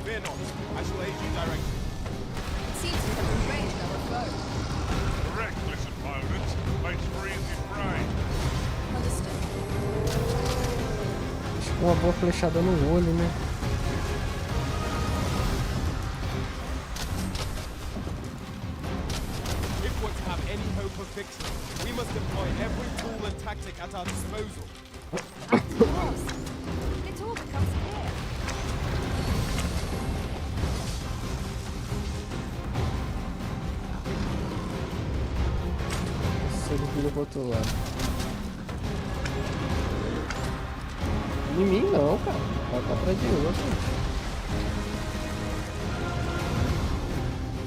Fear not. I shall aid you directly. It seems we have enraged our foe. The reckless opponent makes for easy prey. Understood. Uma boa flechada no olho, né? If we're to have any hope of victory, we must employ every tool and tactic at our disposal. Of course. It all becomes clear. Se ele vira pro outro lado. Em mim não, cara. Vai pra trás de outro.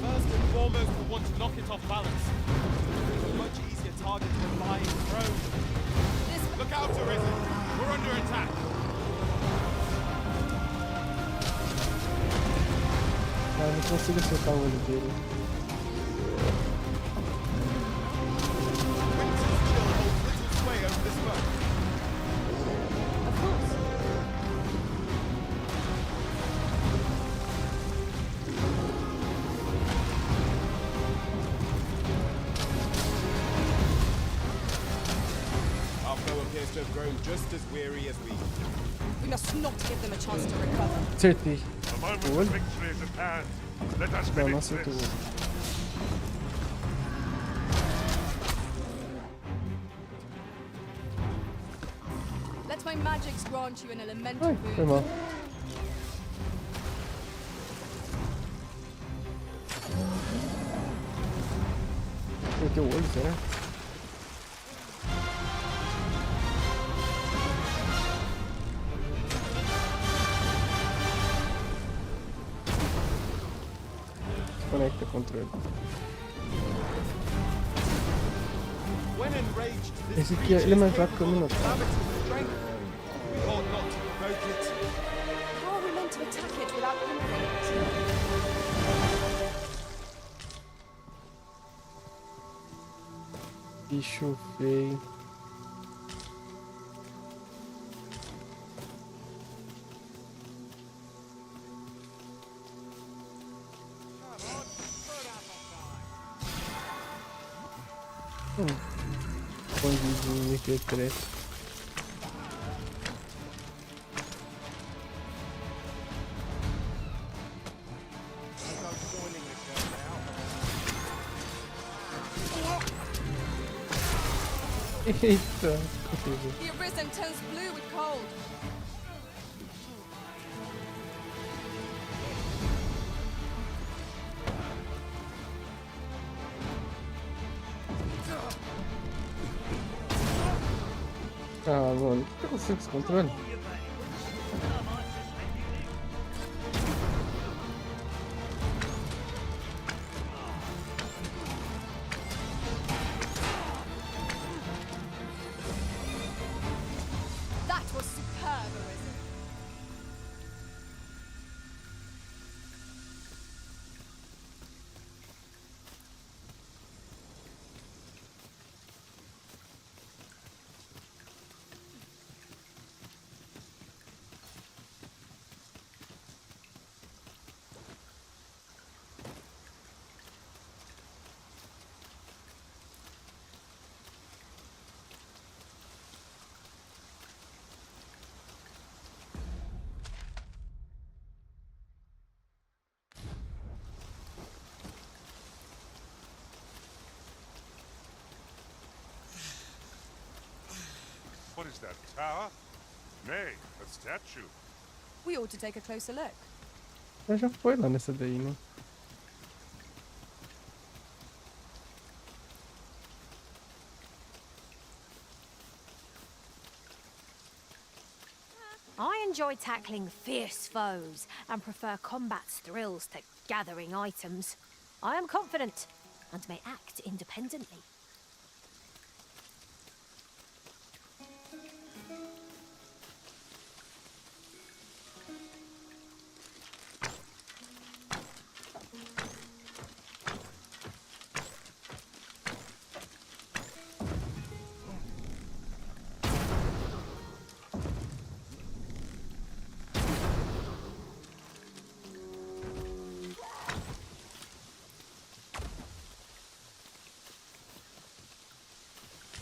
First and foremost, we want to knock it off balance. It's a much easier target than lying prone. Look out, Arisen! We're under attack! não consigo acertar o olho dele. Our foe appears to have grown just as weary as we. We must not give them a chance to recover. Acertei. The moment O of olho? victory is at hand. Let us Não, não finish acertou o this. olho. Let my magics grant you an elemental Ai, foi boon. mal. Acertei o olho, será? Desconecta o controle. When enraged, this Esse aqui, creature ele é is mais fraco que o capable of Minotauro. calamity strength. We ought not to provoke it. How are we meant to attack it without hindering it? Bicho feio. Bandizinho MP3. Eita, horrível. The arisen turns blue with cold. Ah, mano, por que eu consigo esse controle? That was superb, arisen. What is that, tower? Nay, a statue. We ought to take a closer look. Eu já foi lá nessa daí, né? I enjoy tackling fierce foes and prefer combat's thrills to gathering items. I am confident and may act independently.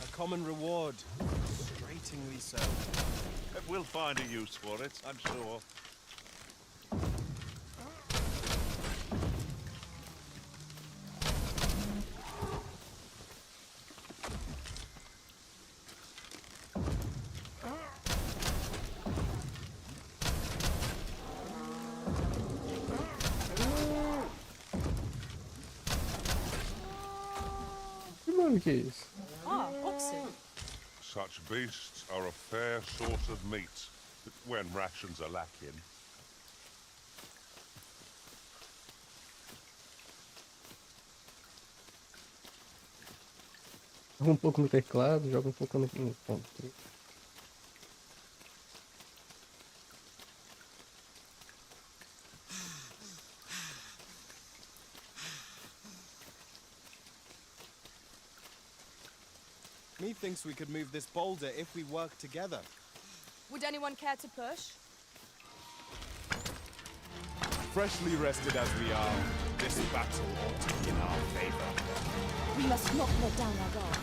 A common reward. Frustratingly so. We'll find a use for it, I'm sure. Que barulho que é isso? Ah, oxen. Such beasts are a fair source of meat when rations are lacking. Joga um pouco no teclado, joga um pouco no controle. Methinks we could move this boulder if we work together. Would anyone care to push? Freshly rested as we are, this battle ought to be in our favor. We must not let down our guard.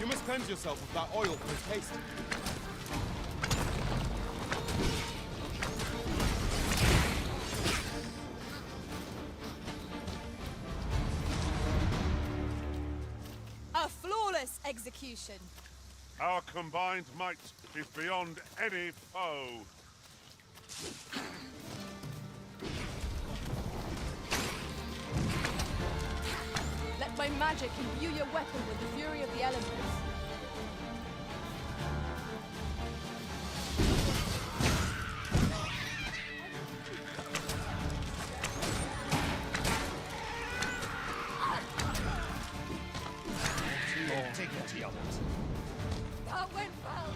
You must cleanse yourself of that oil for taste. A flawless execution. Our combined might is beyond any foe. Let my magic imbue your weapon with the fury of the elements. Dignity of it. That went well.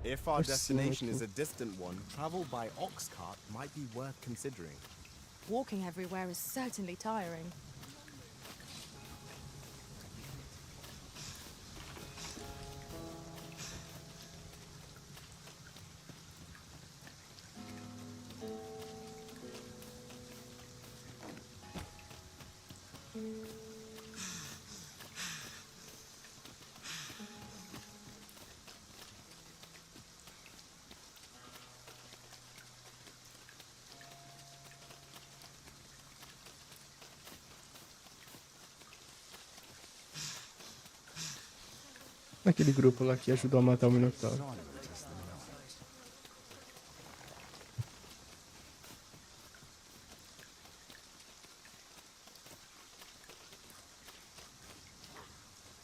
If our Let's see destination what is a distant one, travel by ox cart might be worth considering. Walking everywhere is certainly tiring. Aquele grupo lá que ajudou a matar o Minotauro.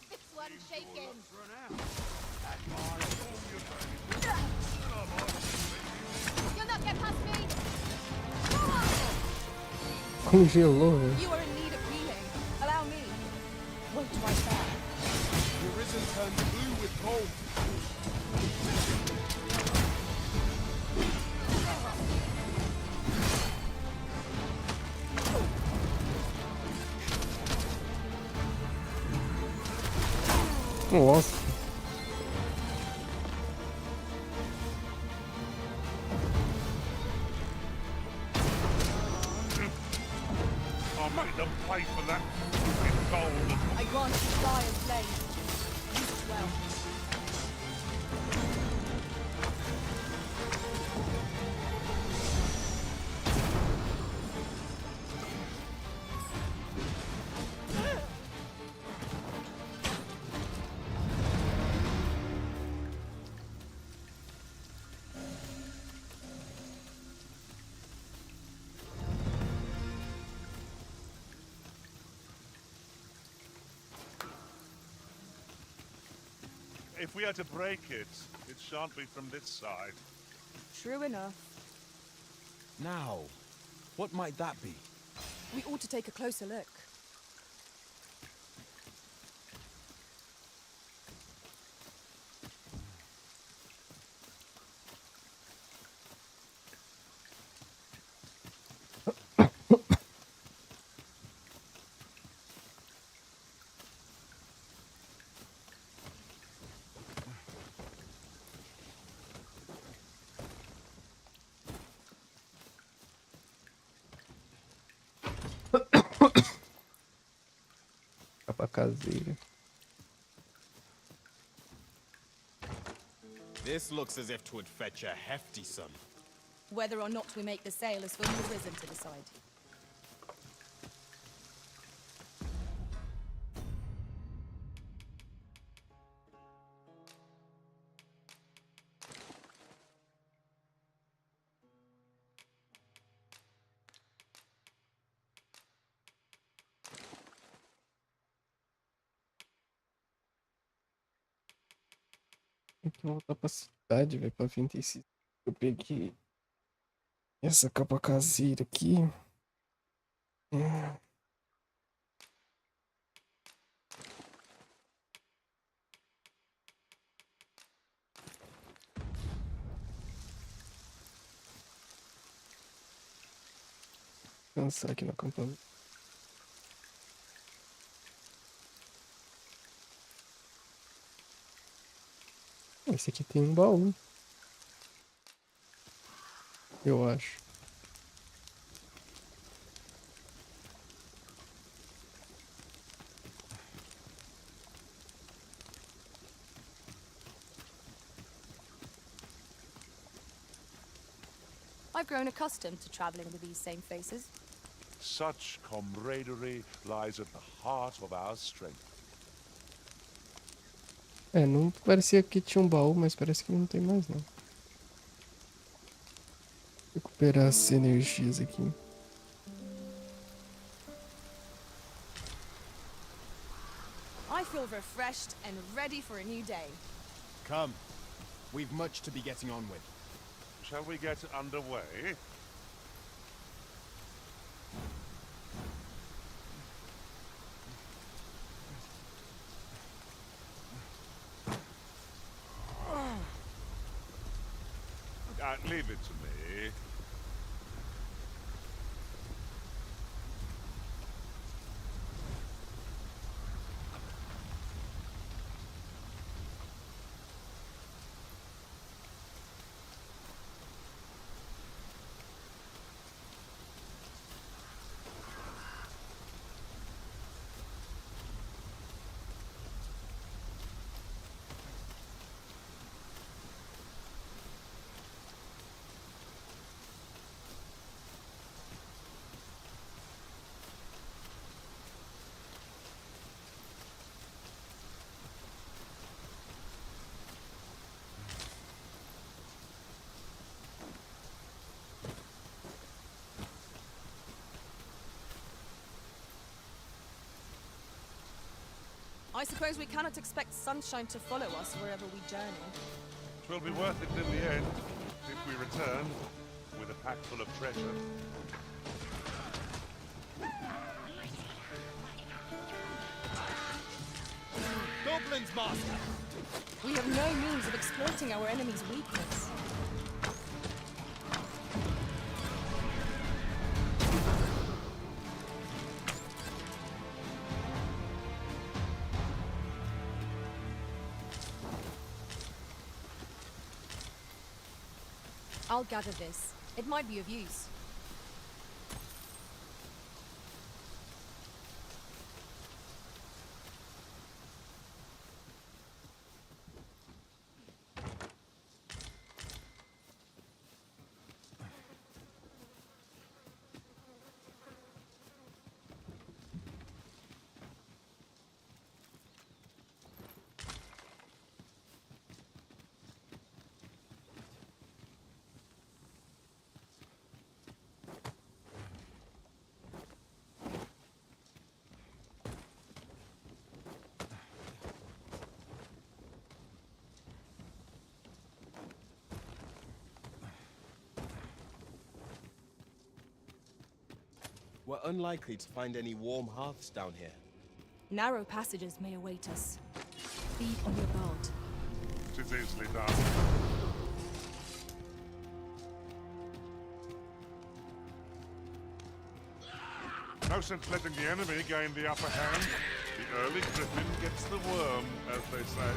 This one's shaking. You'll not get past me. Congelou, velho. You are in need of healing. Allow me. Won't twice that. The risen turns blue with cold. Nossa. I'll make them pay for that stupid gold. I grant you fire's blade. Use it well. If we are to break it, it shan't be from this side. True enough. Now, what might that be? We ought to take a closer look. Capa caseira. This looks as if 'twould fetch a hefty sum. Whether or not we make the sale is for the Risen to decide. Tem que voltar pra cidade, velho, pra vender esse. Eu peguei essa capa caseira aqui. Descansar aqui no acampamento. Esse aqui tem um baú. Eu acho. I've grown accustomed to traveling with these same faces. Such camaraderie lies at the heart of our strength. É, não parecia que tinha um baú, mas parece que não tem mais não. Recuperar as energias aqui. I feel refreshed and ready for a new day. Come. We've much to be getting on with. Shall we get underway? Leave it to me. I suppose we cannot expect sunshine to follow us wherever we journey. It will be worth it in the end, if we return with a pack full of treasure. Goblins, Master! We have no means of exploiting our enemy's weakness. I'll gather this. It might be of use. We're unlikely to find any warm hearths down here. Narrow passages may await us. Be on your guard. It is easily done. No sense letting the enemy gain the upper hand. The early griffin gets the worm, as they say.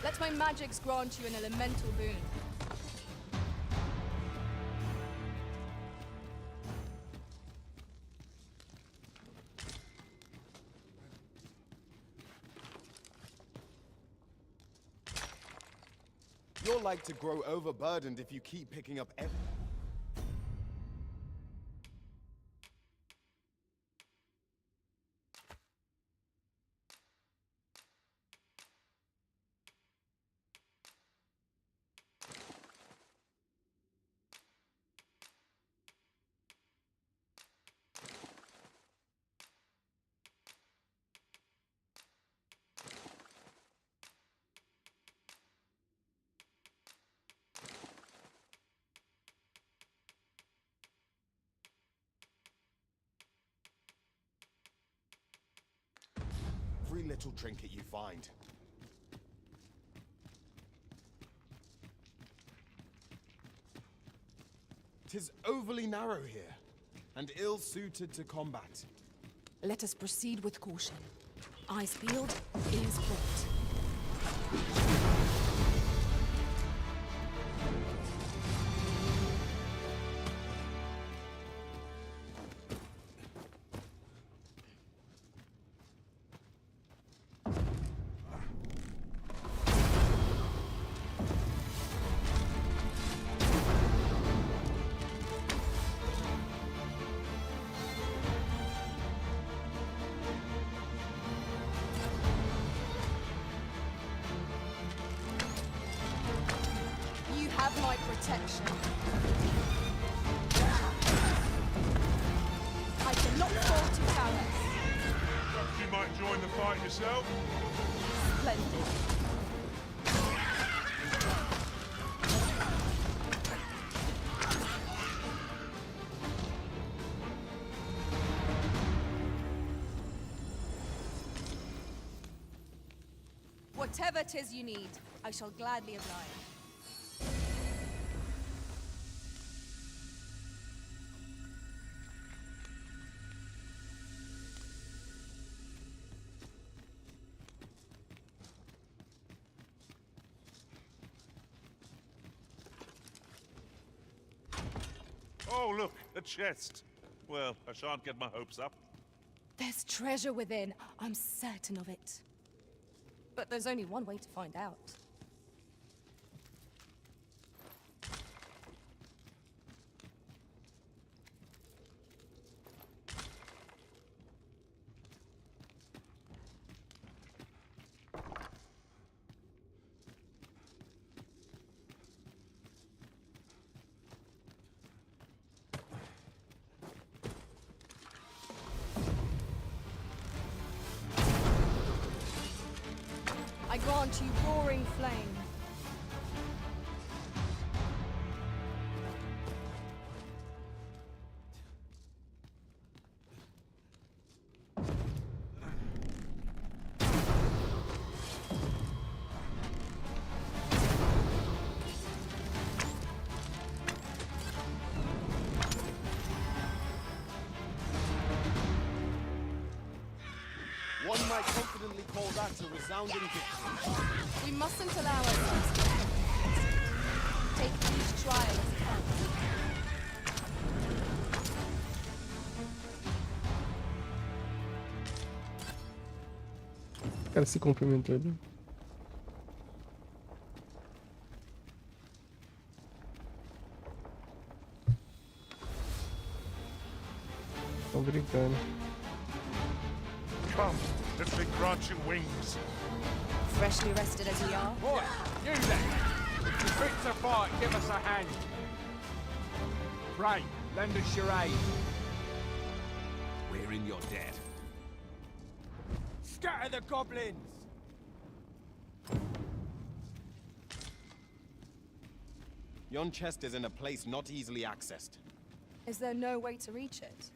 Let my magics grant you an elemental boon. You're like to grow overburdened if you keep picking up every... Every little trinket you find. 'Tis overly narrow here, and ill-suited to combat. Let us proceed with caution. Eyes peeled, ears pricked. You have my protection. I cannot fall to Talos. Perhaps you might join the fight yourself? Splendid. Whatever 'tis you need, I shall gladly oblige. Oh, look, a chest. Well, I shan't get my hopes up. There's treasure within, I'm certain of it. But there's only one way to find out. I grant you roaring flame. One might confidently call that a resounding victory. We mustn't allow ourselves to be take each trial as it comes. O cara se cumprimentou ali. Estão brincando. Come, let's be crunching wings. Freshly rested as we are. Boy, you then! If you're fit to fight, give us a hand. Pray, lend us your aid. We're in your debt. Scatter the goblins! Yon chest is in a place not easily accessed. Is there no way to reach it?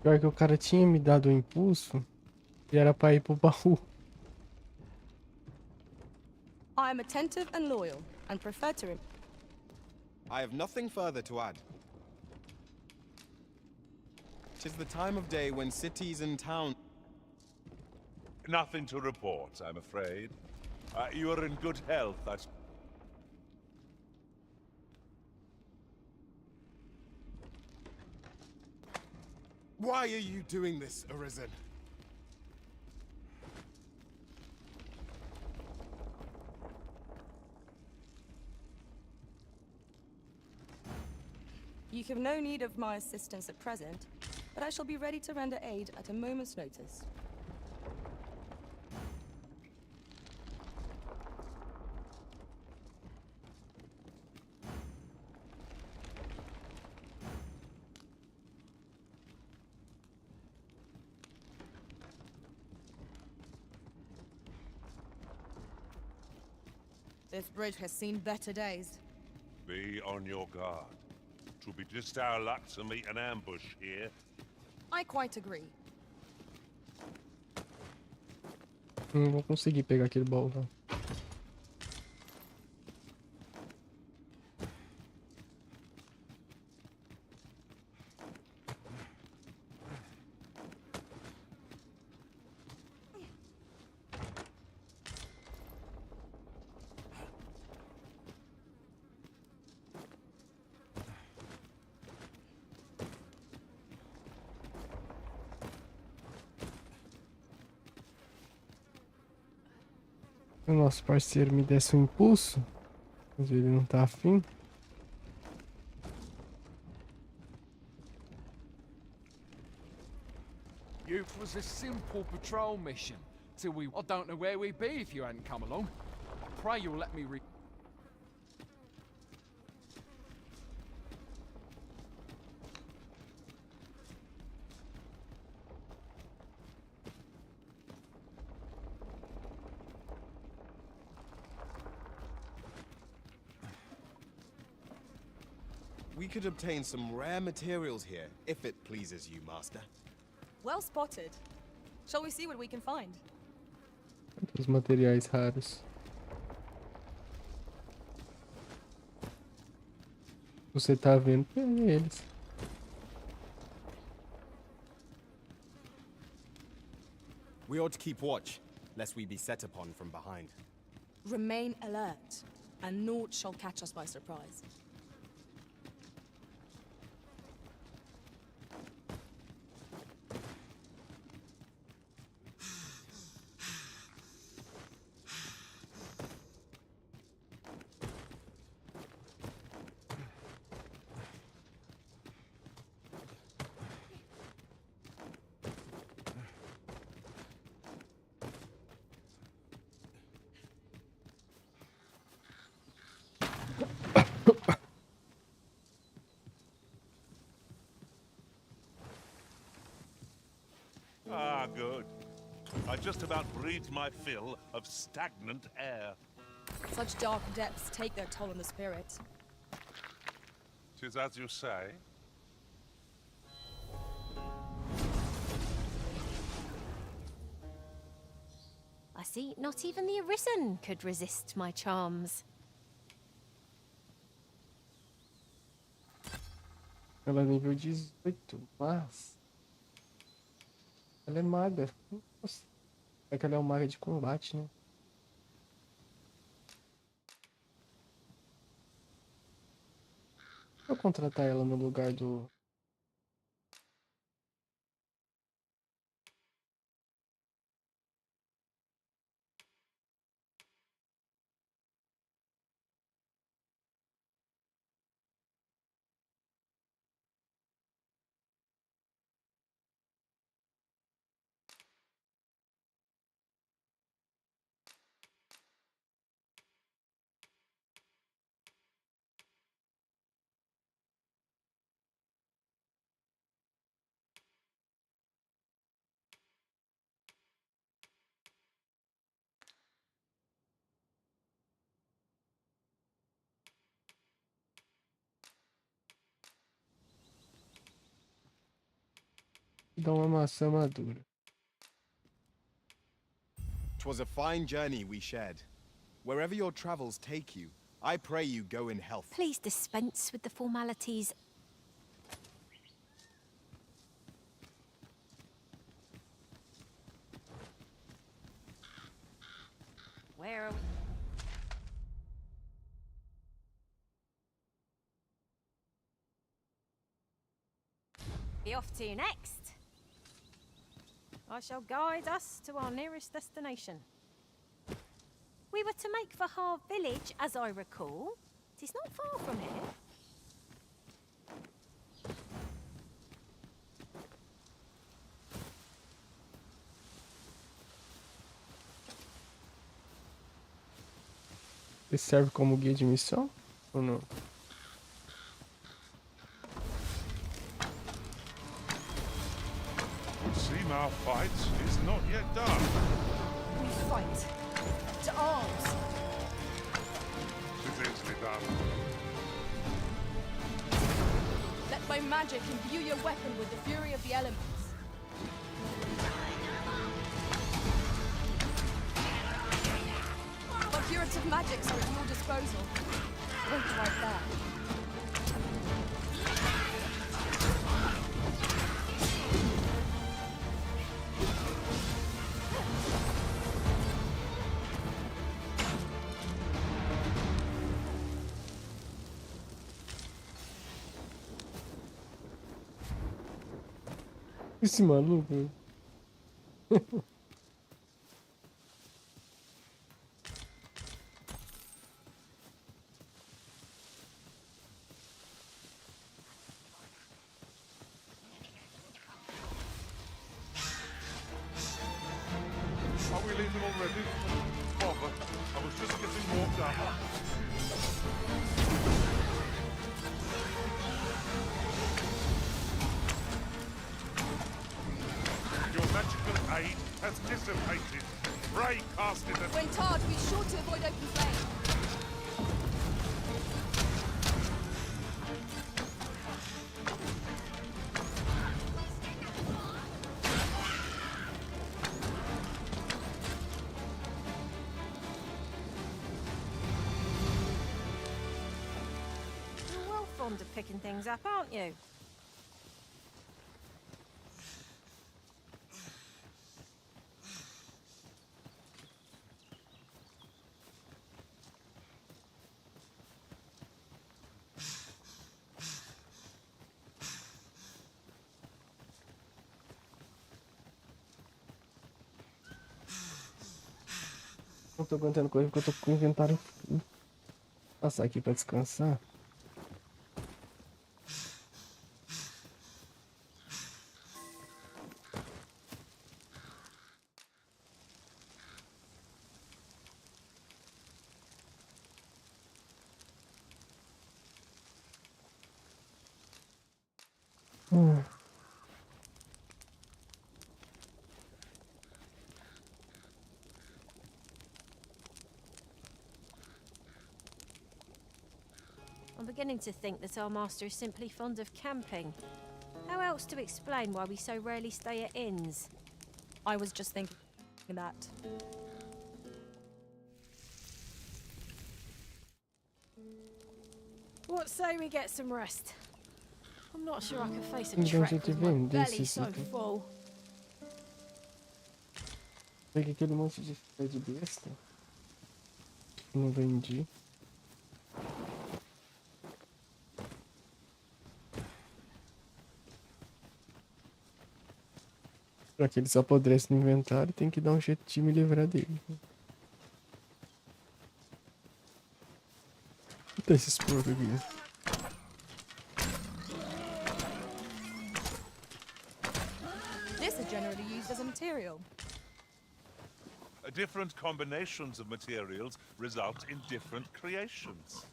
Pior que o cara tinha me dado um impulso e era pra ir pro baú. I am attentive and loyal, and prefer to remain. I have nothing further to add. 'Tis the time of day when cities and towns... Nothing to report, I'm afraid. You are in good health, Why are you doing this, Arisen? You have no need of my assistance at present, but I shall be ready to render aid at a moment's notice. This bridge has seen better days. Be on your guard. It will be just our luck to meet an ambush here. I quite agree. Não vou conseguir pegar aquele baú, não. O nosso parceiro me desse um impulso, mas ele não tá afim. It was a simple patrol mission. Till we... I don't know where we'd be if you hadn't come along. Pray you'll let me We could obtain some rare materials here, if it pleases you, Master. Well spotted. Shall we see what we can find? Os materiais raros. Você tá vendo? Pega eles. We ought to keep watch, lest we be set upon from behind. Remain alert, and naught shall catch us by surprise. Ah, good. I just about breathed my fill of stagnant air. Such dark depths take their toll on the spirit. 'Tis as you say. I see not even the Arisen could resist my charms. Ela é nível 18, mas... Ela é maga. Nossa. É que ela é uma maga de combate, né? Vou contratar ela no lugar do... Dá uma maçã madura. 'Twas a fine journey we shared. Wherever your travels take you, I pray you go in health. Please dispense with the formalities. Where are we? Be off to next. I shall guide us to our nearest destination. We were to make for Harve Village, as I recall. It is not far from here. Ele serve como guia de missão? Ou não? Seem our fight is not yet done. We fight. To arms! Tis easily done. Follow magic, imbue your weapon with the fury of the elements. What curative magics are at your disposal? Wait right there. Esse maluco. Are we leaving already? Bother. I was just getting warmed up. Your magical aid has dissipated. Pray cast it at... When tarred, be sure to avoid open flame. You're well fond of picking things up, aren't you? Não tô aguentando correr porque eu tô com o inventário. Passar aqui pra descansar. I'm beginning to think that our master is simply fond of camping. How else to explain why we so rarely stay at inns? I was just thinking that. What say we get some rest? I'm not sure I can face a Então, trek gente, with my vem, belly desse so sítio. full. Peguei aquele monte de pé de besta. Não vendi. Pra que ele se apodrece no inventário, tem que dar um jeito de me livrar dele. Eita, esses porcos aqui. This is generally used as a material. Different combinations of materials result in different creations.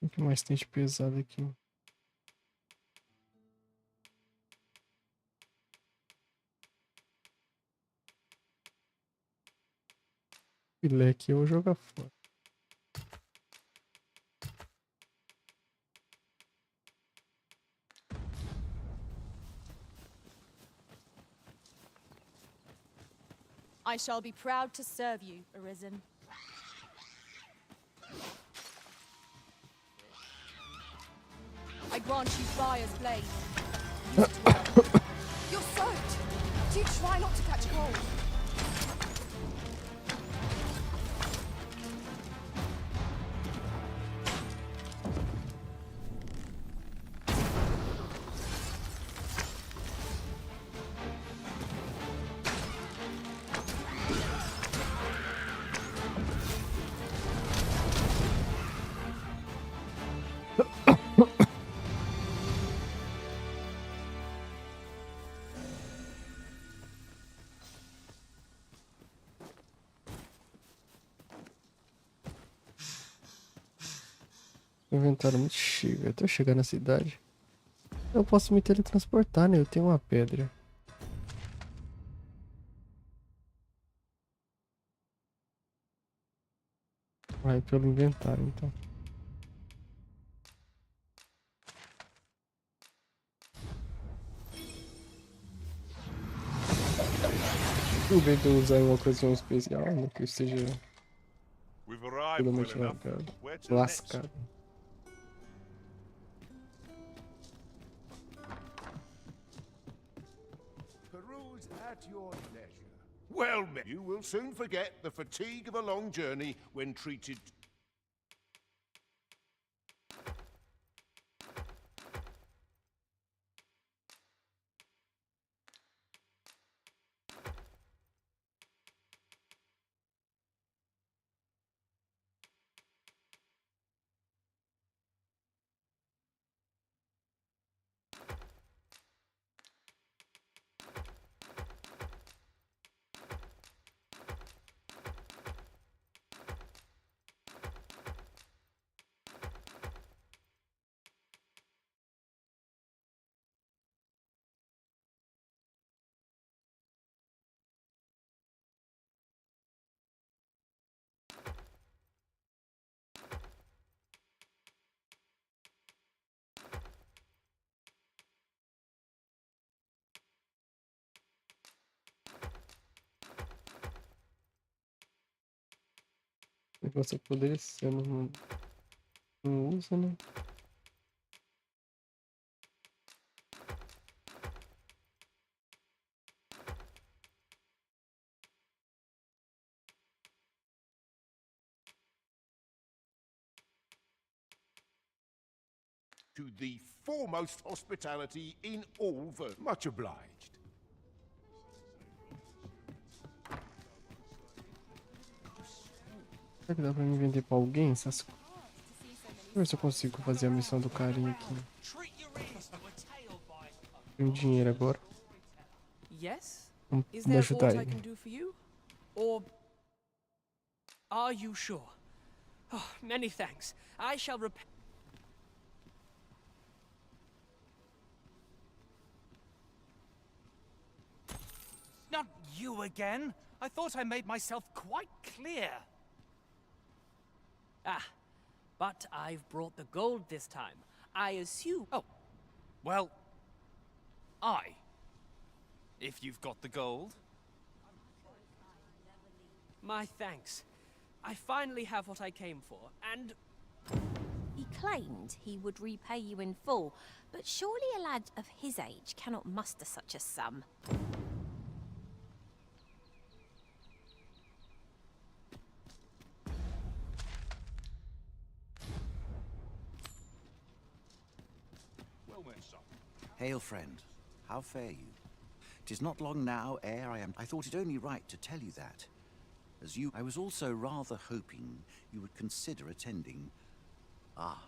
O que mais tem de pesado aqui? Filé aqui eu vou jogar fora. I shall be proud to serve you, Arisen. I grant you fire's blade. Use it well. You're soaked. Do try not to catch cold. Inventário muito cheio. Até eu chegar na cidade. Eu posso me teletransportar, né? Eu tenho uma pedra. Vai pelo inventário, então. Tudo bem que eu usar uma ocasião especial, né? Que eu esteja We've arrived well totalmente enough. lagado. Where to next? Lascado. Peruse at your leisure. Well met. You will soon forget the fatigue of a long journey when treated. O negócio é poder ser, não usa, né? To the foremost hospitality in all Ver. Much obliged. Será que dá pra me vender pra alguém essas coisas? Deixa eu ver se eu consigo fazer a missão do carinha aqui. Tenho dinheiro agora. Yes? Is Vamos there ajudar aught I can ele. do for you? Or are you sure? Oh, many thanks. I shall repay. Not you again. I thought I made myself quite clear. Ah, but I've brought the gold this time. I assume. Oh, well, if you've got the gold. My thanks. I finally have what I came for, and He claimed he would repay you in full, but surely a lad of his age cannot muster such a sum. Well met, son. Hail, friend. How fare you? 'Tis not long now ere I thought it only right to tell you that. As you, I was also rather hoping you would consider attending. Ah,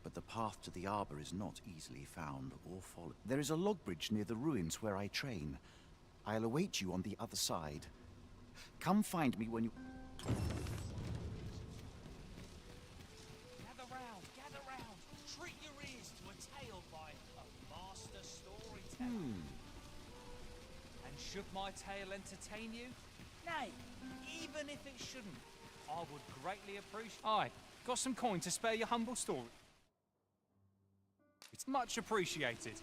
but the path to the arbor is not easily found or followed. There is a log bridge near the ruins where I train. I'll await you on the other side. Come find me when you... Gather round. Treat your ears to a tale by a master storyteller. And should my tale entertain you? Nay, even if it shouldn't, I would greatly appreciate... Aye, got some coin to spare your humble story. It's much appreciated.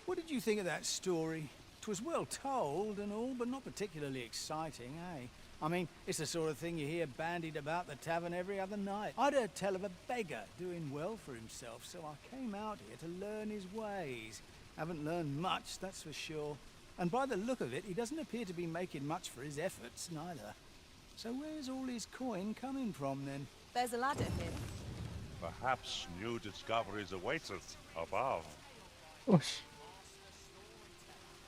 What did you think of that story? 'Twas well told and all, but not particularly exciting, eh? I mean, it's the sort of thing you hear bandied about the tavern every other night. I'd heard tell of a beggar doing well for himself, so I came out here to learn his ways. Haven't learned much, that's for sure. And by the look of it, he doesn't appear to be making much for his efforts, neither. So where's all his coin coming from, then? There's a ladder here. Perhaps new discoveries await us above. Oxe.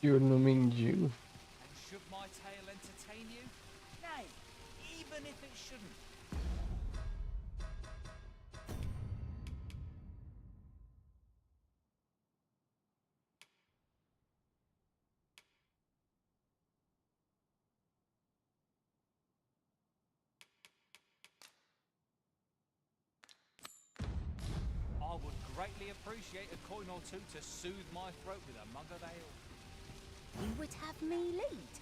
Eu no mendigo. And should my tale entertain you? Nay, even if it shouldn't. greatly appreciate a coin or two to soothe my throat with a mug of ale. You would have me lead.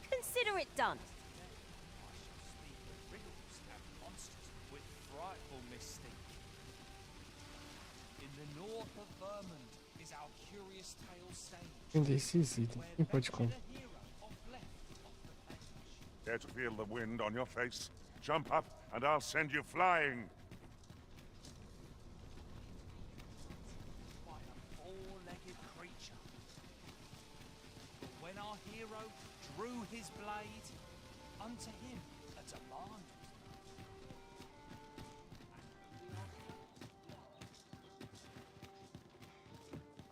Consider it done. I shall speak of riddles and monsters with frightful mystique. In the north of Vermont is our curious tale stage. Vender esses itens. Quem pode comprar? Care to feel the wind on your face? Jump up, and I'll send you flying. By a four-legged creature. When our hero drew his blade, unto him a demand was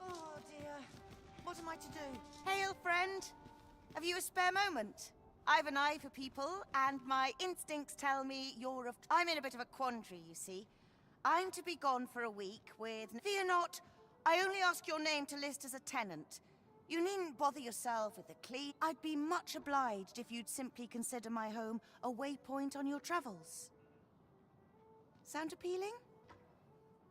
Oh dear. What am I to do? Hail, friend. Have you a spare moment? I've an eye for people, and my instincts tell me you're of... I'm in a bit of a quandary, you see. I'm to be gone for a week with... Fear not, I only ask your name to list as a tenant. You needn't bother yourself with the clean. I'd be much obliged if you'd simply consider my home a waypoint on your travels. Sound appealing?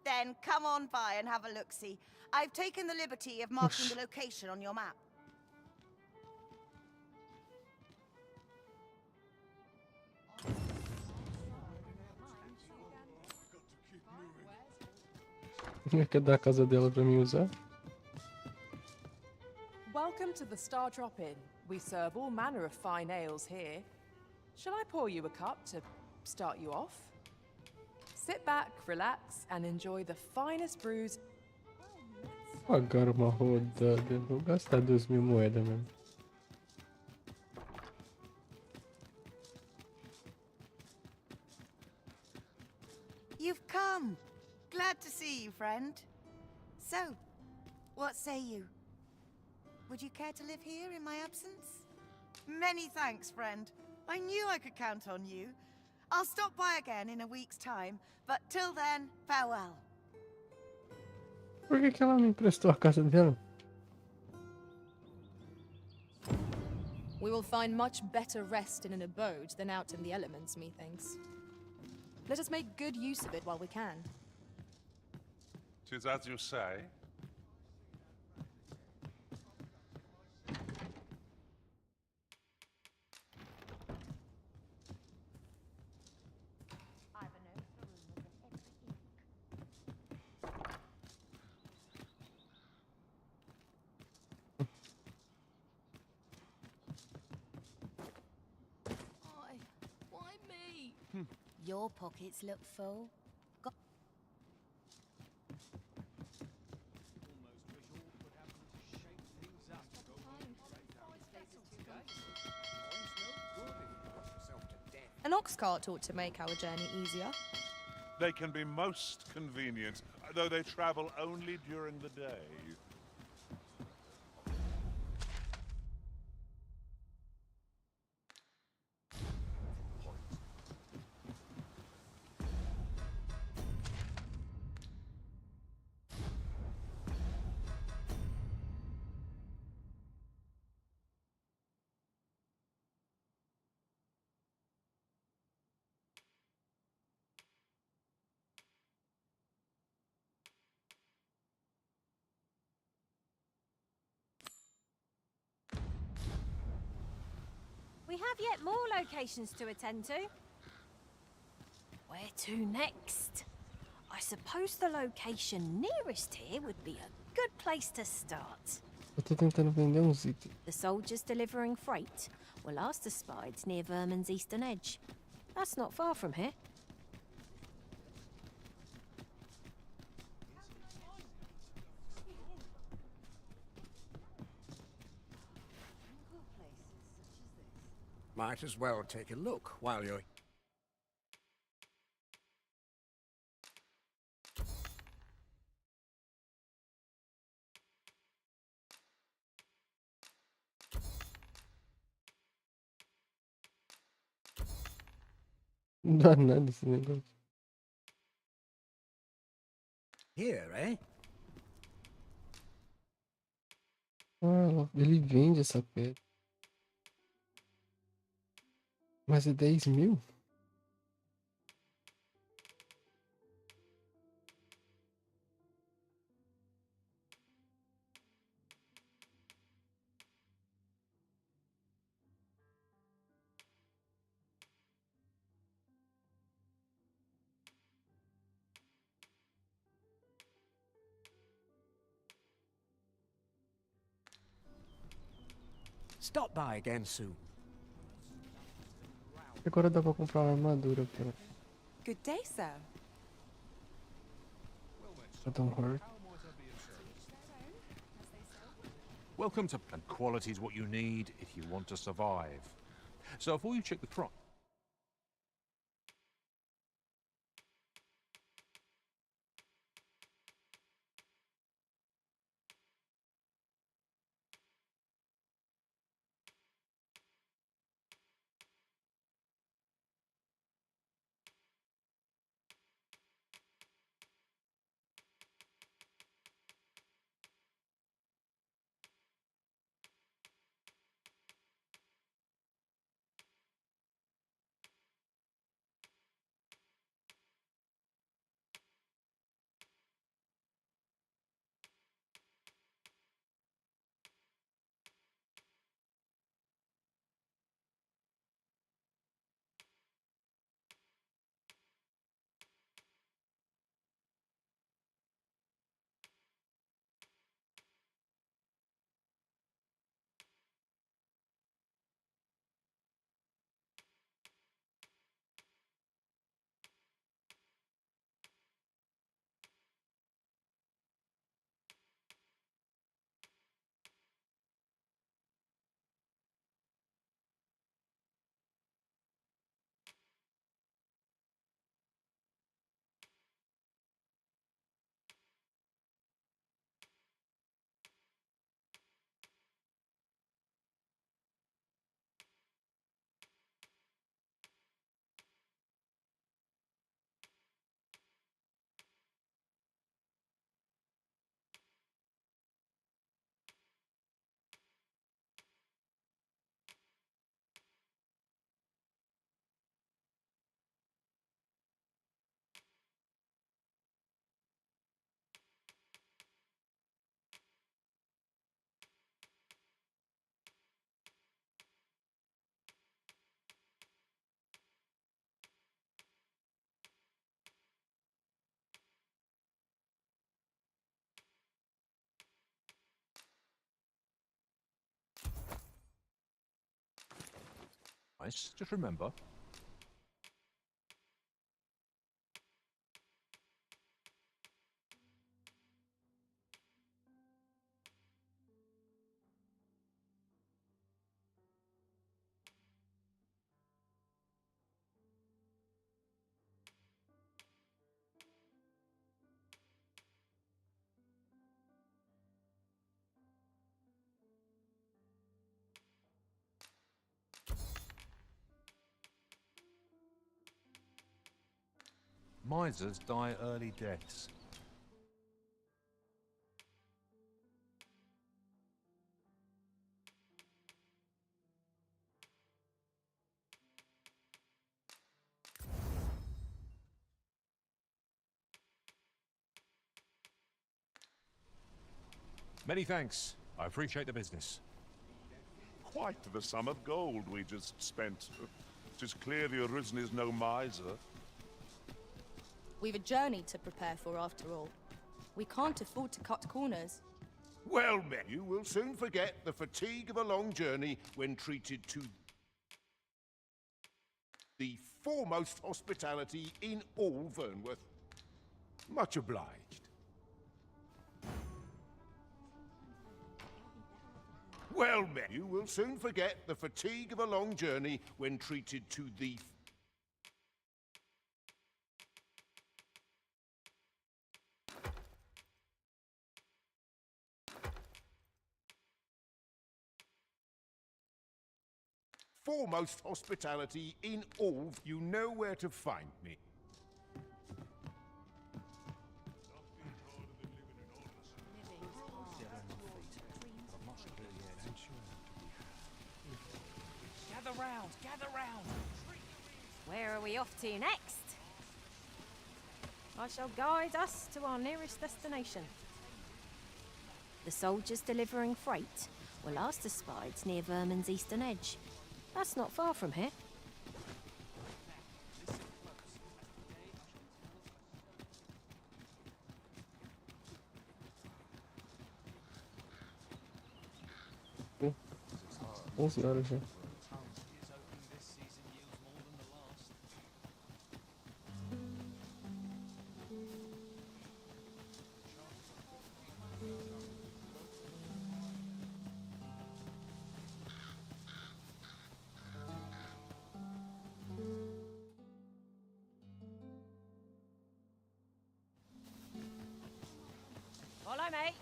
Then come on by and have a look-see. I've taken the liberty of marking the location on your map. Quer dar a casa dela pra mim usar? Welcome to the Star Drop Inn. We serve all manner of fine ales here. Shall I pour you a cup to start you off? Sit back, relax, and enjoy the finest brews. Pagar uma rodada. Vou gastar 2.000 moedas mesmo. You've come. Glad to see you, friend. So, what say you? Would you care to live here in my absence? Many thanks, friend. I knew I could count on you. I'll stop by again in a week's time, but till then, farewell. Por que ela me emprestou a casa dela? We will find much better rest in an abode than out in the elements, methinks. Let us make good use of it while we can. 'Tis as you say. Why me? Your pockets look full. An ox cart ought to make our journey easier. They can be most convenient, though they travel only during the day. We have yet more locations to attend to. Where to next? I suppose the location nearest here would be a good place to start. Eu tô tentando vender uns itens. The soldiers delivering freight were last espied near Vermon's eastern edge. That's not far from here. Might as well take a look while you're... Não dá nada esse negócio. Here, eh? Ah, ele vende essa pedra. Mas é 10.000? Stop by again soon. Agora dá pra comprar uma armadura pra Good day, sir. Adam Hurt. Welcome to... And quality's what you need if you want to survive. So before you check the crop... Nice. Just remember... Misers die early deaths. Many thanks. I appreciate the business. Quite the sum of gold we just spent. 'Tis clear the Arisen is no miser. We've a journey to prepare for after all. We can't afford to cut corners. Well met. You will soon forget the fatigue of a long journey when treated to the foremost hospitality in all Vernworth. Much obliged. Well met. You will soon forget the fatigue of a long journey when treated to the foremost hospitality in all. You know where to find me. Gather round, gather round. Where are we off to next? I shall guide us to our nearest destination. The soldiers delivering freight were last espied near Vermin's eastern edge. That's not far from here. 11 horas já. Follow me.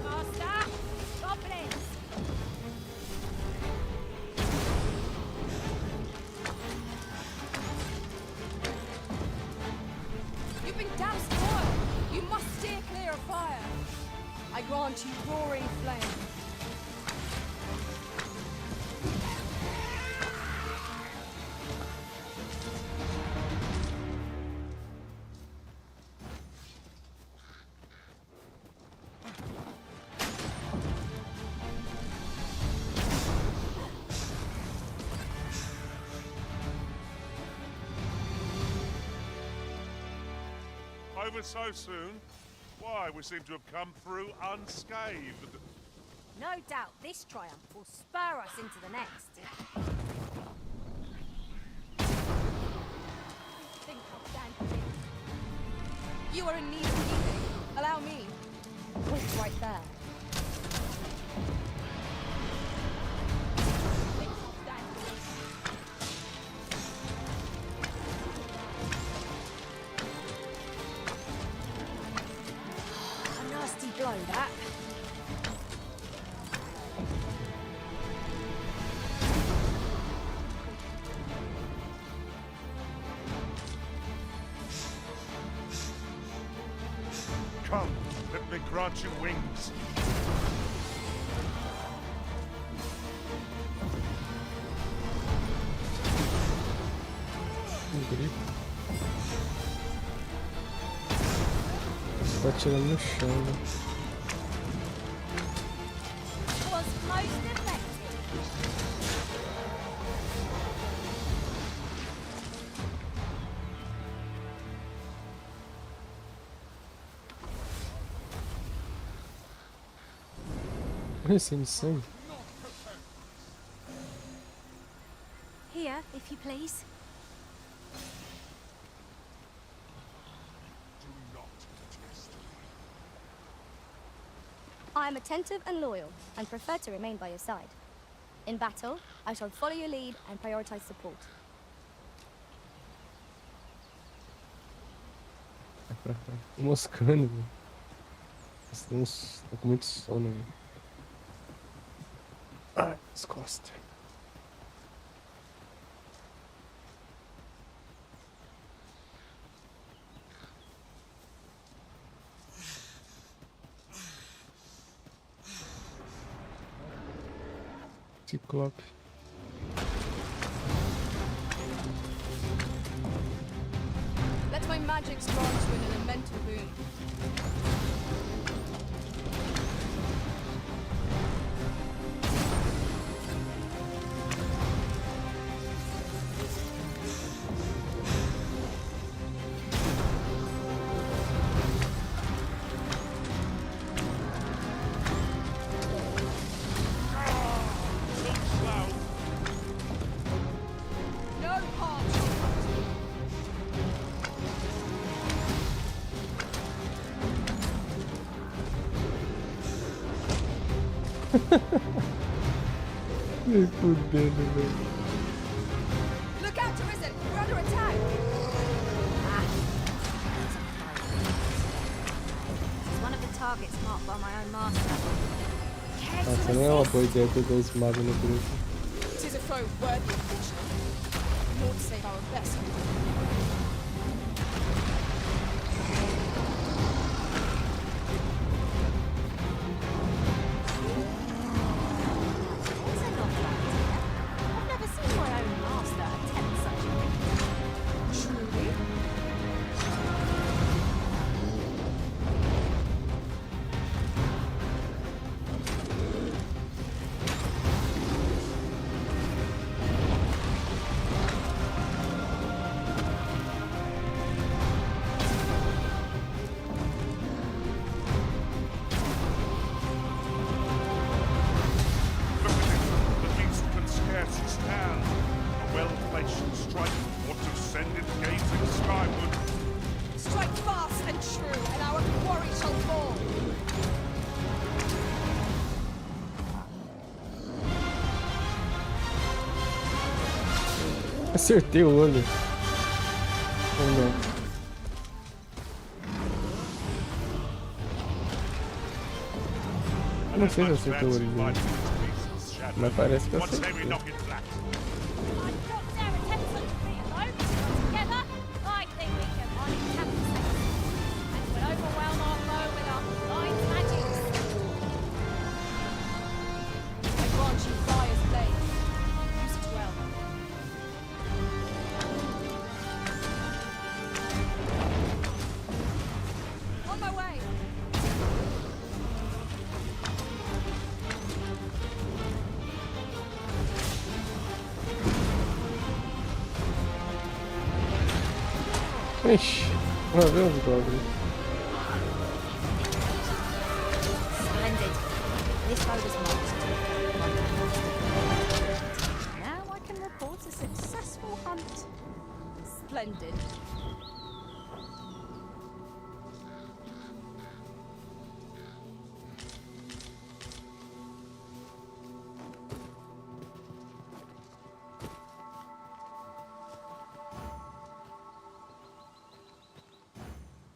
Master, goblins. You've been doused in oil. You must steer clear of fire. I grant you roaring flame. Over so soon? Why, we seem to have come through unscathed. No doubt this triumph will spur us into the next. Think I'll stand for it. You are in need of healing. Allow me. Wait right there. Think I'll stand for it. A nasty blow, that. Come, let me grant you wings. Tá atirando no chão, né? Was most effective. Olha essa missão. Here, if you please. I am attentive and loyal, and prefer to remain by your side. In battle, I shall follow your lead and prioritize support. Vai pra cá. Tô moscando, velho. Tô com muito sono, velho. Ai, as costas. Ciclope. Let my magics grant you an elemental boon. No harm. Nem fudendo, velho. Look out, Arisen! We're under attack! This is one of the targets marked by my own master. Care to Nossa, não é uma assist? boa ideia ter dois magos no grupo. It is a foe worthy of caution. More to save our best. Acertei o olho. Ou não? Eu não sei se acertei o olho dele. Mas parece que eu acertei. Ixi, uma vez os goblins. Splendid. This boat is marked. Now I can report a successful hunt. Splendid.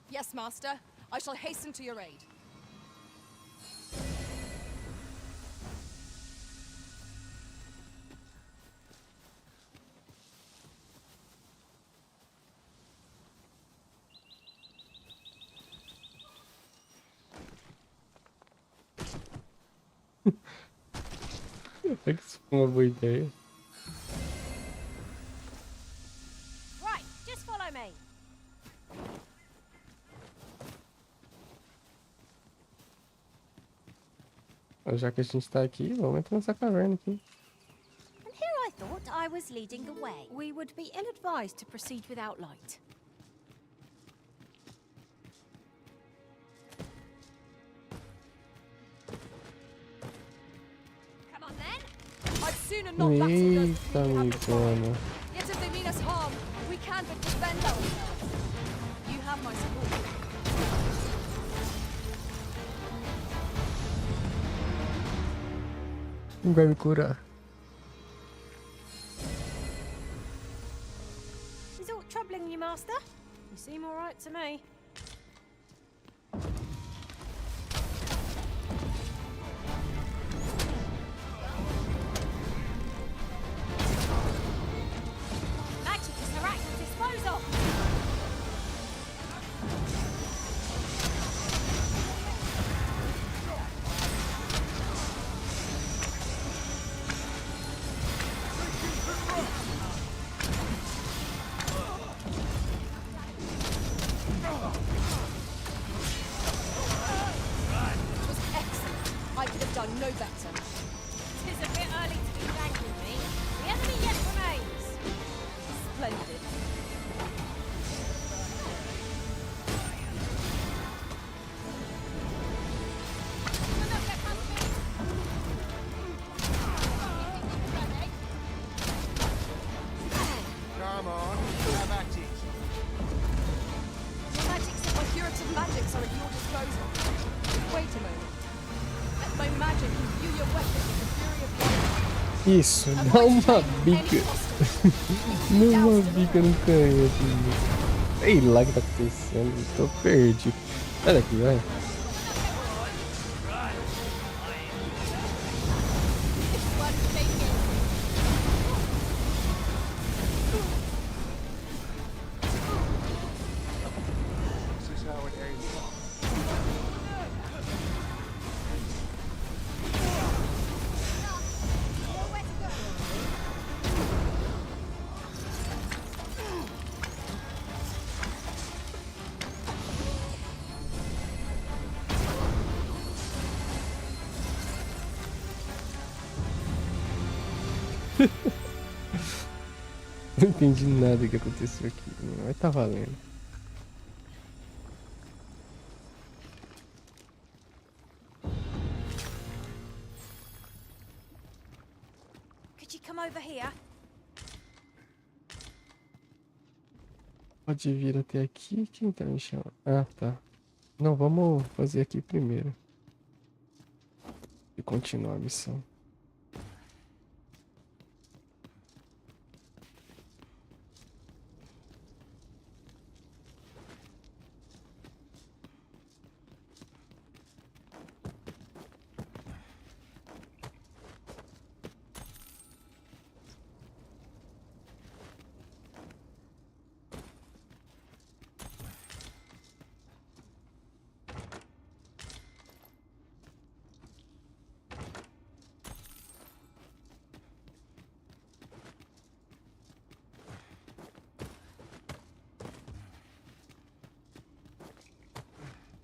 Yes, Master. I shall hasten to your aid. Até que isso foi uma boa ideia. Right, just follow me. Já que a gente tá aqui, vamos entrar nessa caverna aqui. And here I thought I was leading the way. We would be ill-advised to proceed without light. Come on then. I'd sooner not battle those Eita, that we have to fight. amigona. Yet if they mean us harm, we can but defend ourselves. You have my support. Quem vai me curar? Is aught troubling you, Master? You seem all right to me. Magic is her at your disposal. It was excellent. I could have done no better. Tis a bit early to be thanking me. The enemy yet remains. Splendid. Come on, have at it. Your magics, my curative magics are at your disposal. Wait a moment. Let my magic imbue your weapon with the fury of light. Isso, dá uma bica. Dá uma bica no canhoto. Sei lá o que tá acontecendo, tô perdido. Sai daqui, vai. This is how it ends. Não entendi nada que aconteceu aqui, mas tá valendo. Could you come over here? Pode vir até aqui, quem tá me chamando? Ah, tá. Não, vamos fazer aqui primeiro. E continuar a missão.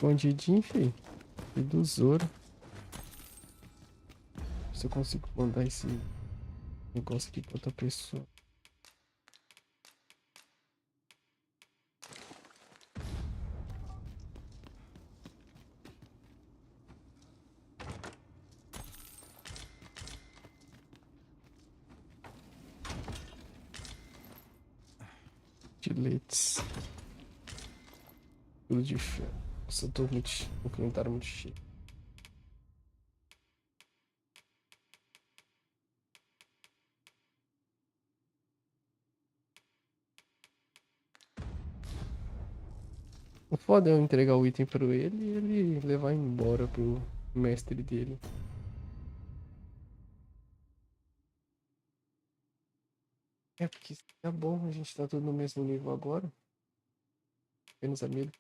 escondidinho, fi. E do Zoro. Se eu consigo mandar esse negócio aqui pra outra pessoa. Estiletes. Tudo de ferro. Nossa, eu tô muito. O inventário muito cheio. O foda é eu entregar o item pro ele e ele levar embora pro mestre dele. É porque tá bom, a gente tá tudo no mesmo nível agora. Menos a Mila.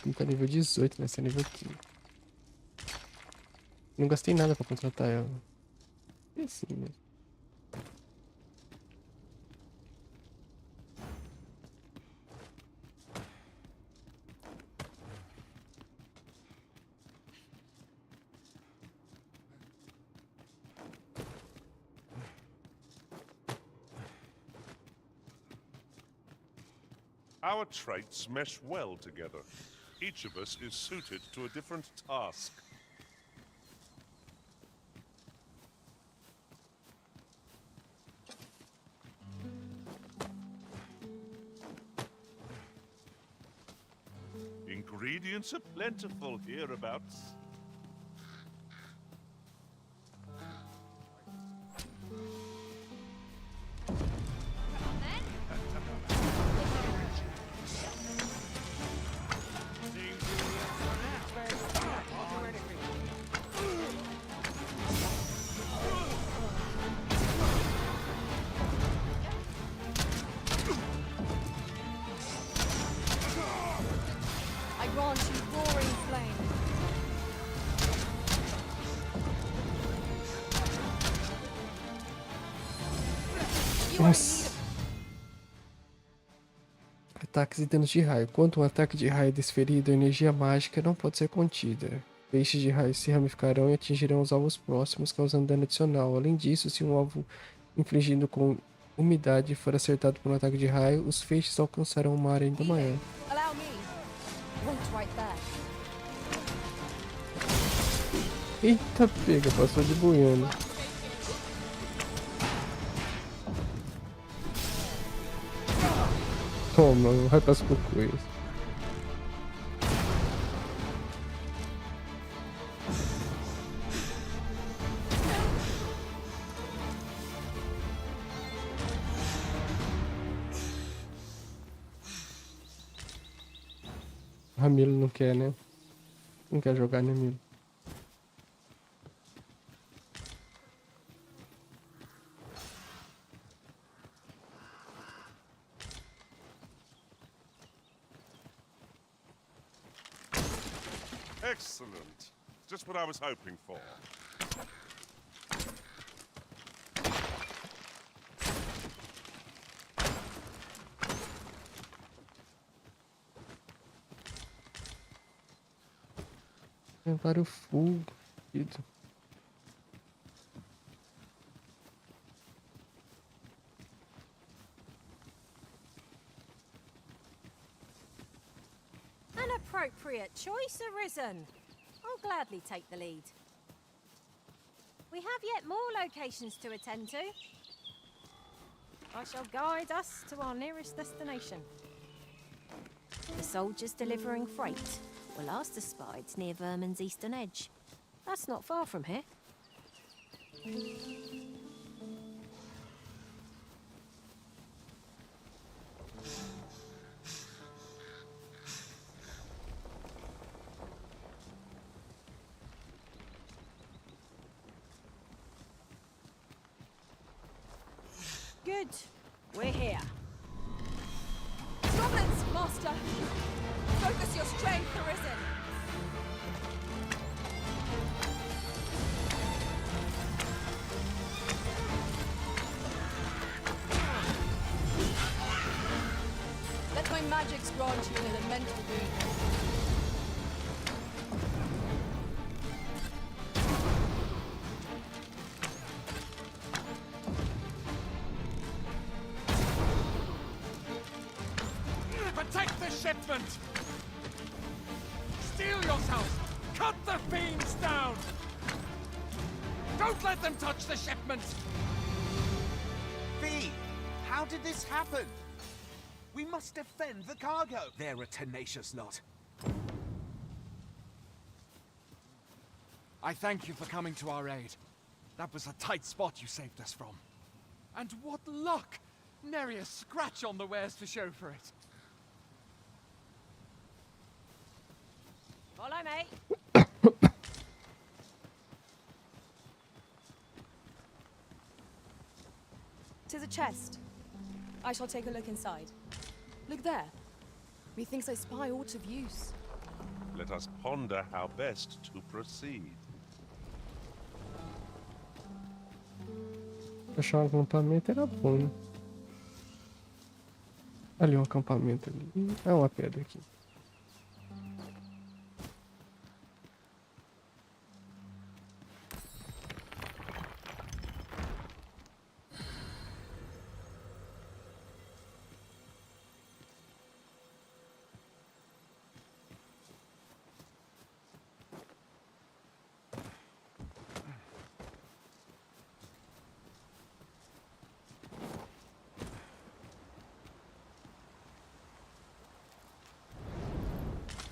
Ele tá nível 18, né? Esse é nível 15. Não gastei nada pra contratar ela. É assim mesmo. Our traits mesh well together. Each of us is suited to a different task. Ingredients are plentiful hereabouts. I grant you roaring flame. Nossa. Ataques e danos de raio. Quando um ataque de raio é desferido, a energia mágica não pode ser contida. Feixes de raio se ramificarão e atingirão os alvos próximos, causando dano adicional. Além disso, se um alvo infligido com umidade for acertado por um ataque de raio, os feixes alcançarão uma área ainda maior. Allow me. Wait right there. Eita pega, passou de buiano. Toma, vai pras cucuias. A Milo não quer, né? Não quer jogar, né, Milo? Excellent. Just what I was hoping for. Inventário full. An appropriate choice arisen. I'll gladly take the lead. We have yet more locations to attend to. I shall guide us to our nearest destination. The soldiers delivering freight were last espied near Vermin's eastern edge. That's not far from here. Good. We're here. Goblins, Master! Focus your strength, Arisen! Let my magics grant you an elemental boon. Protect the shipment! Steel yourself! Cut the fiends down! Don't let them touch the shipment! V, how did this happen? We must defend the cargo. They're a tenacious lot. I thank you for coming to our aid. That was a tight spot you saved us from. And what luck! Nary a scratch on the wares to show for it. Follow me. Tis a chest. I shall take a look inside. Look there. Methinks I spy aught of use. Let us ponder how best to proceed. Achar um acampamento era bom, né? Ali um acampamento ali. Ah, uma pedra aqui.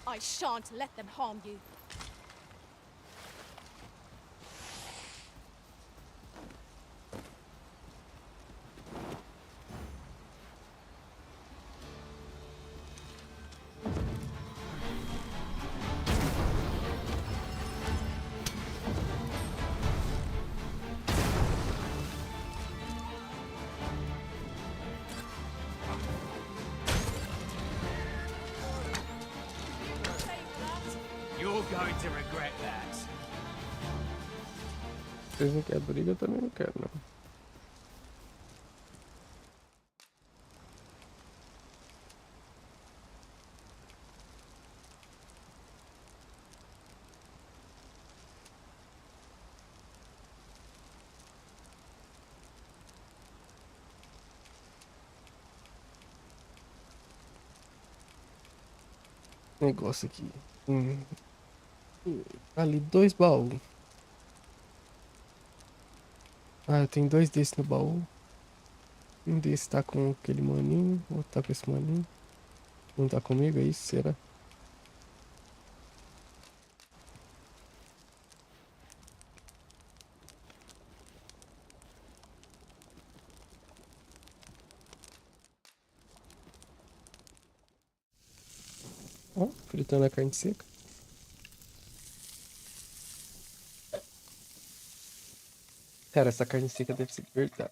I shan't let them harm you. You're going to regret that. Vocês não querem briga, eu também não quero, não. Negócio aqui. Ali, 2 baús. Ah, eu tenho 2 desses no baú. Um desses tá com aquele maninho, outro tá com esse maninho. Um tá comigo, é isso? Será? Ó, fritando a carne seca. Cara, essa carne seca deve ser de verdade.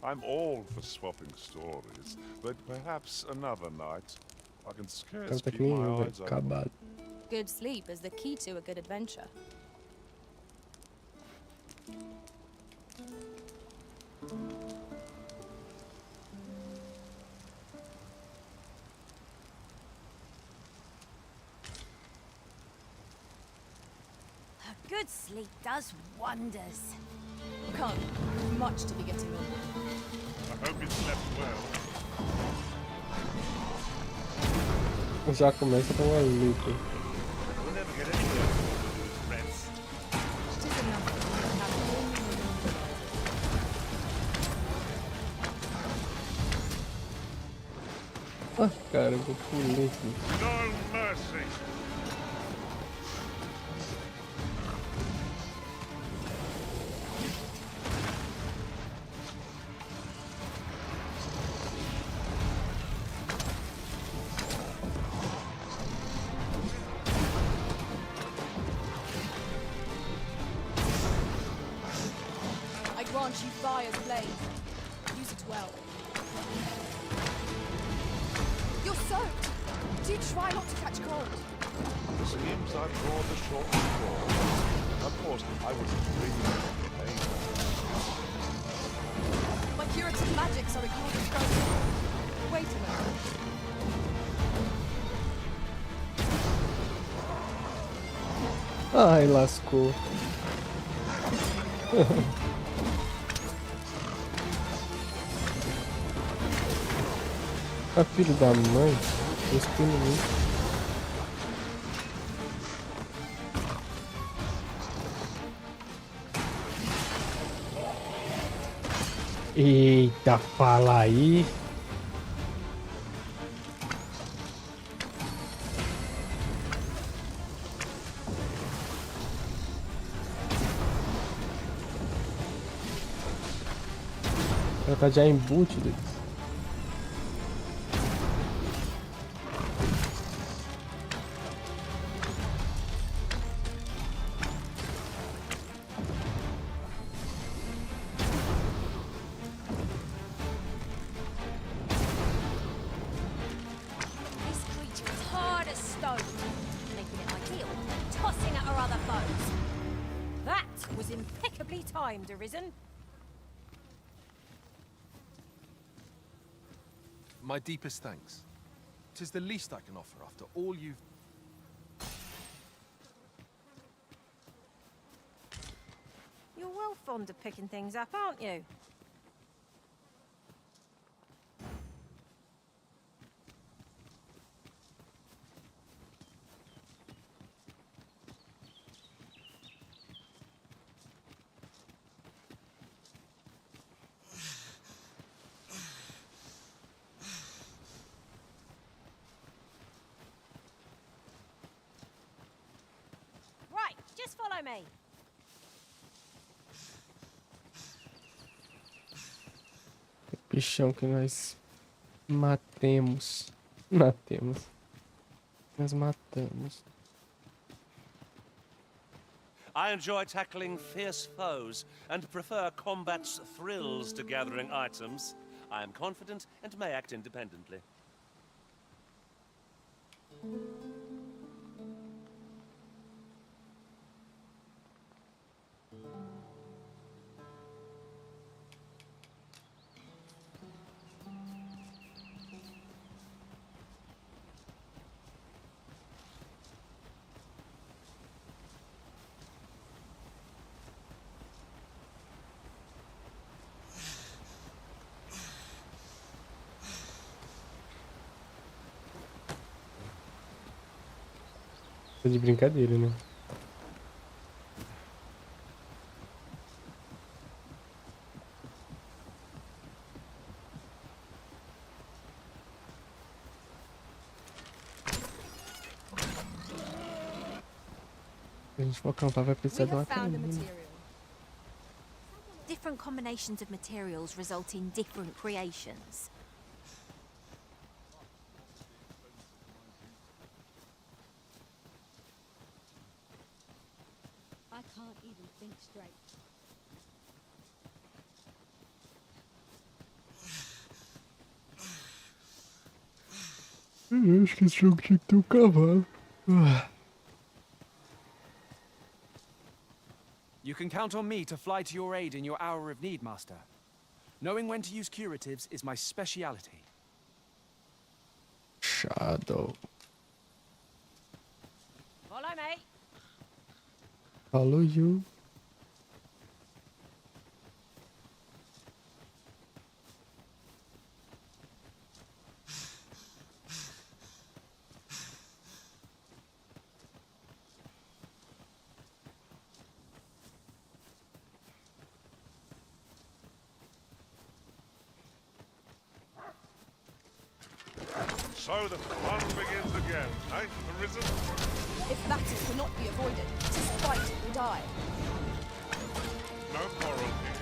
I'm all for swapping stories, but perhaps another night. I can scarce Cara, tá que keep nem my eu, velho. eyes open. Acabado. Good sleep is the key to a good adventure. A good sleep does wonders. Come, much to be getting on. I hope you slept well. Já começa com uma luta. We'll never get anywhere with friends. Tis enough that we have only Ah, cara, eu vou pular aqui. No mercy. I grant you fire's blade. well. You're soaked. Do try not to catch cold. Seems I draw the short straw. Of course, I was dreaming of the pain. My curative magics are ignored as ghosts. Wait a minute. Ai, lascou. A filho da mãe, cuspindo em mim. Eita, fala aí. Ela tá já embutida. This creature is hard as stone, making it ideal for tossing at our other foes. That was impeccably timed, Arisen. My deepest thanks. 'Tis the least I can offer after all you've... You're well fond of picking things up, aren't you? Right, just follow me. Bichão que nós matemos. Matemos. Nós matamos. I enjoy tackling fierce foes and prefer combat's thrills to gathering items. I am confident and may act independently. Tá de brincadeira, né? Se a gente for acampar, vai precisar de uma caminha. Different combinations of materials result in different creations. I can't even think straight. Eu acho que esse jogo tinha que ter um cavalo. You can count on me to fly to your aid in your hour of need, Master. Knowing when to use curatives is my speciality. Shadow. Follow me. Follow you. So the fun begins again, eh, Arisen? If matters cannot be avoided, despite it will die. No quarrel here.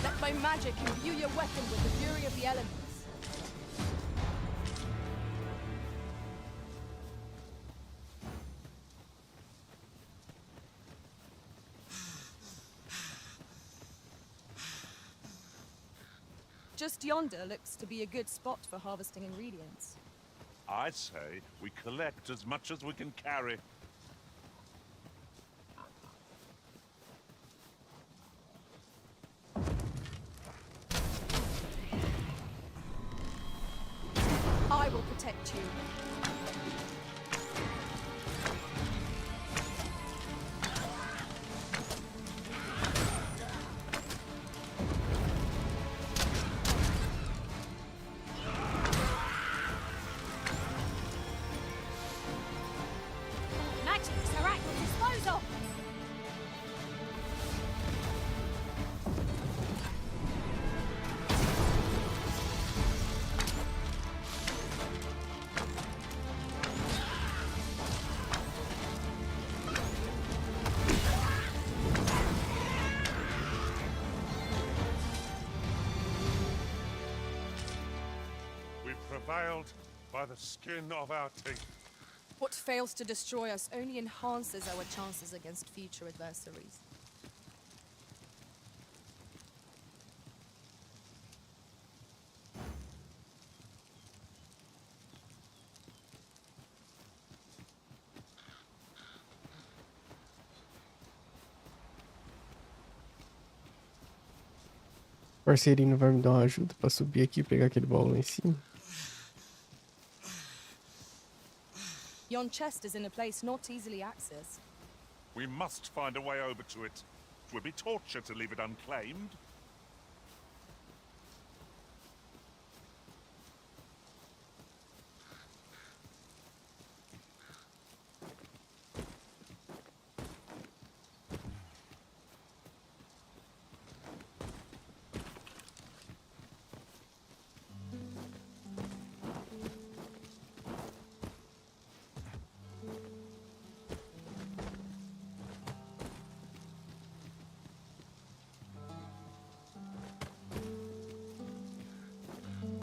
Let my magic imbue your weapon with the fury of the elements. just yonder looks to be a good spot for harvesting ingredients. I say we collect as much as we can carry. I will protect you. Magics are at your disposal. We prevailed by the skin of our teeth. What fails to destroy us only enhances our chances against future adversaries. Parceirinho vai me dar uma ajuda pra subir aqui e pegar aquele baú lá em cima. Yon chest is in a place not easily accessed. We must find a way over to it. It would be torture to leave it unclaimed.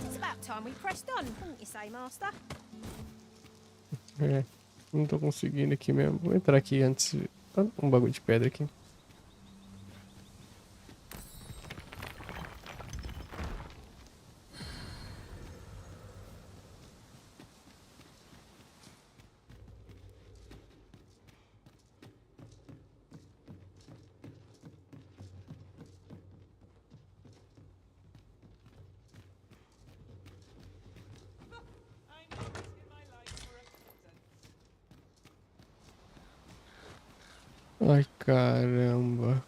It's about time we pressed on, wouldn't you say, Master? É, não tô conseguindo aqui mesmo. Vou entrar aqui antes. Ah, um bagulho de pedra aqui. Ai, caramba.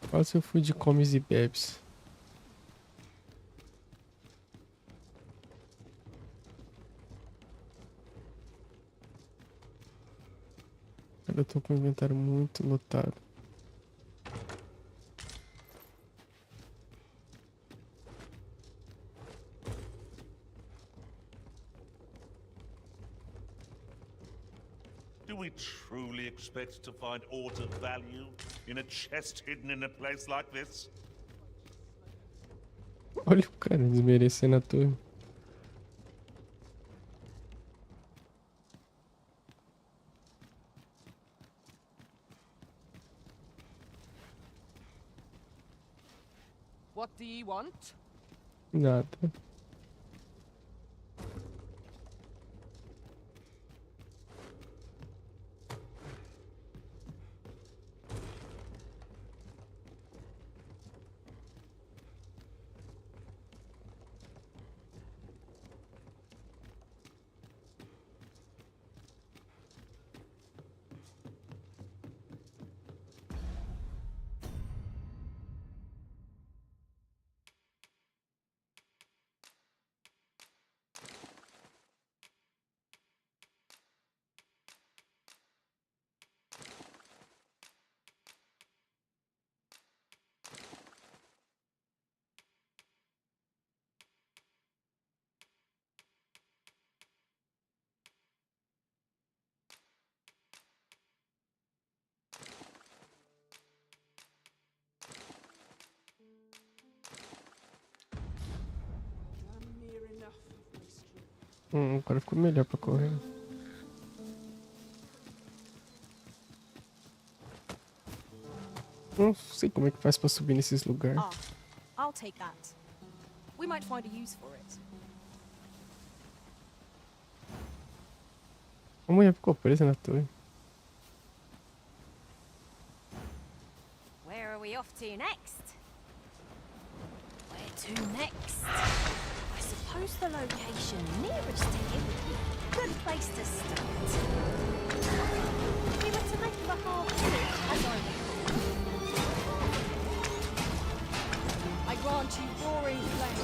Quase eu fui de comes e bebes. Eu tô com o inventário muito lotado. Do we truly expect to find aught of value in a chest hidden in a place like this? Olha o cara desmerecendo a torre. What do ye want? Nada. Agora ficou melhor pra correr. Não sei como é que faz pra subir nesses lugares. I'll take that. We might find a use for it. A mulher ficou presa na torre. Where are we off to next? Where to next? I suppose the location nearest to here would be a good place to start. We were to make the half village, as I recall. I grant you roaring flame.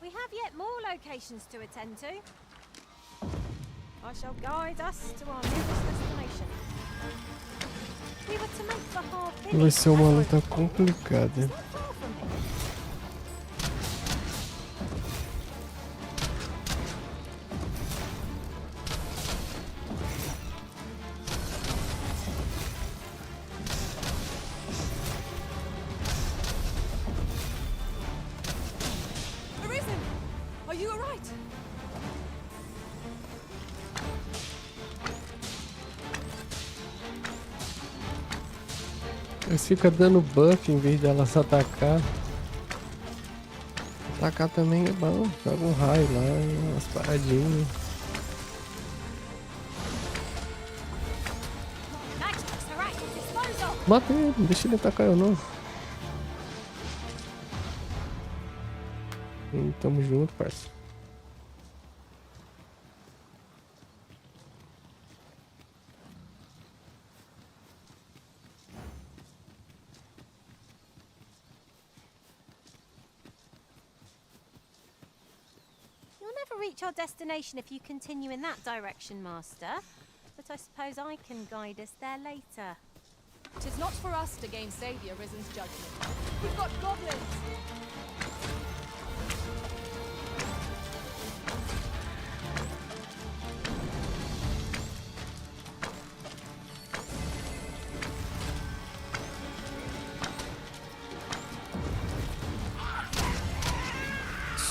We have yet more locations to attend to. I shall guide us to our nearest destination. We were to make the half village. Vai ser uma luta complicada. Arisen! Are you alright? Eles ficam dando buff em vez de elas atacar. Atacar também é bom. Joga um raio lá, umas paradinhas. Mata ele, não deixa ele atacar eu não. Tamo junto, parça. You'll never reach our destination if you continue in that direction, Master. But I suppose I can guide us there later. 'Tis not for us to gainsay the Arisen's judgment. We've got goblins!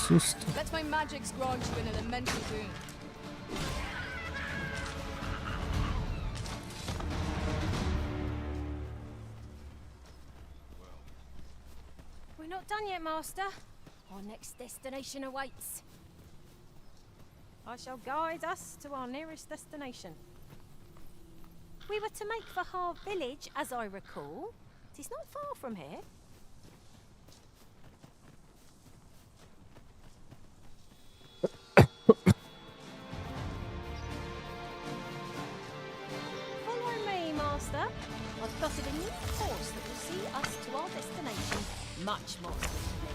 Susto. Let my magics grant you an elemental boon. We're not done yet, Master. Our next destination awaits. I shall guide us to our nearest destination. We were to make for Harv village, as I recall. It is not far from here. Follow me, Master. I've plotted a new course that will see us to our destination much more swiftly.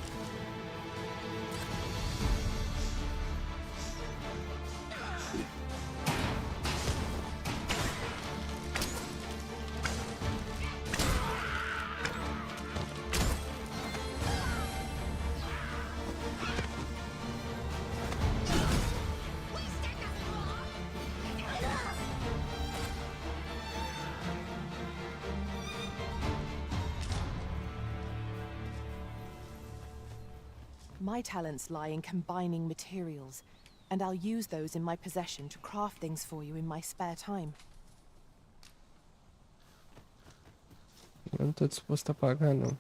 My talents lie in combining materials, and I'll use those in my possession to craft things for you in my spare time. Eu não tô disposto a pagar, não.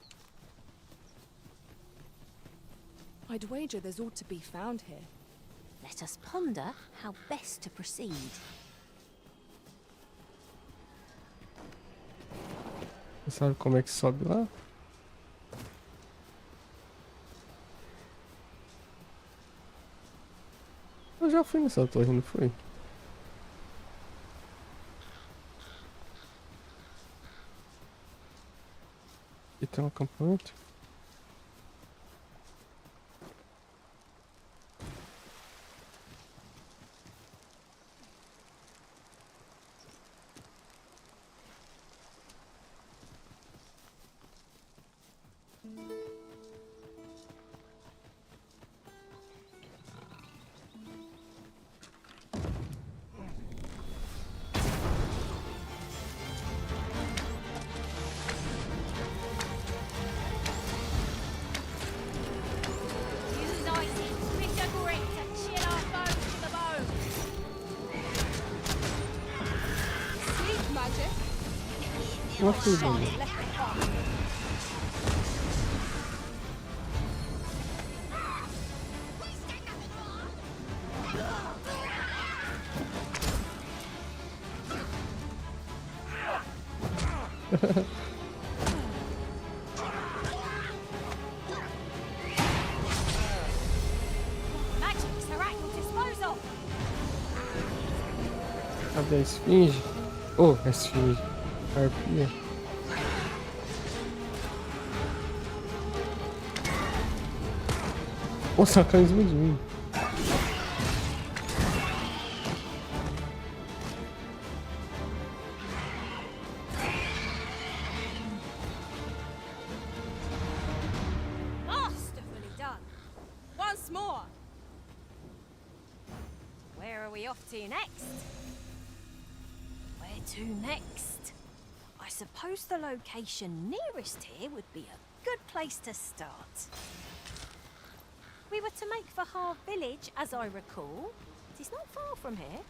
I'd wager there's ought to be found here. Let us ponder how best to proceed. Você sabe como é que sobe lá? Eu já fui nessa torre, não fui? Aqui tem um acampamento. uma filha ali. Magic's are at your disposal. Cadê a esfinge? Oh, a esfinge. Arpia. Nossa, ela caiu em cima de mim. Masterfully done. Once more. Where are we off to next? Where to next? I suppose the location nearest here would be a good place to start. We were to make for Harv Village, as I recall. It is not far from here.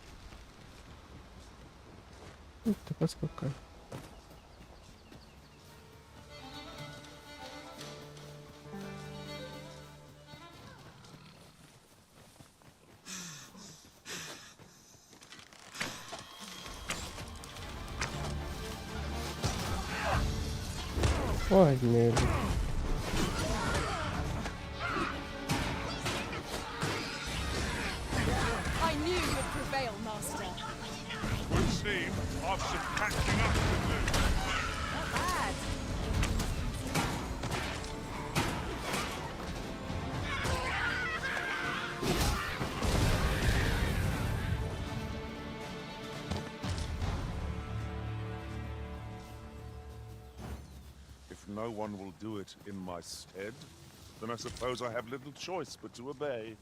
Eita, quase que eu caio. Ai, merda. I knew you'd prevail, Master. Would seem I've some catching up to do. Not bad. If no one will do it in my stead, then I suppose I have little choice but to obey.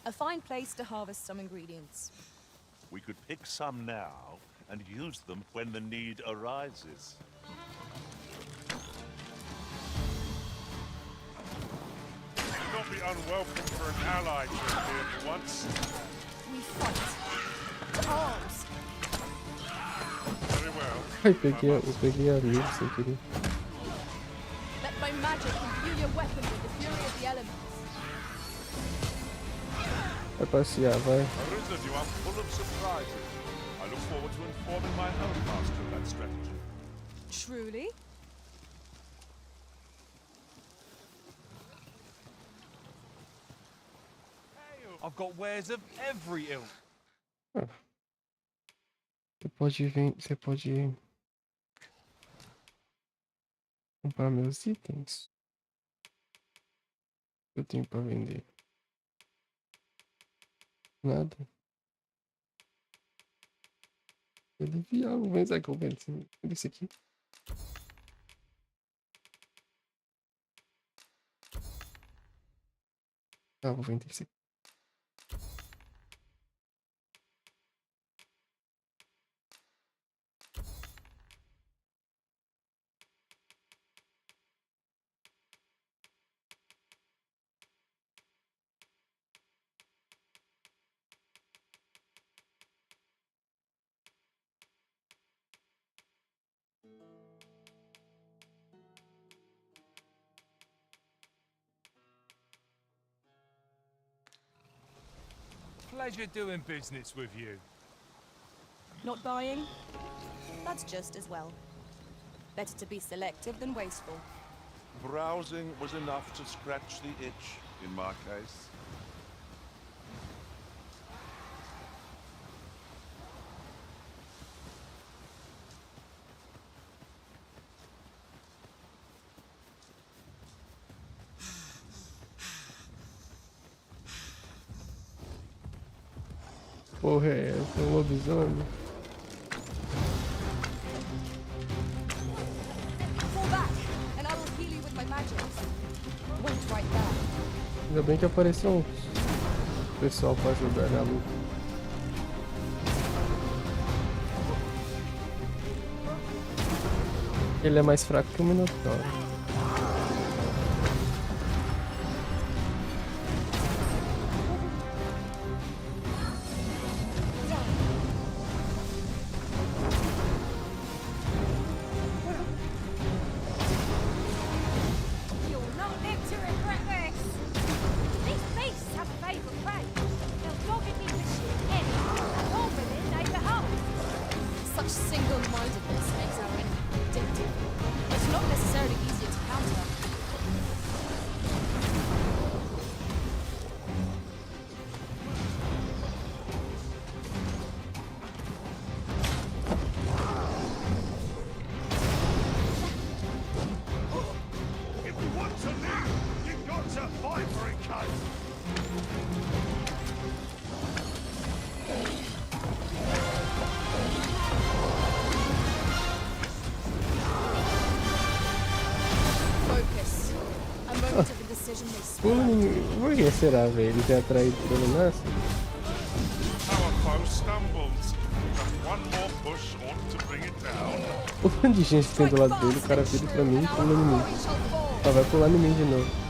A fine place to harvest some ingredients. We could pick some now and use them when the need arises. Do not be unwelcome for an ally to appear for once. We fight. To arms. Very well. Ai, peguei a amigo sem querer. Let my magic imbue your weapon with the fury of the elements. Vai passear, vai. Arisen, you are full of surprises. I look forward to informing my own master of that strategy. Truly? I've got wares of every ilk. Você pode vir, você pode comprar meus itens. Eu tenho pra vender. Nada. Eu devia algo, mas é que eu vendo esse aqui. Ah, vou vender esse aqui. Pleasure doing business with you. Not buying? That's just as well. Better to be selective than wasteful. Browsing was enough to scratch the itch, in my case. Porra, é essa? Um lobisomem? Fall back, and I will heal you with my magic. Wait right there. Ainda bem que apareceu um pessoal pra ajudar na luta. Ele é mais fraco que o Minotauro. vision may Por que será, velho? Ele é atraído pelo Nasce? Our foe stumbles. Just one more push ought to bring it down. O tanto de gente que tem do lado dele, o cara vira pra mim e pula em mim. Só vai pular em mim de novo.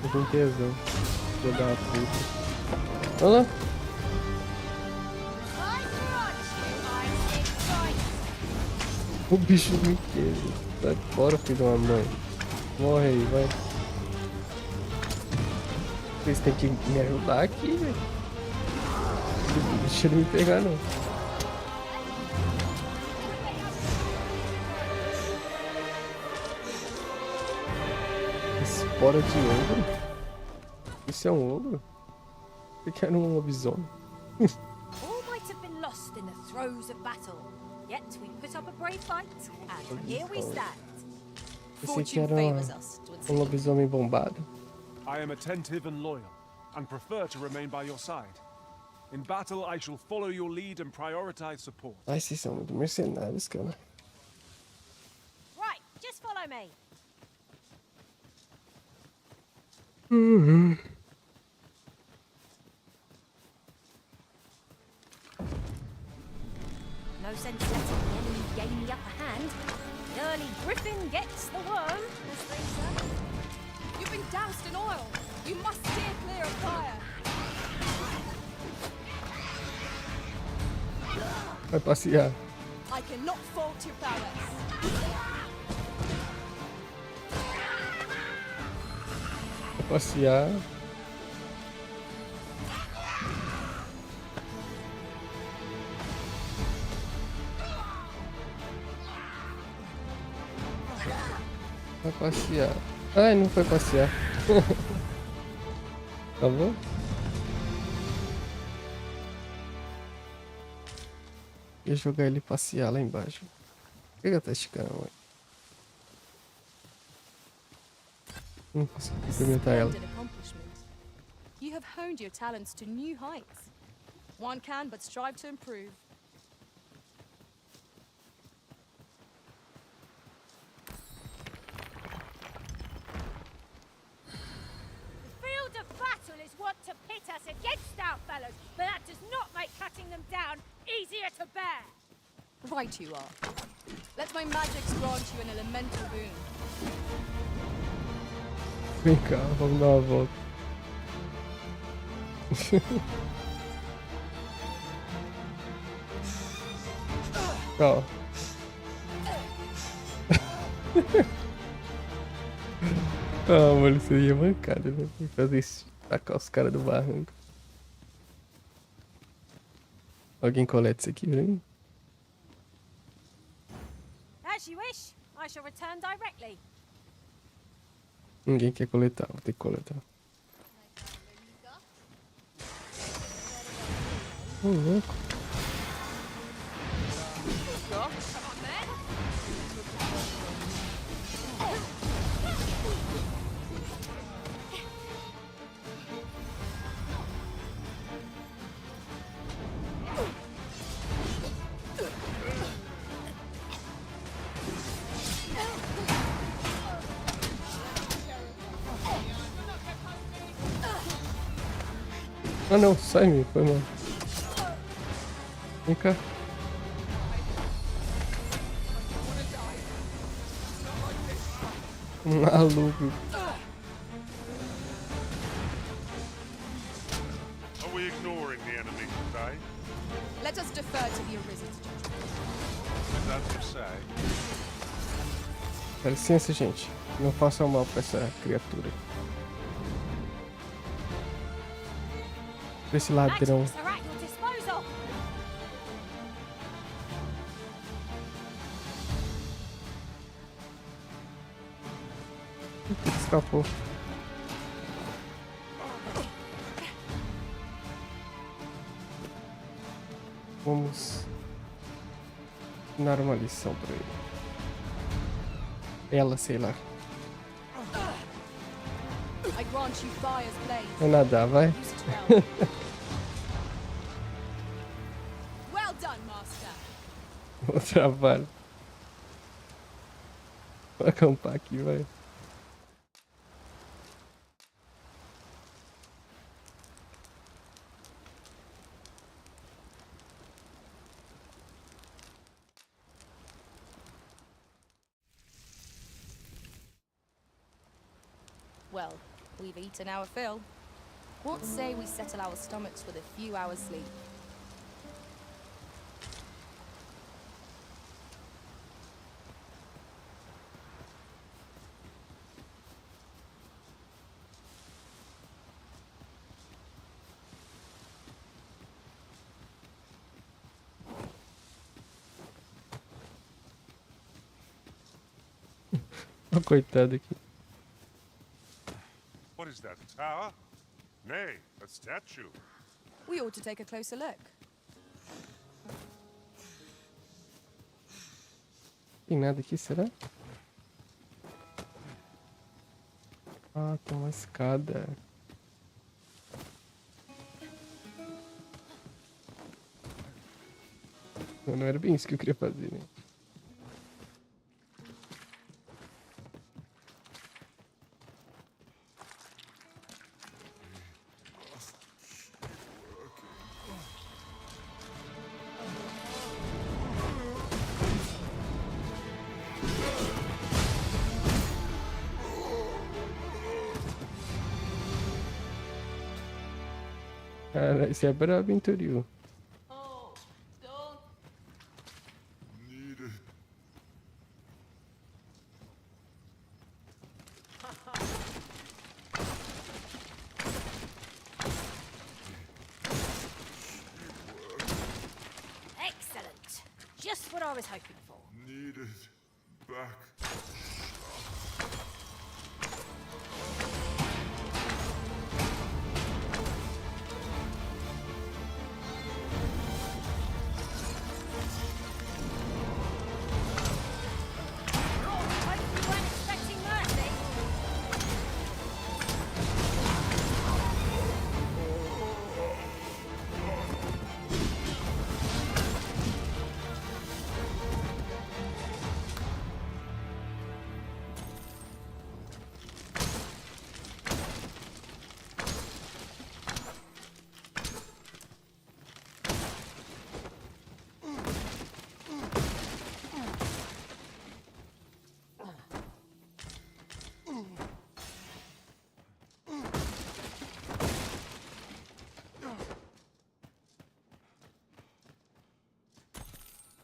Eu tenho tesão. Vou dar uma puta. Olha lá. O bicho me queima. Sai fora, filho de uma mãe. Morre aí, vai. Vocês têm que me ajudar aqui, velho. Não deixa ele me pegar, não. Espora de ogro? Isso é um ogro? Eu quero um lobisomem. All might have been lost in the throes of battle, yet we put up a brave fight, and here we stand. Pensei que era um lobisomem bombado. I am attentive and loyal, and prefer to remain by your side. In battle, I shall follow your lead and prioritize support. Ai, vocês são muito mercenários, cara. Right, just follow me. Uhum. No sense letting the enemy gain the upper hand. The early griffin gets the worm, as they say. You've been doused in oil. You must steer clear of fire. Vai passear. I cannot fault your prowess. Vai passear. Vai passear. Ai, não foi passear. Tá bom? Ia jogar ele passear lá embaixo. Por que ela tá esticando, mãe? Não consigo cumprimentar ela. Splendid accomplishment. You have honed your talents to new heights. One can but strive to improve. The field of battle is what to pit us against our fellows, but that does not make cutting them down easier to bear. Right you are. Let my magics grant you an elemental boon. Vem cá, vamos dar uma volta. Ó. Ah, mano, isso aí é mancada, né? Fazer isso, tacar os caras do barranco. Alguém coleta isso aqui pra mim? As you wish, I shall return directly. Ninguém quer coletar, vou ter que coletar. Ô, louco. Ah não, sai me, foi mal. Vem cá. Maluco. Are we ignoring the enemy today? Let us defer to the Arisen's judgment. Is that to say? Dá licença, gente. Não façam mal pra essa criatura. Pra esse ladrão. Magics are at your disposal. Escapou. Vamos ensinar uma lição pra ele. Ela, sei lá. I grant you fire's blaze. Vai nadar, vai. Well done, master. Bom trabalho. Vou acampar aqui, vai. Well, we've eaten our fill. What say we settle our stomachs with a few hours sleep? Ó, coitado aqui. What is that, a tower? Nay, a statue. We ought to take a closer look. Tem nada aqui, será? Ah, tem uma escada. Não era bem isso que eu queria fazer, né? Cara, esse é brabo, hein, Toril? Excellent. Just what I was hoping for. Needed back. Hope you weren't expecting mercy.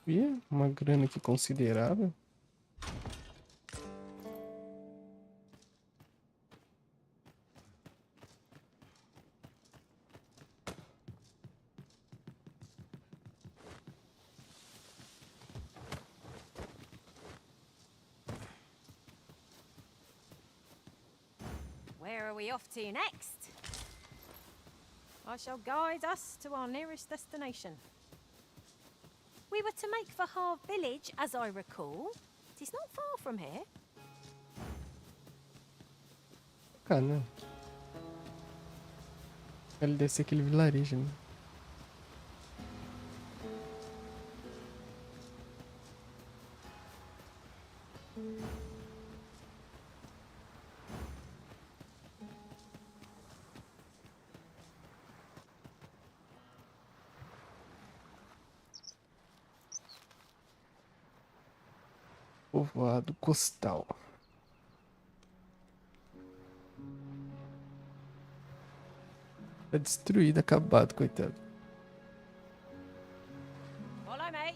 Ih, uma grana aqui considerável. Where are we off to next? I shall guide us to our nearest destination. We were to make for Harv Village, as I recall. It is not far from here. Cara, ele deve ser aquele vilarejo, né? Povoado Costal. Tá destruído, acabado, coitado. Follow me.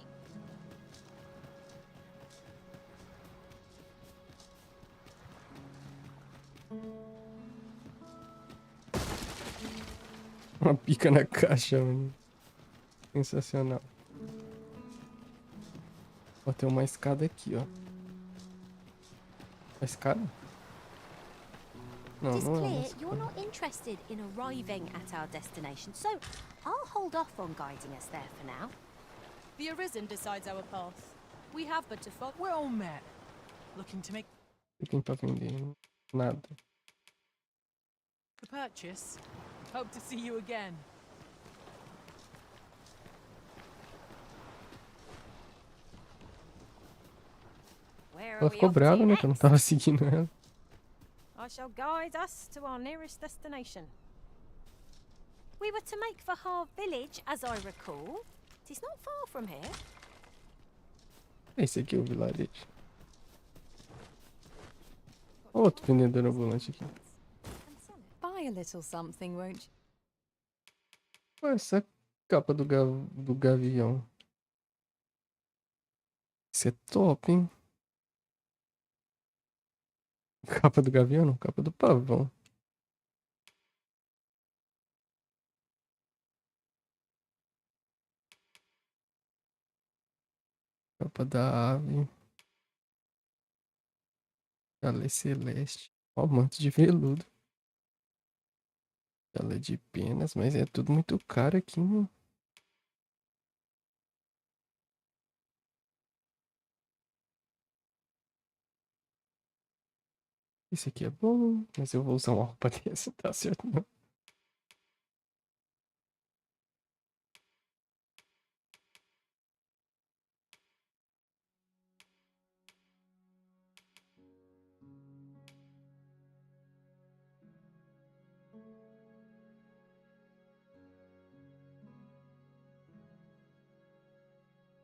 Uma pica na caixa, mano. Sensacional. Ó, tem uma escada aqui, ó. A escada? Não, It is não é uma clear escada. you're not interested in arriving at our destination, so I'll hold off on guiding us there for now. The Arisen decides our path. We have but to follow. Well met. Looking to make Tem pra vender. Nada. the purchase. Hope to see you again. Where Where Ela are we ficou off to brava, né? Que eu não next? tava seguindo ela. I shall guide us to our nearest destination. We were to make for Harv Village, as I recall. It is not far from here. Esse aqui é o vilarejo. Outro vendedor ambulante aqui. Buy a little something, won't you? Olha essa capa do gavião. Isso é top, hein? Capa do gavião, não, capa do pavão. Capa da ave. Galé celeste. Ó, manto de veludo. Galé de penas, mas é tudo muito caro aqui, né? Esse aqui é bom, mas eu vou usar uma roupa dessa, tá certo não?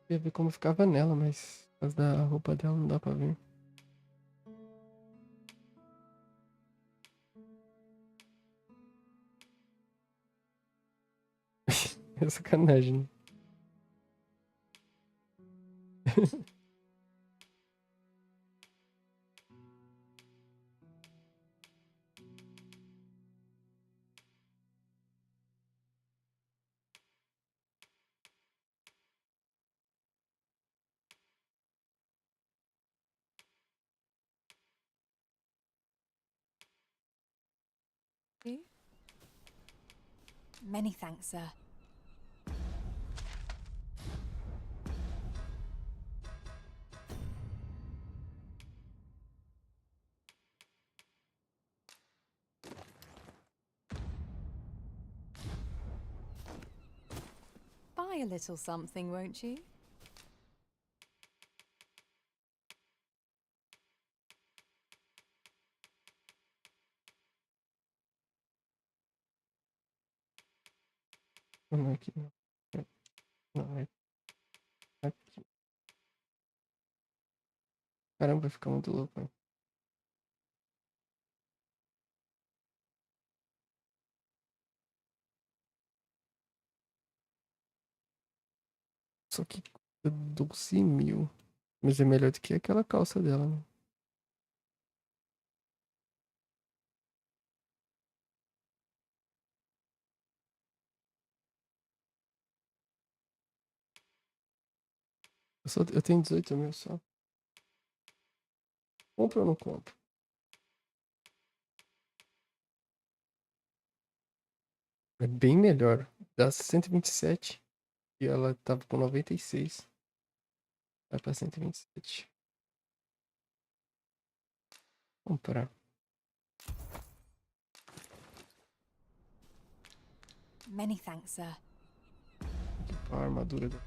Eu ia ver como ficava nela, mas por causa da roupa dela não dá pra ver. É sacanagem, né? Many thanks, sir. Buy a little something, won't you? Não é aqui, não. Não, é aqui. Caramba, vai ficar muito louco, hein? Só que custa 12 mil. Mas é melhor do que aquela calça dela, né? Eu tenho 18 mil só. Compro ou não compro? É bem melhor. Dá 127. E ela tava com 96. Vai pra 127. Comprar. Many thanks, sir. A armadura do...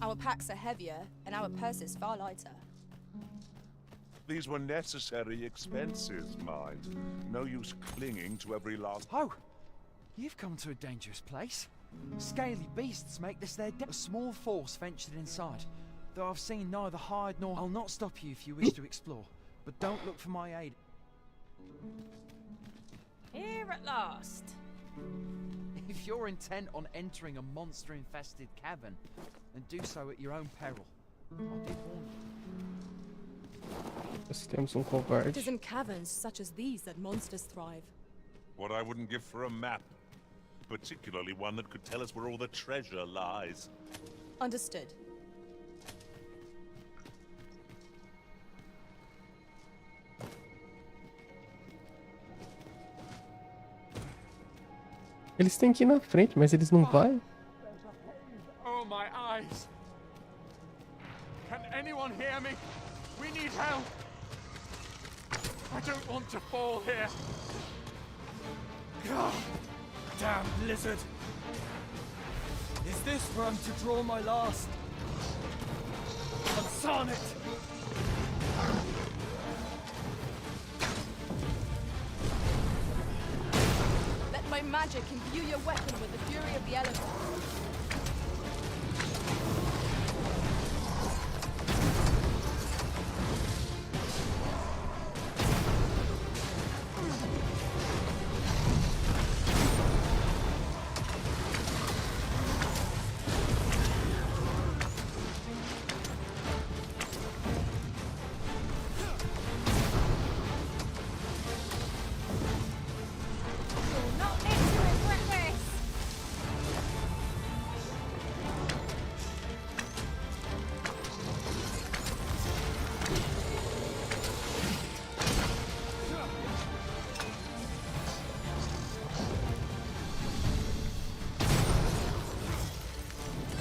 Our packs are heavier, and our purses far lighter. These were necessary expenses, mind. No use clinging to every last... Oh! You've come to a dangerous place. Scaly beasts make this their A small force ventured inside, though I've seen neither hide nor... I'll not stop you if you wish to explore, but don't look for my aid. Here at last. If you're intent on entering a monster-infested cavern, then do so at your own peril. I did warn you. Nós temos covarde. It is in caverns such as these that monsters thrive. What I wouldn't give for a map. Particularly one that could tell us where all the treasure lies. Understood. Eles têm que ir na frente, mas eles não vão. Oh, my eyes! Can anyone hear me? We need help! I don't want to fall here. God, damn blizzard. Is this where I'm to draw my last? On Sonnet! Let my magic imbue your weapon with the fury of the elements.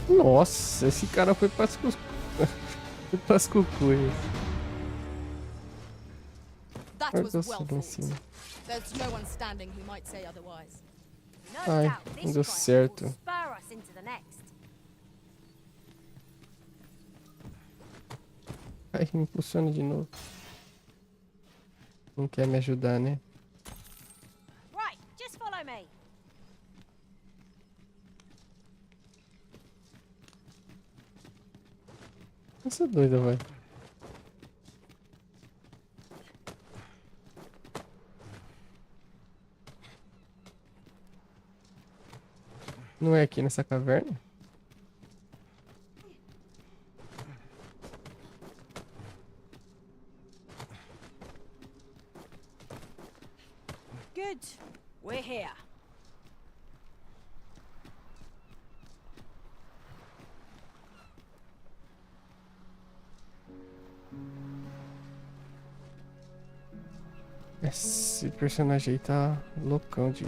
Nossa, esse cara foi pras cucuias. That Olha was o well lá em fought. cima. There's no one standing who might say otherwise. No Ai, doubt não this deu triumph certo. will spur us into the next. Ai, me impulsiona de novo. Não quer me ajudar, né? Right, just follow me. Essa doida, vai. Não é aqui nessa caverna? Good. We're here. Esse personagem aí tá loucão de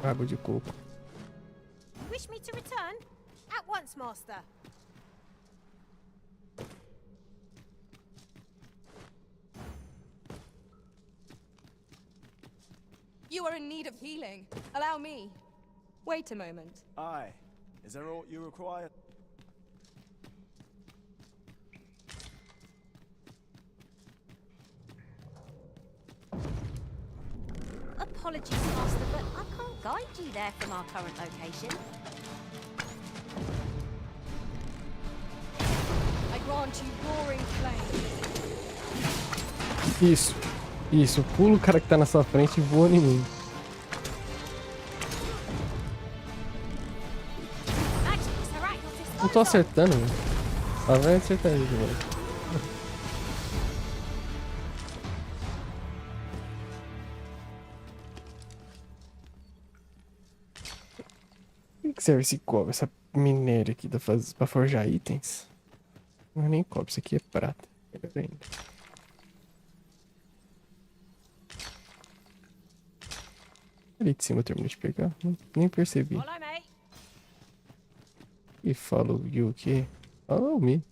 água de coco. Wish me to return? At once, master. You are in need of healing. Allow me. Wait a moment. Aye. Is there aught you require? Apologies, master, but I can't guide you there from our current location. I grant you roaring flame. Isso. Isso. Pula o cara que tá na sua frente e voa em mim. Não tô acertando, velho. Só vai acertar ele, velho. Por que serve esse cobre, essa minério aqui pra forjar itens? Não é nem cobre, isso aqui é prata. Melhor ainda. Ali de cima eu terminei de pegar, nem percebi. Follow me. E follow you o quê? Follow me.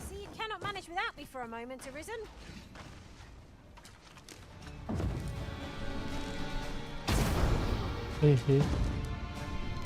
See, you cannot manage without me for a moment, Arisen. Hehe.